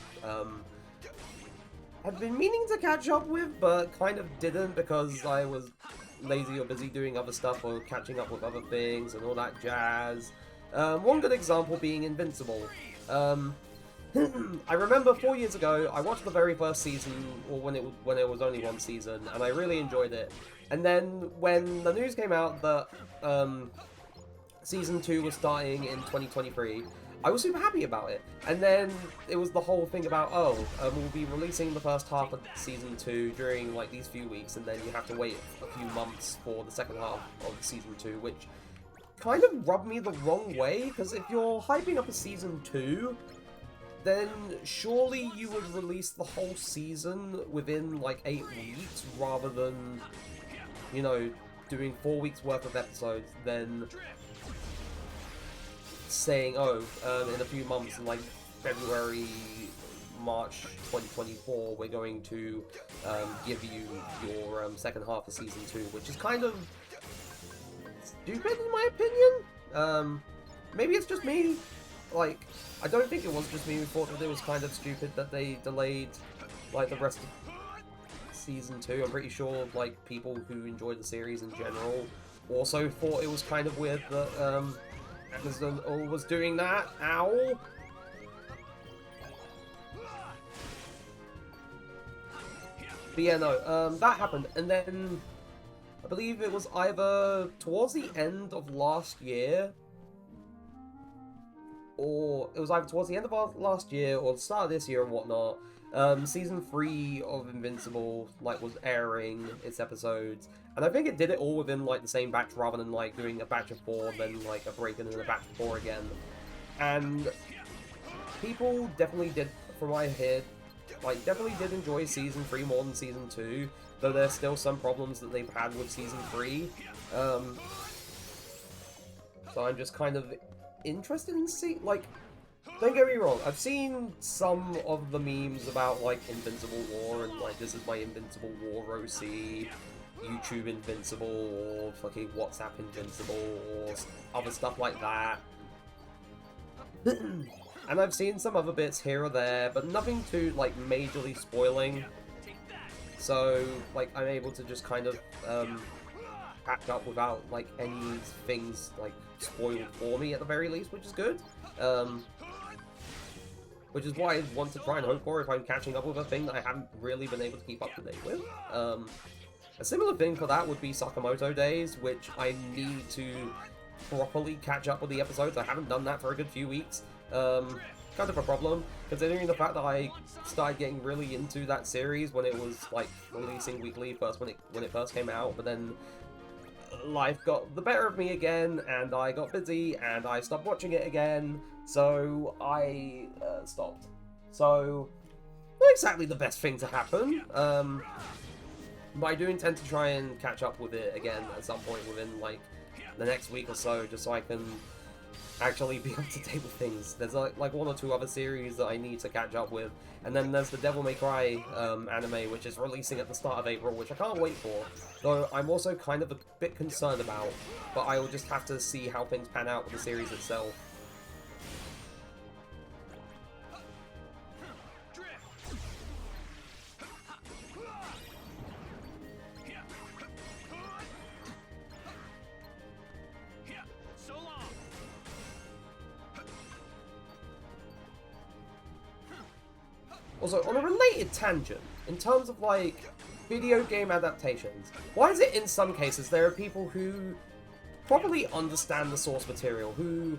have been meaning to catch up with, but kind of didn't because I was lazy or busy doing other stuff or catching up with other things and all that jazz. One good example being Invincible. I remember 4 years ago, I watched the very first season, or when it was only one season, and I really enjoyed it. And then when the news came out that season 2 was starting in 2023, I was super happy about it. And then it was the whole thing about, we'll be releasing the first half of season 2 during like these few weeks, and then you have to wait a few months for the second half of season 2, which kind of rubbed me the wrong way, because if you're hyping up a season 2, then surely you would release the whole season within like 8 weeks, rather than, you know, doing 4 weeks worth of episodes, then saying, in a few months, in like February, March 2024, we're going to give you your second half of season 2, which is kind of stupid in my opinion. Maybe it's just me. Like, I don't think it was just me who thought that it was kind of stupid that they delayed like the rest of season 2. I'm pretty sure like people who enjoyed the series in general also thought it was kind of weird that Amazon was doing that. Ow! But yeah, no, that happened, and then I believe it was either towards the end of last year, or it was either towards the end of last year or the start of this year or whatnot. Season 3 of Invincible like was airing its episodes, and I think it did it all within like the same batch rather than like doing a batch of 4, then like a break and then a batch of 4 again. And people definitely did, from what I heard, like definitely did enjoy season 3 more than season 2, though there's still some problems that they've had with season 3. So I'm just kind of interested in like, don't get me wrong, I've seen some of the memes about like Invincible War and like this is my Invincible War OC, YouTube Invincible, or fucking WhatsApp Invincible, or other stuff like that. And I've seen some other bits here or there, but nothing too like majorly spoiling. So like I'm able to just kind of catch up without like any things like spoiled for me at the very least, which is good. Which is why I want to try and hope for if I'm catching up with a thing that I haven't really been able to keep up to date with. A similar thing for that would be Sakamoto Days, which I need to properly catch up with the episodes. I haven't done that for a good few weeks. Kind of a problem, considering the fact that I started getting really into that series when it was like releasing weekly first when it first came out, but then life got the better of me again, and I got busy, and I stopped watching it again, so I stopped. So, not exactly the best thing to happen, but I do intend to try and catch up with it again at some point within, like, the next week or so, just so I can actually be up to date with things. There's, like 1 or 2 other series that I need to catch up with, and then there's the Devil May Cry anime, which is releasing at the start of April, which I can't wait for, though I'm also kind of a bit concerned about, but I will just have to see how things pan out with the series itself. Also, on a related tangent, in terms of, like, video game adaptations, why is it in some cases there are people who properly understand the source material, who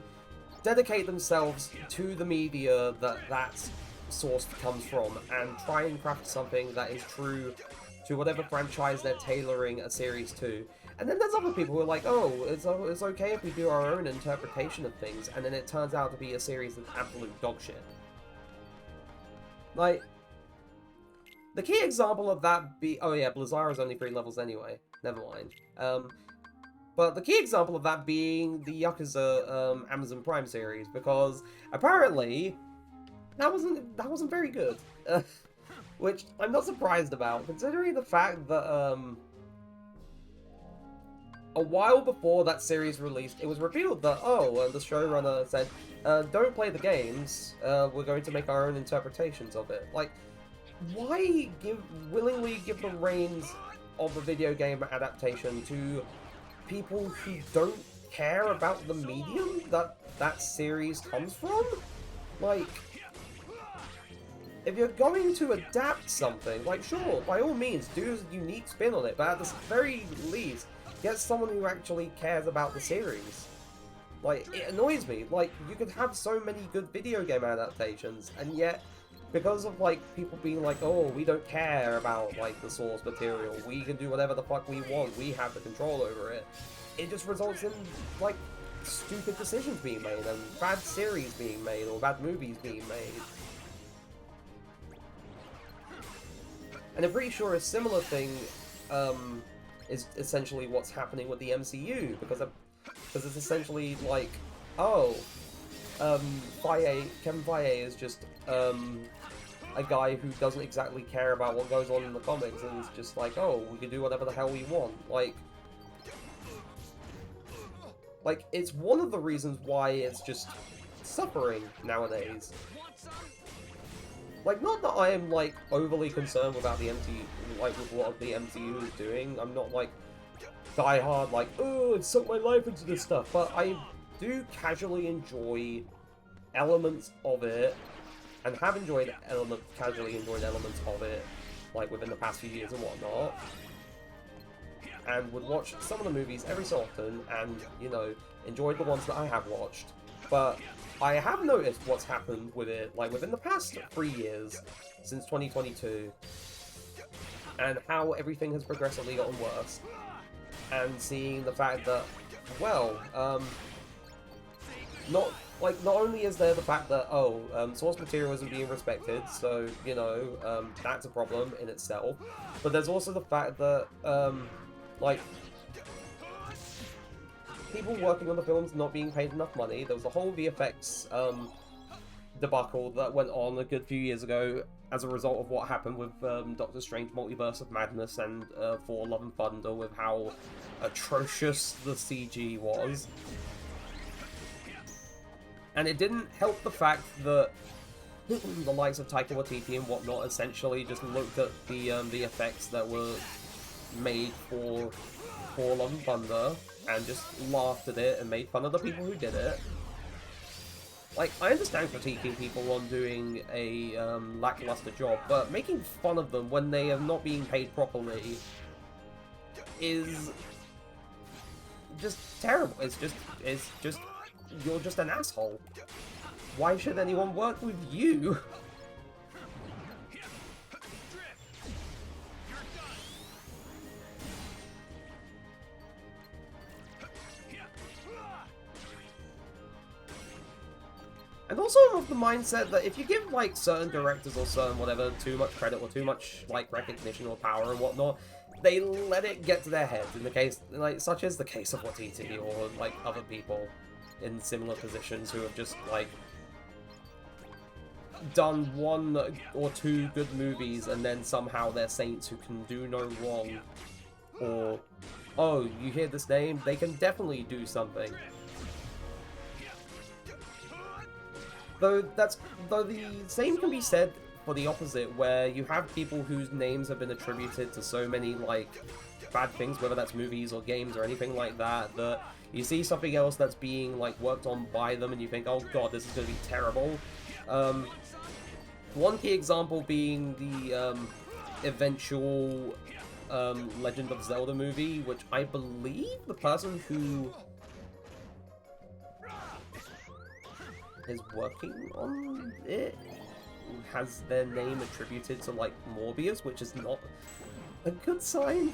dedicate themselves to the media that source comes from, and try and craft something that is true to whatever franchise they're tailoring a series to, and then there's other people who are like, oh, it's okay if we do our own interpretation of things, and then it turns out to be a series that's absolute dog shit. Like, the key example of that be... Oh yeah, Blizzara's only 3 levels anyway. Never mind. But the key example of that being the Yakuza Amazon Prime series, because apparently that wasn't very good. Which I'm not surprised about, considering the fact that a while before that series released, it was revealed that, the showrunner said, don't play the games, we're going to make our own interpretations of it. Like, why willingly give the reins of a video game adaptation to people who don't care about the medium that series comes from? Like, if you're going to adapt something, like, sure, by all means, do a unique spin on it, but at the very least, get someone who actually cares about the series. Like, it annoys me. Like, you could have so many good video game adaptations, and yet, because of, like, people being like, oh, we don't care about, like, the source material, we can do whatever the fuck we want, we have the control over it, it just results in, like, stupid decisions being made, and bad series being made, or bad movies being made. And I'm pretty sure a similar thing, is essentially what's happening with the MCU, because it's essentially like, oh, Kevin Feige is just, a guy who doesn't exactly care about what goes on in the comics, and it's just like, oh, we can do whatever the hell we want. Like, it's one of the reasons why it's just suffering nowadays. Like, not that I am, like, overly concerned about the MCU, like, with what the MCU is doing. I'm not, like, die-hard, like, oh, it sunk my life into this stuff, but I do casually enjoy elements of it, and have enjoyed casually enjoyed elements of it, like, within the past few years and whatnot, and would watch some of the movies every so often, and, you know, enjoyed the ones that I have watched, but I have noticed what's happened with it, like, within the past 3 years, since 2022, and how everything has progressively gotten worse, and seeing the fact that, well, not only is there the fact that, oh, source material isn't being respected, so, you know, that's a problem in itself, but there's also the fact that, like, people working on the films not being paid enough money. There was a whole VFX, debacle that went on a good few years ago as a result of what happened with, Doctor Strange Multiverse of Madness and, Thor Love and Thunder, with how atrocious the CG was. And it didn't help the fact that the likes of Taika Waititi and whatnot essentially just looked at the effects that were made for Love and Thunder and just laughed at it and made fun of the people who did it. Like, I understand critiquing people on doing a lackluster job, but making fun of them when they are not being paid properly is just terrible. It's just you're just an asshole. Why should anyone work with you? And also I'm of the mindset that if you give, like, certain directors or certain whatever too much credit or too much, like, recognition or power and whatnot, they let it get to their heads, in the case, like, such as the case of Waititi or, like, other people in similar positions who have just, like, done 1 or 2 good movies and then somehow they're saints who can do no wrong. Or, oh, you hear this name? They can definitely do something. Though the same can be said for the opposite, where you have people whose names have been attributed to so many, like, bad things, whether that's movies or games or anything like that, that you see something else that's being, like, worked on by them and you think, oh god, this is going to be terrible. One key example being the eventual Legend of Zelda movie, which I believe the person who is working on it has their name attributed to, like, Morbius, which is not a good sign.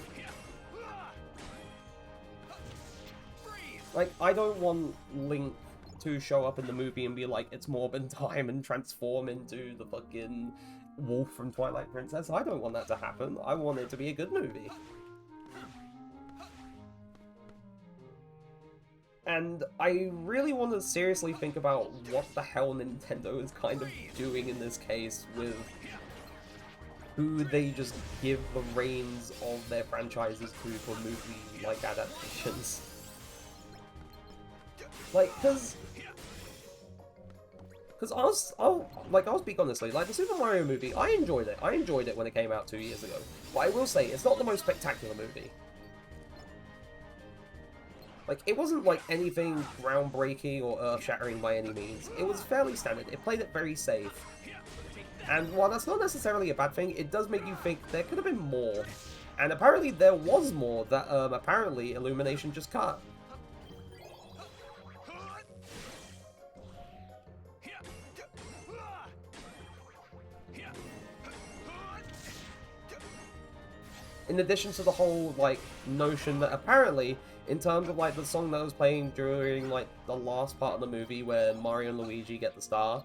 Like, I don't want Link to show up in the movie and be like, it's Morbin time, and transform into the fucking wolf from Twilight Princess. I don't want that to happen. I want it to be a good movie. And I really want to seriously think about what the hell Nintendo is kind of doing in this case with who they just give the reins of their franchises to for movie-like adaptations. Like, cause I'll speak honestly, like, the Super Mario movie, I enjoyed it. I enjoyed it when it came out 2 years ago. But I will say, it's not the most spectacular movie. Like, it wasn't, like, anything groundbreaking or earth-shattering by any means. It was fairly standard. It played it very safe. And while that's not necessarily a bad thing, it does make you think there could have been more. And apparently there was more that apparently Illumination just cut. In addition to the whole, like, notion that apparently, in terms of, like, the song that was playing during, like, the last part of the movie where Mario and Luigi get the star,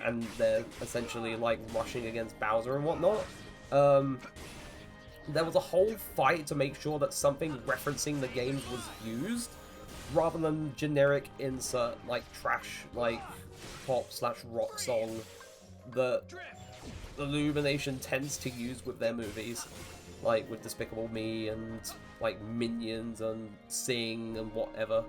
and they're essentially, like, rushing against Bowser and whatnot, there was a whole fight to make sure that something referencing the games was used, rather than generic insert, like, trash, like, pop/rock song that Illumination tends to use with their movies. Like, with Despicable Me and, like, Minions and Sing and whatever.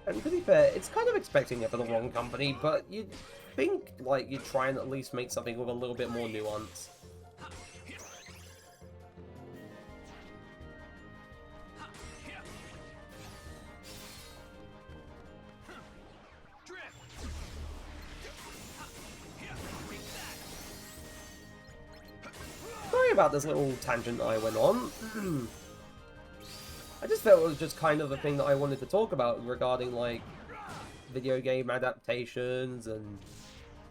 And to be fair, it's kind of expecting it for the wrong company, but you'd think, like, you'd try and at least make something with a little bit more nuance. Sorry about this little tangent I went on. I just felt it was just kind of a thing that I wanted to talk about regarding, like, video game adaptations and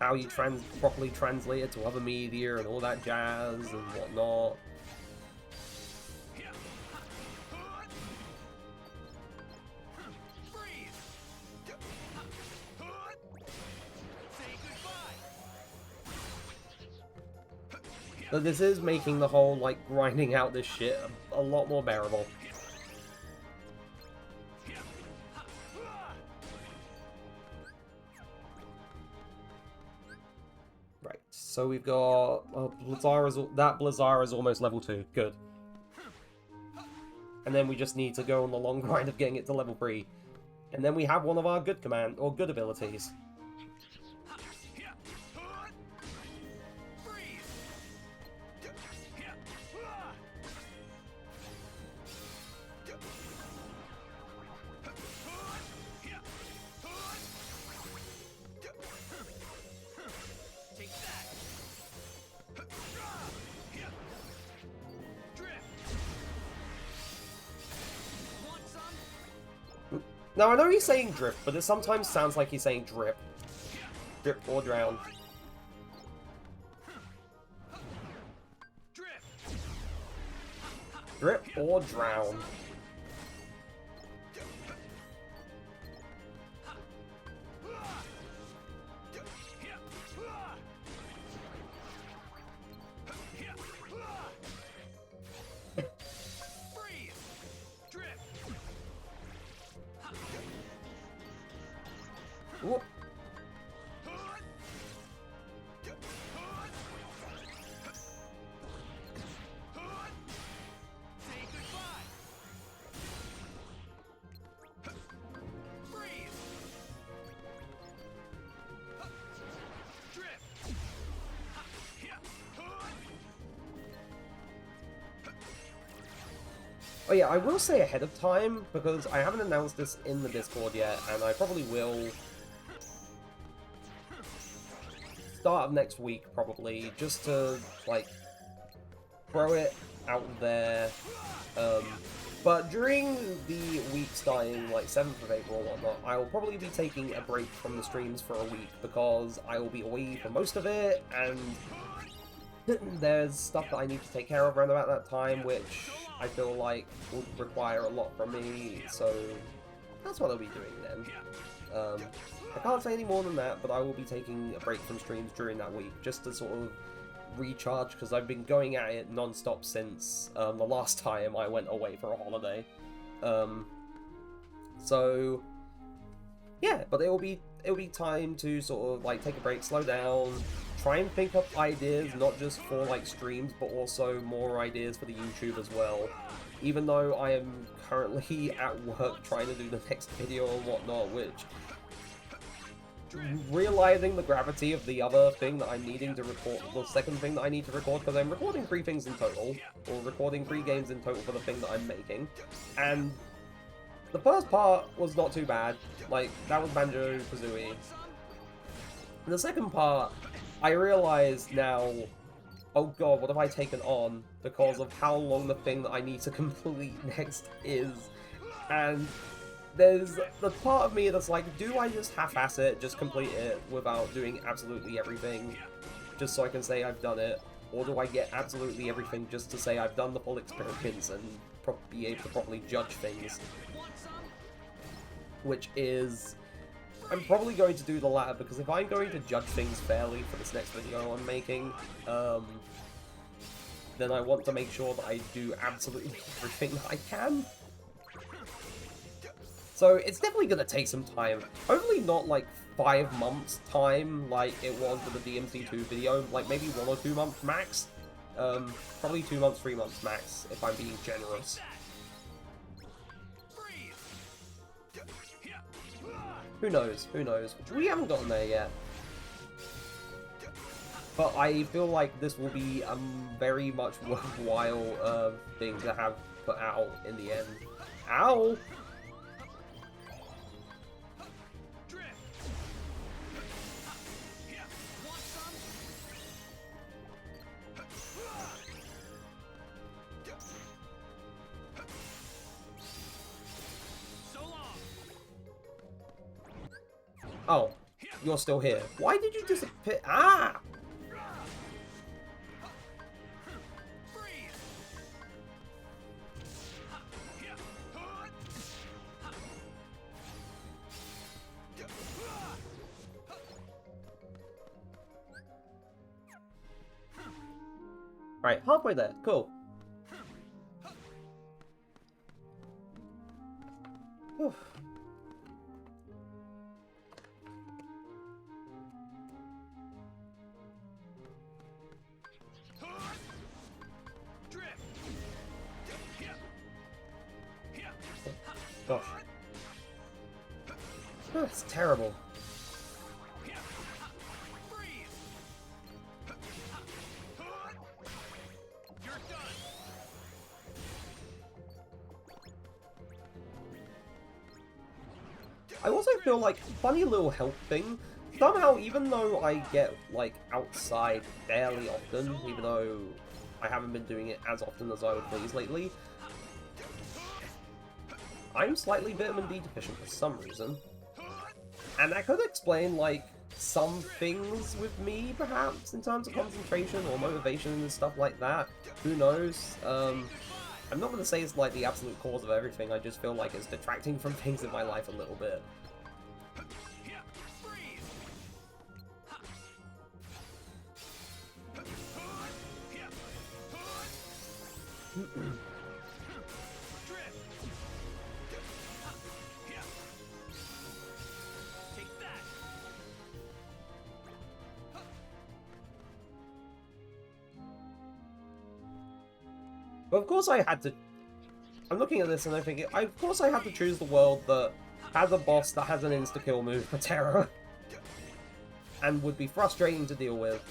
how you properly translate it to other media and all that jazz and whatnot. But this is making the whole, like, grinding out this shit a lot more bearable. So we've got... Well, that Blizzard is almost level 2. Good. And then we just need to go on the long grind of getting it to level 3. And then we have one of our good good abilities. Now, I know he's saying drift, but it sometimes sounds like he's saying drip. Drip or drown. Drip or drown. Whoop. Oh yeah, I will say ahead of time, because I haven't announced this in the Discord yet, and I probably will start of next week, probably, just to, like, throw it out there. But during the week starting, like, 7th of April or whatnot, I will probably be taking a break from the streams for a week, because I will be away for most of it, and there's stuff that I need to take care of around about that time, which I feel like would require a lot from me, so that's what I'll be doing then. I can't say any more than that, but I will be taking a break from streams during that week, just to sort of recharge, because I've been going at it non-stop since the last time I went away for a holiday. So yeah, but it'll be time to sort of, like, take a break, slow down, try and think up ideas, not just for, like, streams, but also more ideas for the YouTube as well. Even though I am currently at work trying to do the next video and whatnot, which realizing the gravity of the other thing that I'm needing to record, the second thing that I need to record, because I'm recording 3 things in total, or recording 3 games in total for the thing that I'm making, and the first part was not too bad, like, that was Banjo-Kazooie. The second part, I realize now, oh god, what have I taken on, because of how long the thing that I need to complete next is, and there's the part of me that's like, do I just half-ass it, just complete it without doing absolutely everything, just so I can say I've done it, or do I get absolutely everything just to say I've done the full experience and be able to properly judge things? Which is, I'm probably going to do the latter, because if I'm going to judge things fairly for this next video I'm making, then I want to make sure that I do absolutely everything that I can. So it's definitely going to take some time. Hopefully not like 5 months time like it was with the DMC2 video, like maybe 1 or 2 months max. Probably 2 months, 3 months max, if I'm being generous. Who knows? Who knows? We haven't gotten there yet. But I feel like this will be a very much worthwhile thing to have put out in the end. Ow! Oh, you're still here. Why did you disappear? Ah! Right, halfway there. Cool. Whew. Gosh. That's terrible. I also feel like, funny little health thing, somehow even though I get, like, outside fairly often, even though I haven't been doing it as often as I would please lately, I'm slightly vitamin D deficient for some reason. And that could explain, like, some things with me, perhaps, in terms of concentration or motivation and stuff like that. Who knows? I'm not going to say it's, like, the absolute cause of everything, I just feel like it's detracting from things in my life a little bit. But of course I had to... I'm looking at this and I'm thinking, of course I had to choose the world that has a boss that has an insta-kill move for Terra. And would be frustrating to deal with.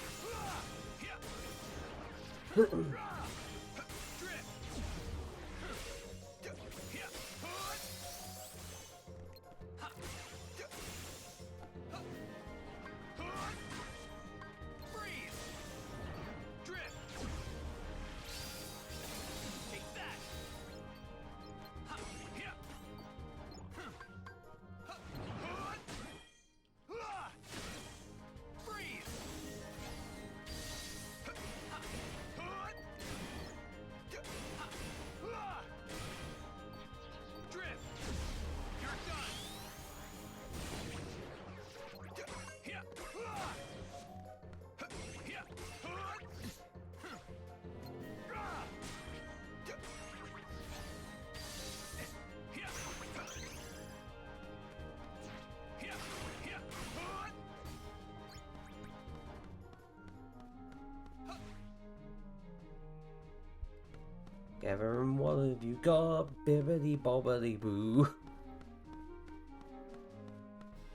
Everyone, what have you got? Bibbidi bobbidi boo.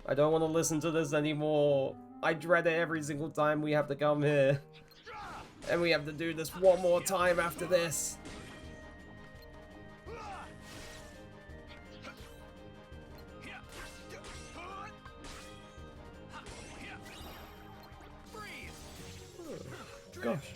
I don't want to listen to this anymore. I dread it every single time we have to come here. And we have to do this one more time after this. Gosh.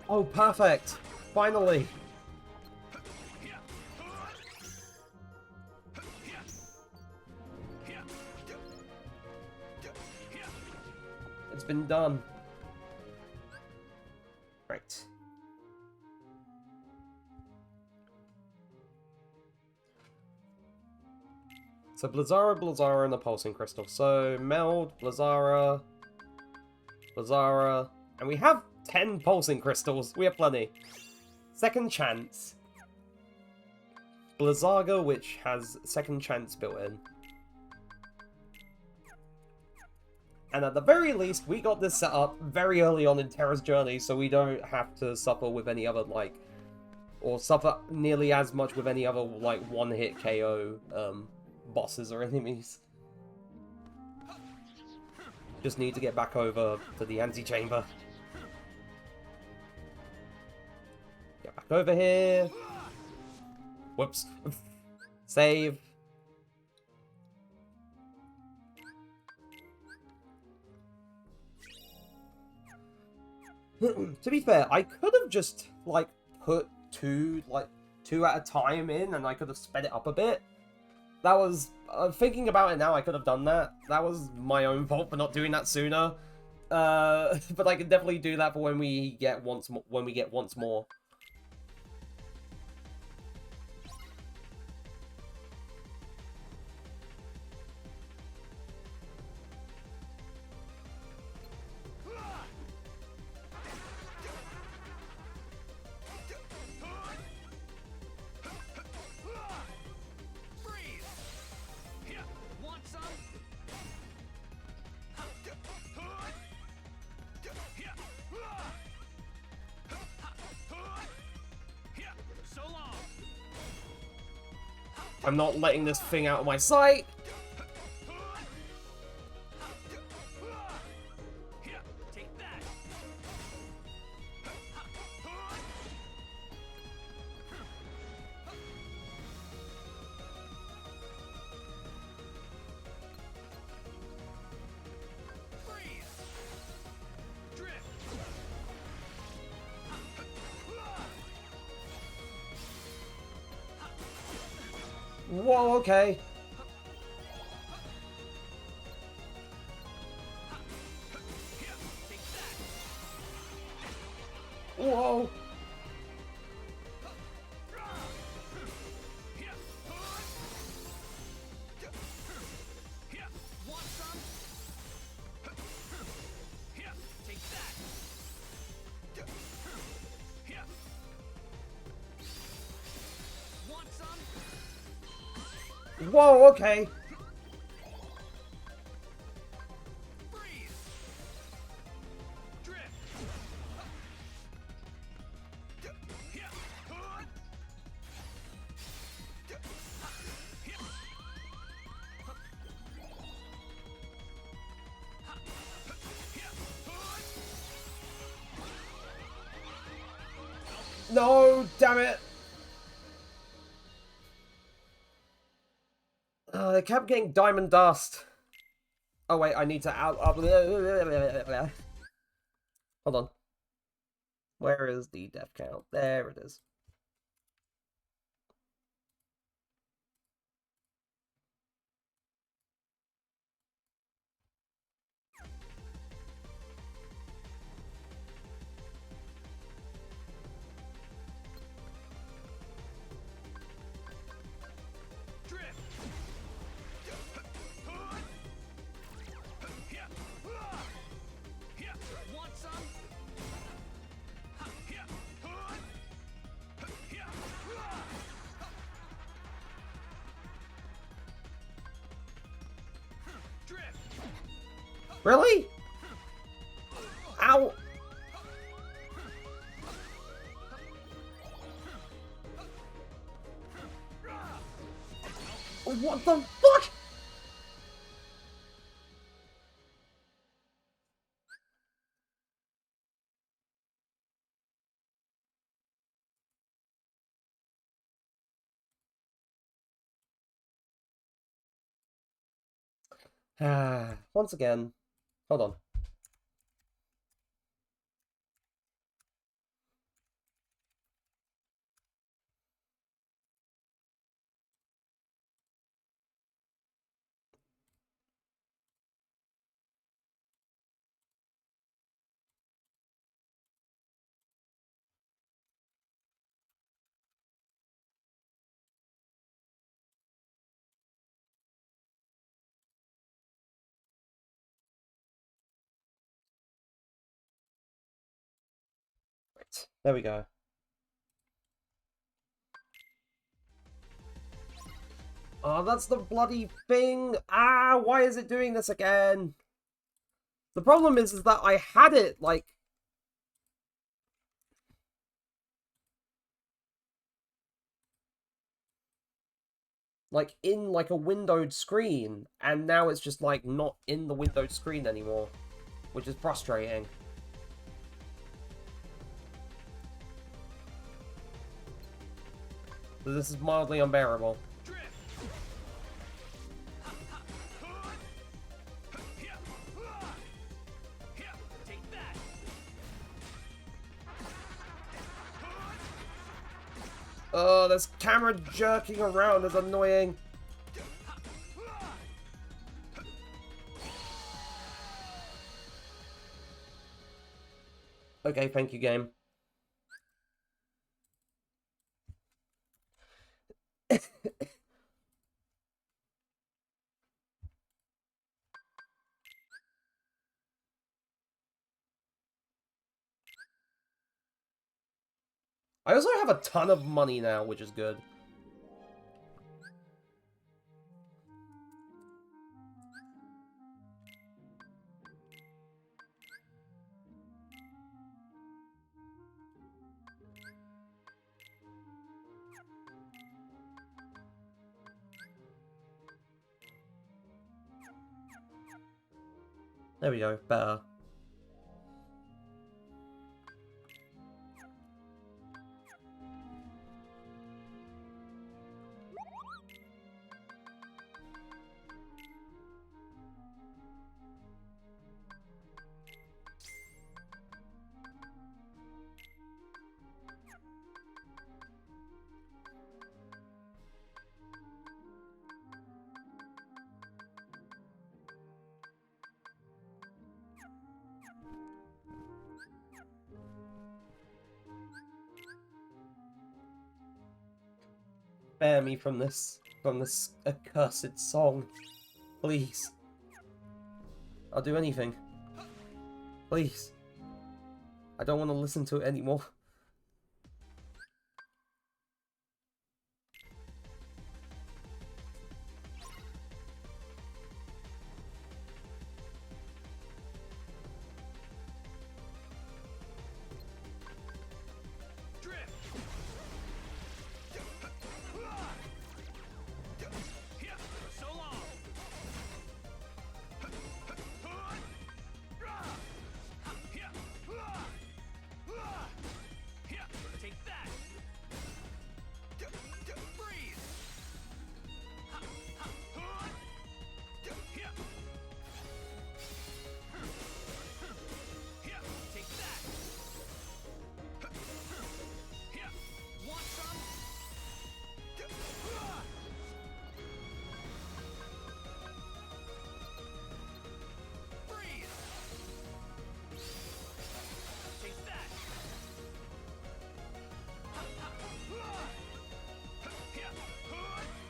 Oh, perfect! Finally! It's been done. Right. So Blizzara, and the Pulsing Crystal. So meld, Blizzara, and we have 10 Pulsing Crystals. We have plenty. Second Chance. Blizzaga, which has Second Chance built in. And at the very least, we got this set up very early on in Terra's journey, so we don't have to suffer with any other, like, or suffer nearly as much with any other, like, one-hit KO, bosses or enemies. Just need to get back over to the antechamber. Get back over here. Whoops. Save. To be fair, I could have just, like, put two at a time in, and I could have sped it up a bit. That was, thinking about it now, I could have done that. That was my own fault for not doing that sooner. But I can definitely do that for when we get once more. I'm not letting this thing out of my sight. Whoa, okay. Whoa. Whoa, okay. No, damn it. They kept getting diamond dust. Oh wait, I need to hold on. Where is the death count? There it is. Really? Ow! What the fuck? Once again, hold on. Right, there we go. Oh, that's the bloody thing! Ah, why is it doing this again? The problem is that I had it, like... in, like, a windowed screen, and now it's just, like, not in the windowed screen anymore, which is frustrating. This is mildly unbearable. Oh, this camera jerking around is annoying. Okay, thank you, game. I also have a ton of money now, which is good. There we go, better. Spare me from this accursed song. Please. I'll do anything. Please. I don't want to listen to it anymore.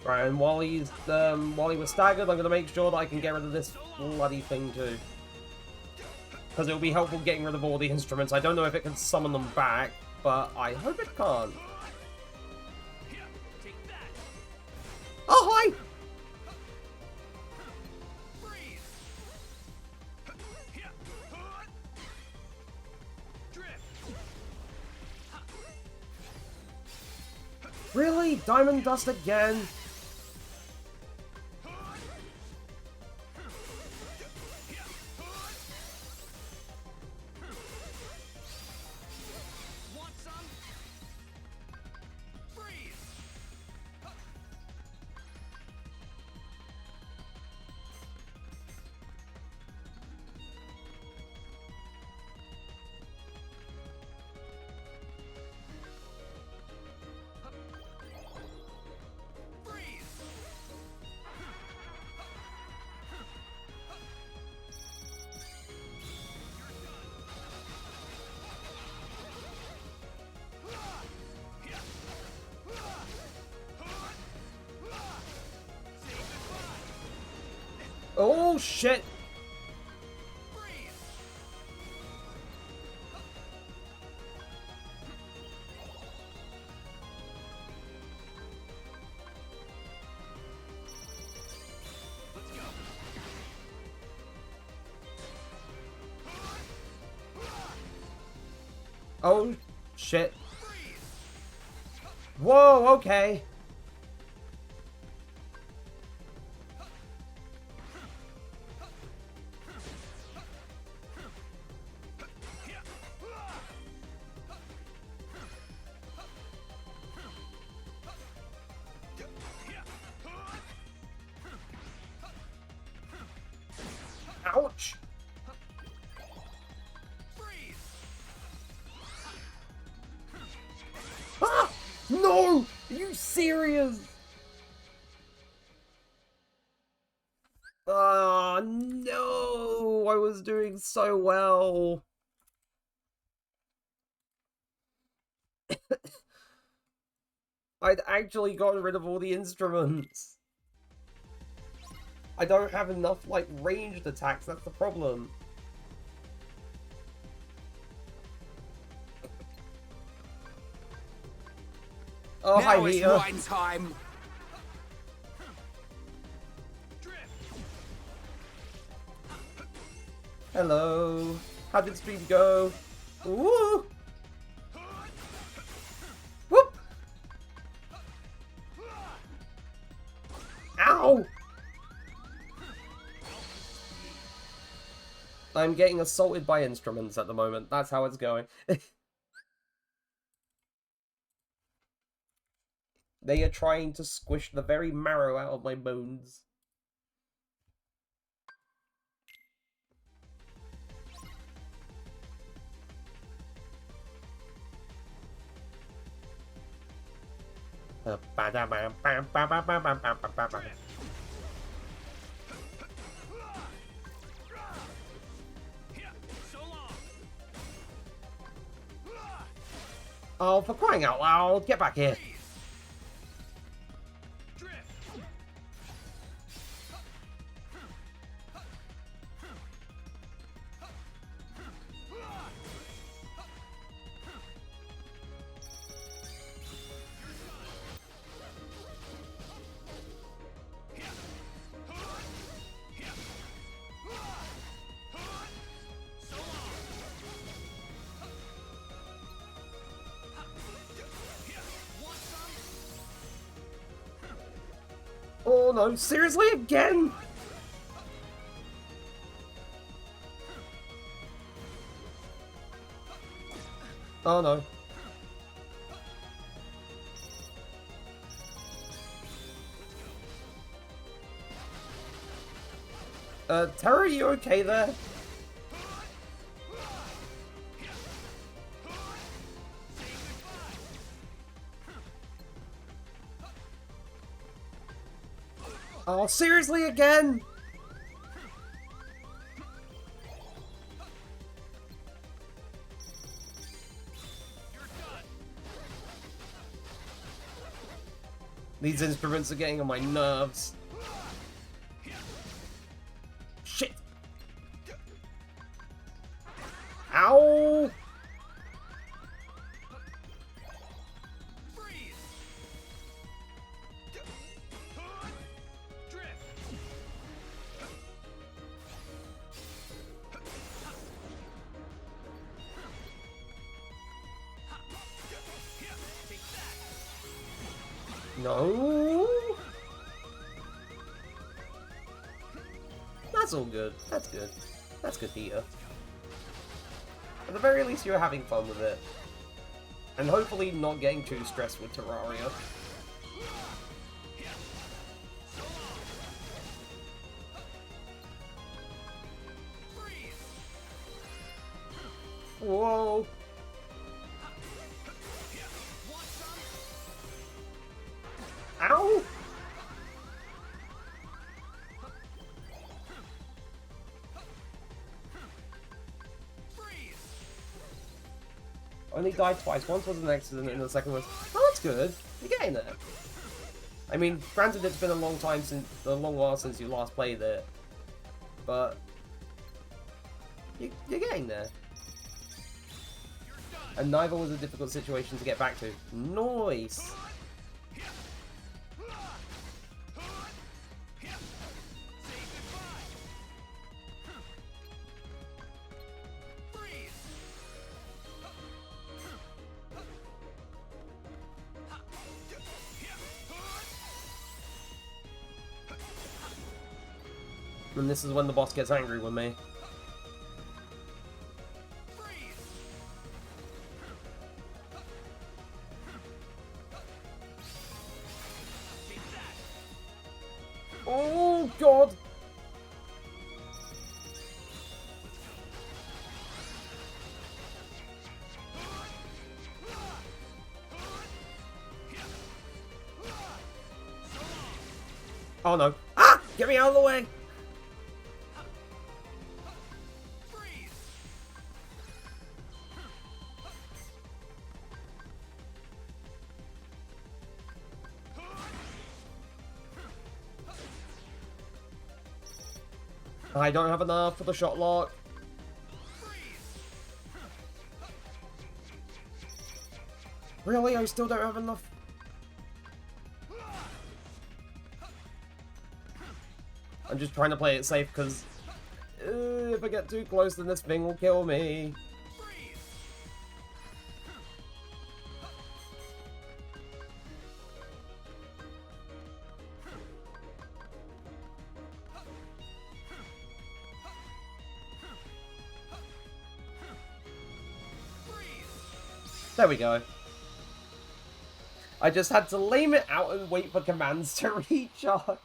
Right, and while he was staggered, I'm gonna make sure that I can get rid of this bloody thing too. Because it'll be helpful getting rid of all the instruments. I don't know if it can summon them back, but I hope it can't. Oh, hi! Really? Diamond Dust again? Oh, shit! Oh, shit. Whoa, okay. Ouch! Ah! No! Are you serious? Oh, no! I was doing so well. I'd actually gotten rid of all the instruments. I don't have enough, like, ranged attacks, that's the problem. Oh, now hi, it's Mia. wine time. Hello. How did speed go? Ooh. Whoop. Ow. I'm getting assaulted by instruments at the moment. That's how it's going. They are trying to squish the very marrow out of my bones. Oh, for crying out loud, get back here. Oh no, seriously again? Oh no. Terra, are you okay there? Oh, seriously again? These instruments are getting on my nerves. Shit! Ow! No. That's all good. That's good. That's good, Peter. At the very least, you're having fun with it. And hopefully not getting too stressed with Terraria. Whoa! Ow! Only died twice. Once was an accident and the second was... Oh, that's good. You're getting there. I mean, granted it's been a long while since you last played it. But... You're getting there. And neither was a difficult situation to get back to. Nice! And this is when the boss gets angry with me. Oh god! Oh no. Ah! Get me out of the way! I don't have enough for the shot lock. Really? I still don't have enough? I'm just trying to play it safe because if I get too close then this thing will kill me. There we go. I just had to lame it out and wait for commands to recharge.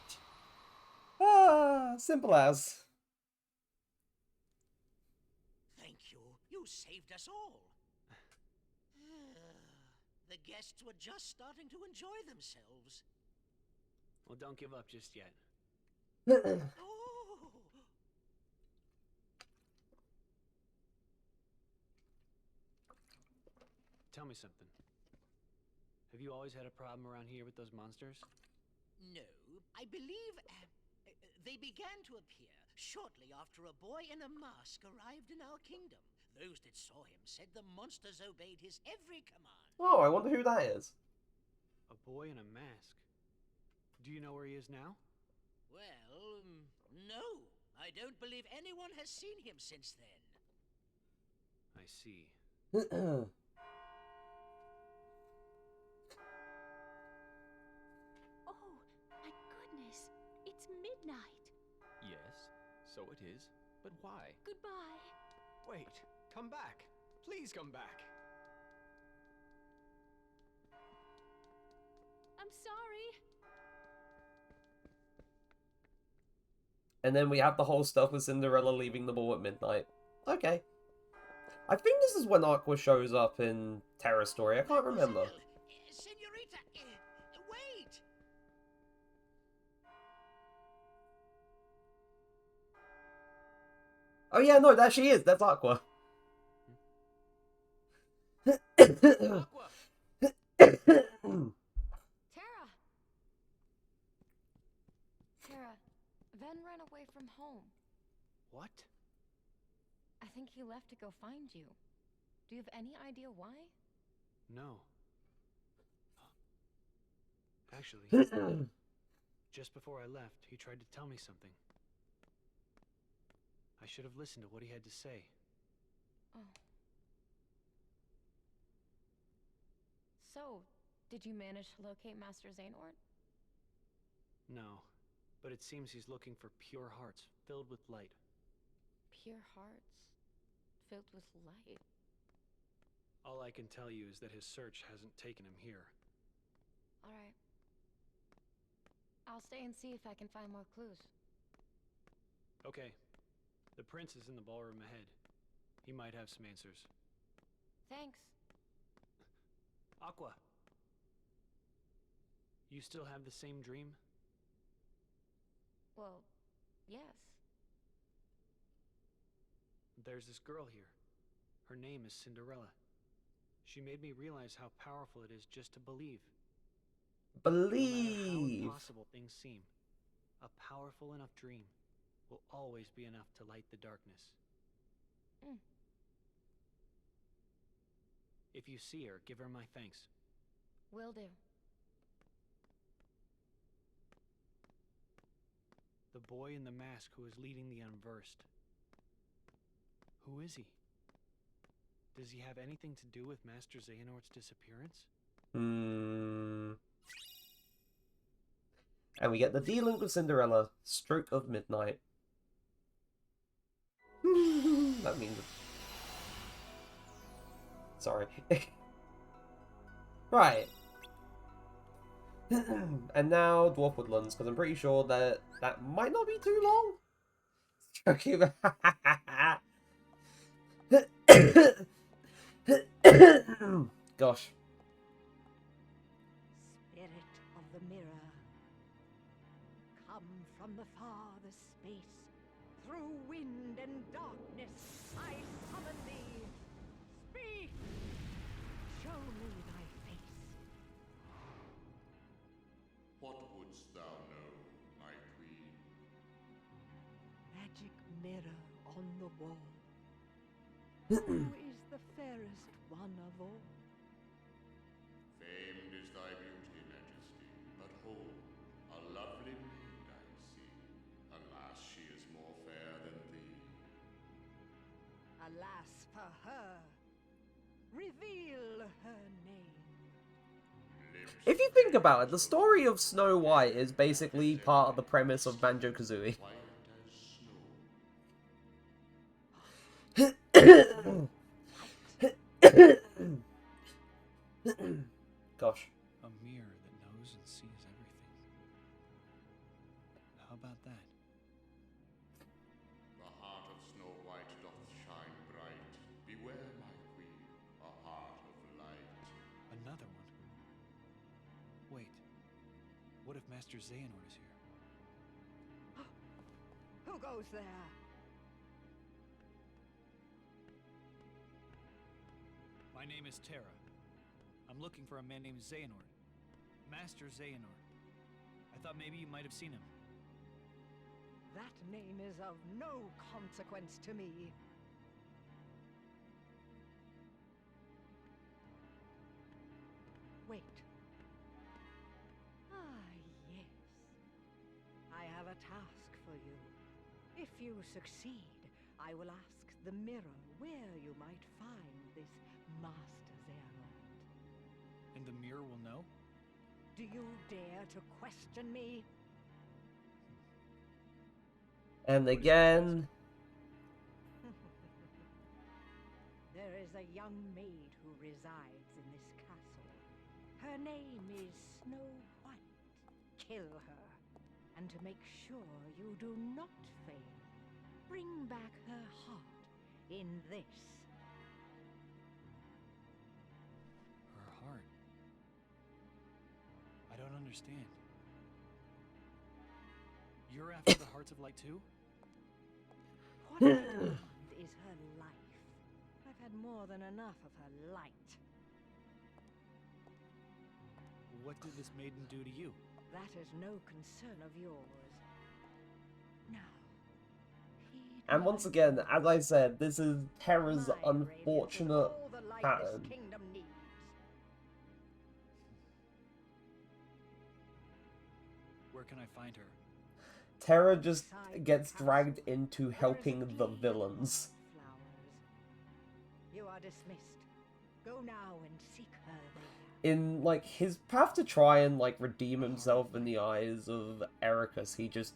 Ah, simple as. Thank you. You saved us all. The guests were just starting to enjoy themselves. Well, don't give up just yet. Oh. Tell me something. Have you always had a problem around here with those monsters? No, I believe they began to appear shortly after a boy in a mask arrived in our kingdom. Those that saw him said the monsters obeyed his every command. Oh, I wonder who that is. A boy in a mask. Do you know where he is now? Well, no. I don't believe anyone has seen him since then. I see. It's midnight. Yes, so it is. But why? Goodbye. Wait, come back. Please come back. I'm sorry. And then we have the whole stuff with Cinderella leaving the ball at midnight. Okay. I think this is when Aqua shows up in Terra Story. I can't remember. Senorita, wait! Oh yeah, no, there she is. That's Aqua. Aqua! Terra! What? I think he left to go find you. Do you have any idea why? No. Actually, just before I left, he tried to tell me something. I should have listened to what he had to say. Oh. So, did you manage to locate Master Xehanort? No, but it seems he's looking for pure hearts filled with light. Pure hearts filled with light. All I can tell you is that his search hasn't taken him here. All right. I'll stay and see if I can find more clues. Okay. The prince is in the ballroom ahead. He might have some answers. Thanks. Aqua! You still have the same dream? Well, yes. There's this girl here. Her name is Cinderella. She made me realize how powerful it is just to believe. No matter how impossible things seem, a powerful enough dream will always be enough to light the darkness. Mm. If you see her, give her my thanks. Will do. The boy in the mask who is leading the unversed. Who is he? Does he have anything to do with Master Xehanort's disappearance? And we get the dealing with Cinderella, Stroke of Midnight. That means... Sorry. Right. And now Dwarf Woodlands, because I'm pretty sure that that might not be too long. Joking. Gosh. Spirit of the mirror, come from the farthest space. Through wind and darkness, I summon thee. Speak! Show me thy face. What wouldst thou know, my queen? Magic mirror on the wall. Who is the fairest one of all? Famed is thy beauty, Majesty, but hold, a lovely maid I see. Alas, she is more fair than thee. Alas for her. Reveal her name. If you think about it, the story of Snow White is basically part of the premise of Banjo-Kazooie. Gosh. A mirror that knows and sees everything. How about that? The heart of Snow White doth shine bright. Beware, my queen, a heart of light. Another one? Wait. What if Master Xehanort is here? Who goes there? My name is Terra. I'm looking for a man named Xehanort. Master Xehanort. I thought maybe you might have seen him. That name is of no consequence to me. Wait. Ah, yes. I have a task for you. If you succeed, I will ask the mirror where you might find this Master Xehanort. And the mirror will know? Do you dare to question me? And again... There is a young maid who resides in this castle. Her name is Snow White. Kill her, and to make sure you do not fail, bring back her heart in this. Her heart? I don't understand. You're after the hearts of light too? What I demand is her life. I've had more than enough of her light. What did this maiden do to you? That is no concern of yours. Now, heed And once again, as I said, this is Terra's unfortunate pattern. Where can I find her? Terra just gets dragged into helping the villains. You are dismissed. Go now and seek her there. In, like, his path to try and, like, redeem himself in the eyes of Ericus, he just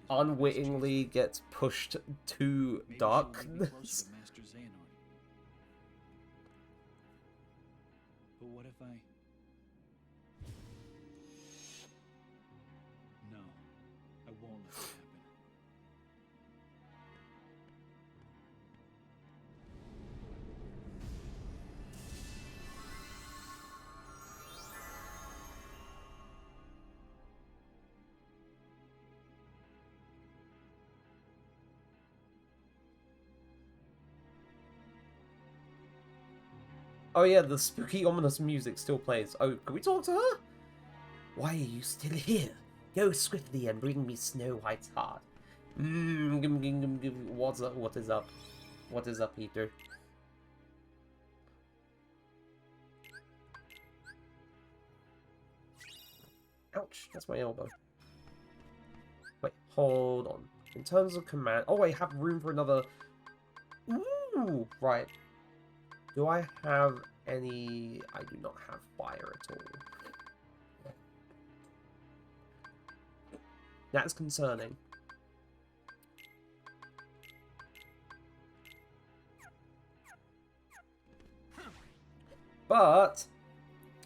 unwittingly gets pushed to darkness. But what if I... No, I won't let it happen. Oh yeah, the spooky, ominous music still plays. Oh, can we talk to her? Why are you still here? Go swiftly and bring me Snow White's heart. What's up? What is up? What is up, Peter? Ouch, that's my elbow. Wait, hold on. In terms of command... Oh, I have room for another... Ooh, right. Do I have any... I do not have fire at all. That's concerning. But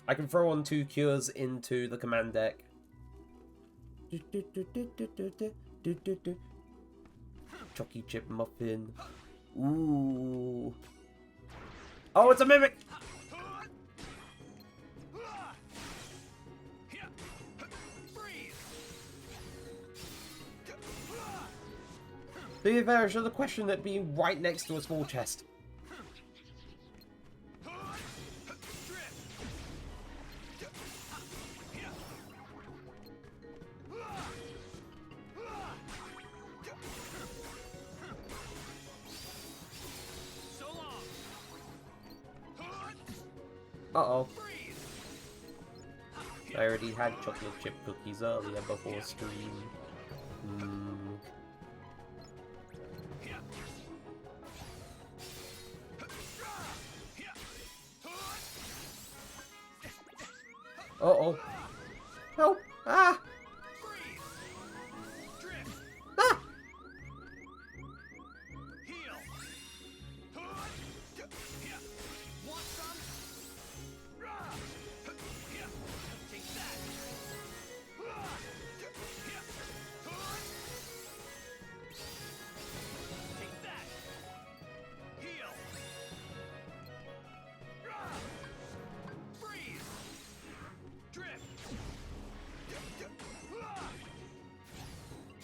I can throw on 2 cures into the command deck. Chocky chip muffin. Ooh. Oh, it's a mimic! To be fair, I should have questioned it being right next to a small chest. Uh-oh. I already had chocolate chip cookies earlier before stream. Uh-oh. Help! Ah! Ah!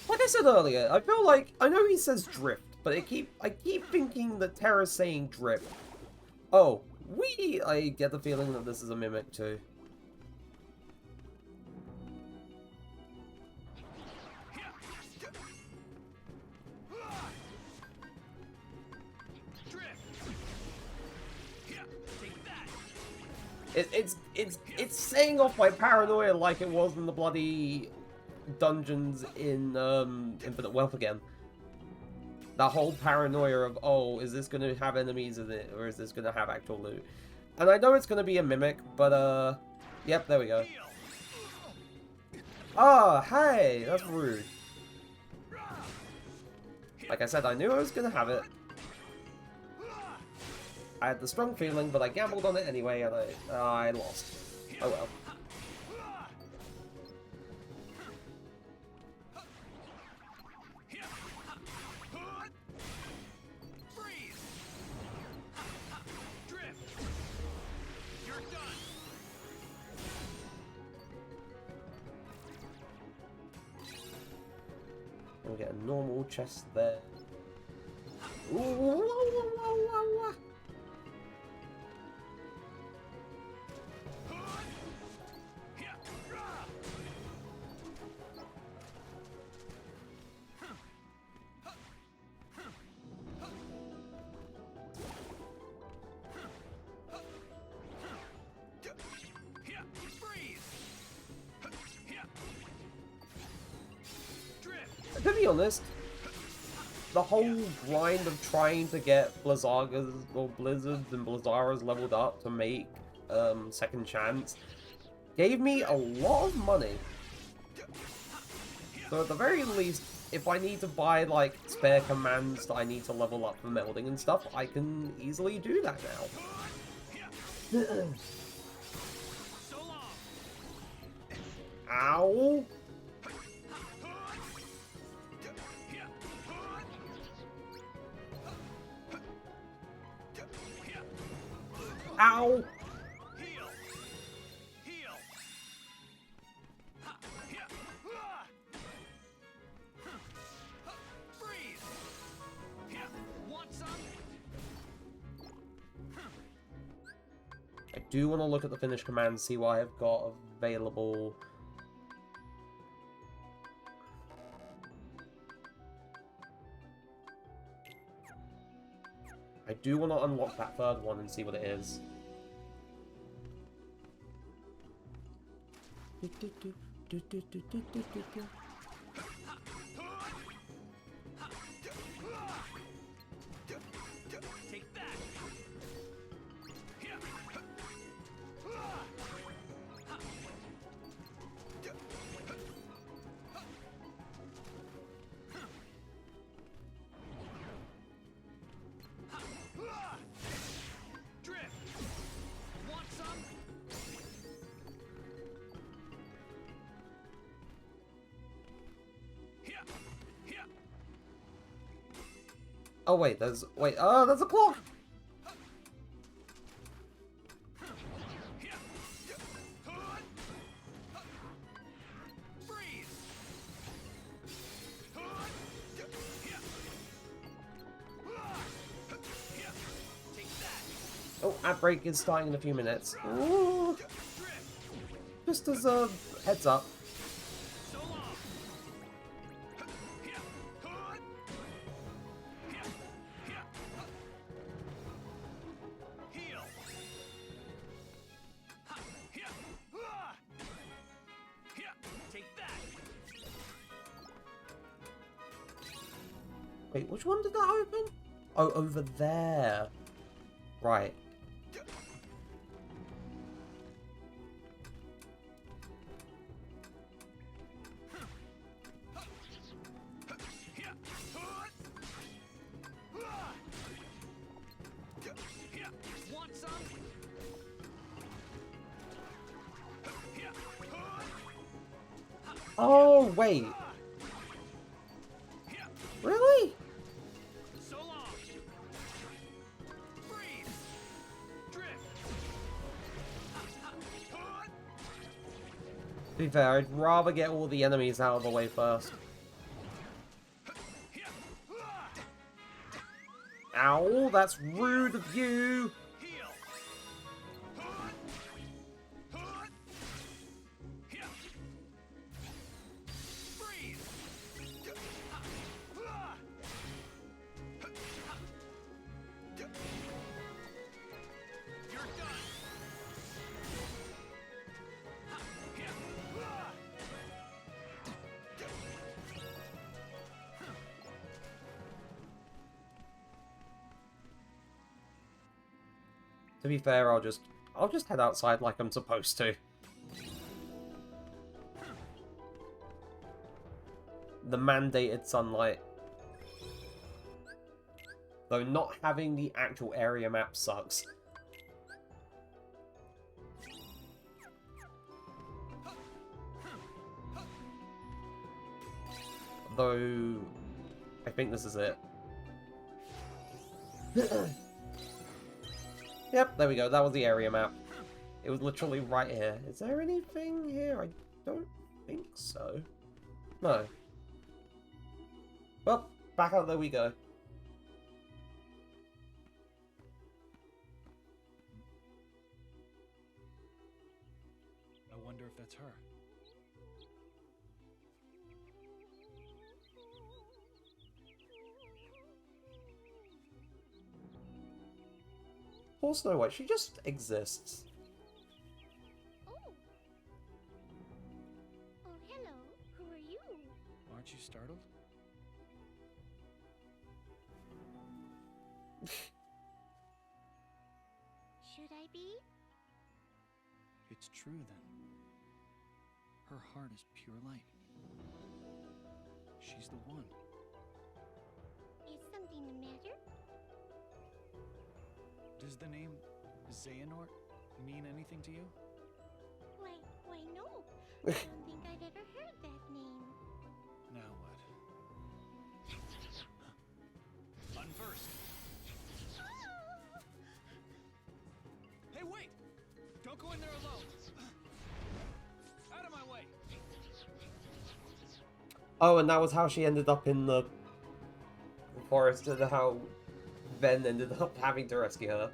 Like I said earlier, I feel like I know he says drift, but I keep thinking that Terra's saying drift. Oh, I get the feeling that this is a mimic too. It's saying off my paranoia like it was in the bloody dungeons in Infinite Wealth again. That whole paranoia of, oh, is this going to have enemies in it, or is this going to have actual loot? And I know it's going to be a mimic, but yep, there we go. Ah, hey, that's rude. Like I said, I knew I was going to have it. I had the strong feeling, but I gambled on it anyway, and I lost. Oh well. We'll get a normal chest there. Ooh, whoa, whoa, whoa, whoa. To be honest, the whole grind of trying to get Blizzagas or Blizzards and Blizzaras leveled up to make Second Chance gave me a lot of money. So at the very least, if I need to buy like spare commands that I need to level up for melding and stuff, I can easily do that now. Ow! Ow! I do want to look at the finished commands, see what I've got available. I do want to unlock that third one and see what it is. Oh wait, there's a clock. Oh, outbreak is starting in a few minutes. Ooh. Just as a heads up. Wait, which one did that open? Oh, over there. Right. Oh, wait. Really? To be fair, I'd rather get all the enemies out of the way first. Ow, that's rude of you! To be fair, I'll just head outside like I'm supposed to. The mandated sunlight. Though not having the actual area map sucks. Though I think this is it. Yep, there we go. That was the area map. It was literally right here. Is there anything here? I don't think so. No. Well, back out there we go. I wonder if that's her. Poor Snow White, she just exists. Oh. Oh, hello. Who are you? Aren't you startled? Should I be? It's true then. Her heart is pure light. She's the one. Is something the matter? Does the name Xehanort mean anything to you? Why no. I don't think I've ever heard that name. Now what? Unversed. Hey, wait! Don't go in there alone! Out of my way! Oh, and that was how she ended up in the forest, and how Ven ended up having to rescue her.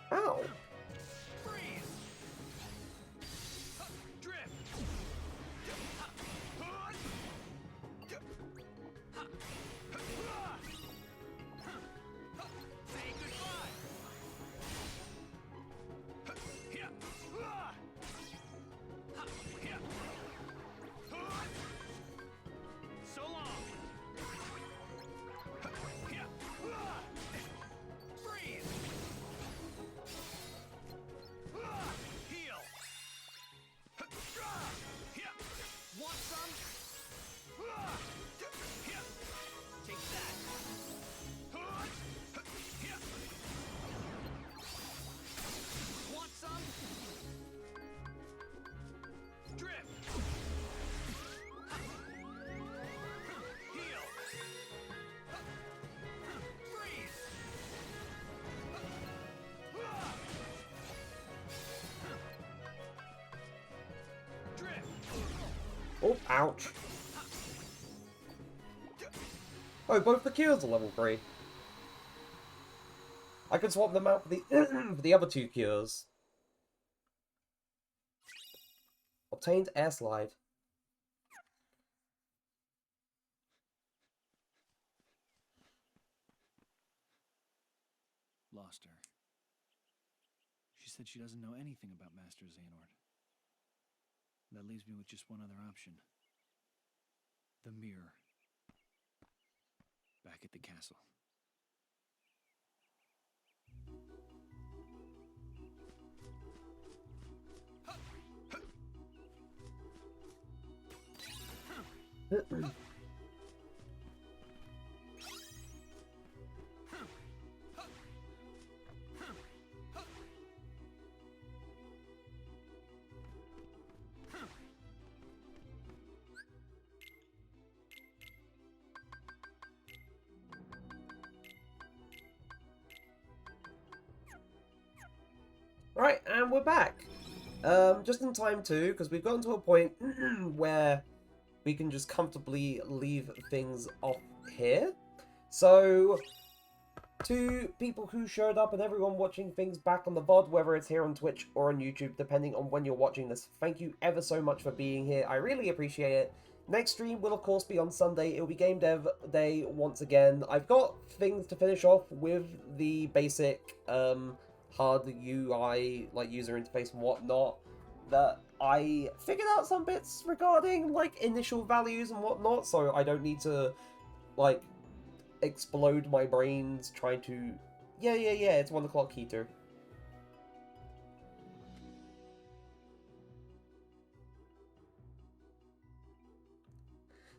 Ow! Oh, ouch. Oh, both the cures are level 3. I could swap them out for the for the other 2 cures. Obtained air slide. Lost her. She said she doesn't know anything about Master Xehanort. That leaves me with just one other option. The mirror. Back at the castle. Right, and we're back. Just in time too, because we've gotten to a point where we can just comfortably leave things off here. So, to people who showed up and everyone watching things back on the VOD, whether it's here on Twitch or on YouTube, depending on when you're watching this, thank you ever so much for being here. I really appreciate it. Next stream will, of course, be on Sunday. It'll be Game Dev Day once again. I've got things to finish off with the basic hard UI, like, user interface and whatnot, that I figured out some bits regarding, like, initial values and whatnot, so I don't need to, like, explode my brains trying to... Yeah, it's 1 o'clock heater.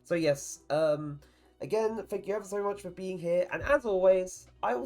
So yes, again, thank you ever so much for being here, and as always, I will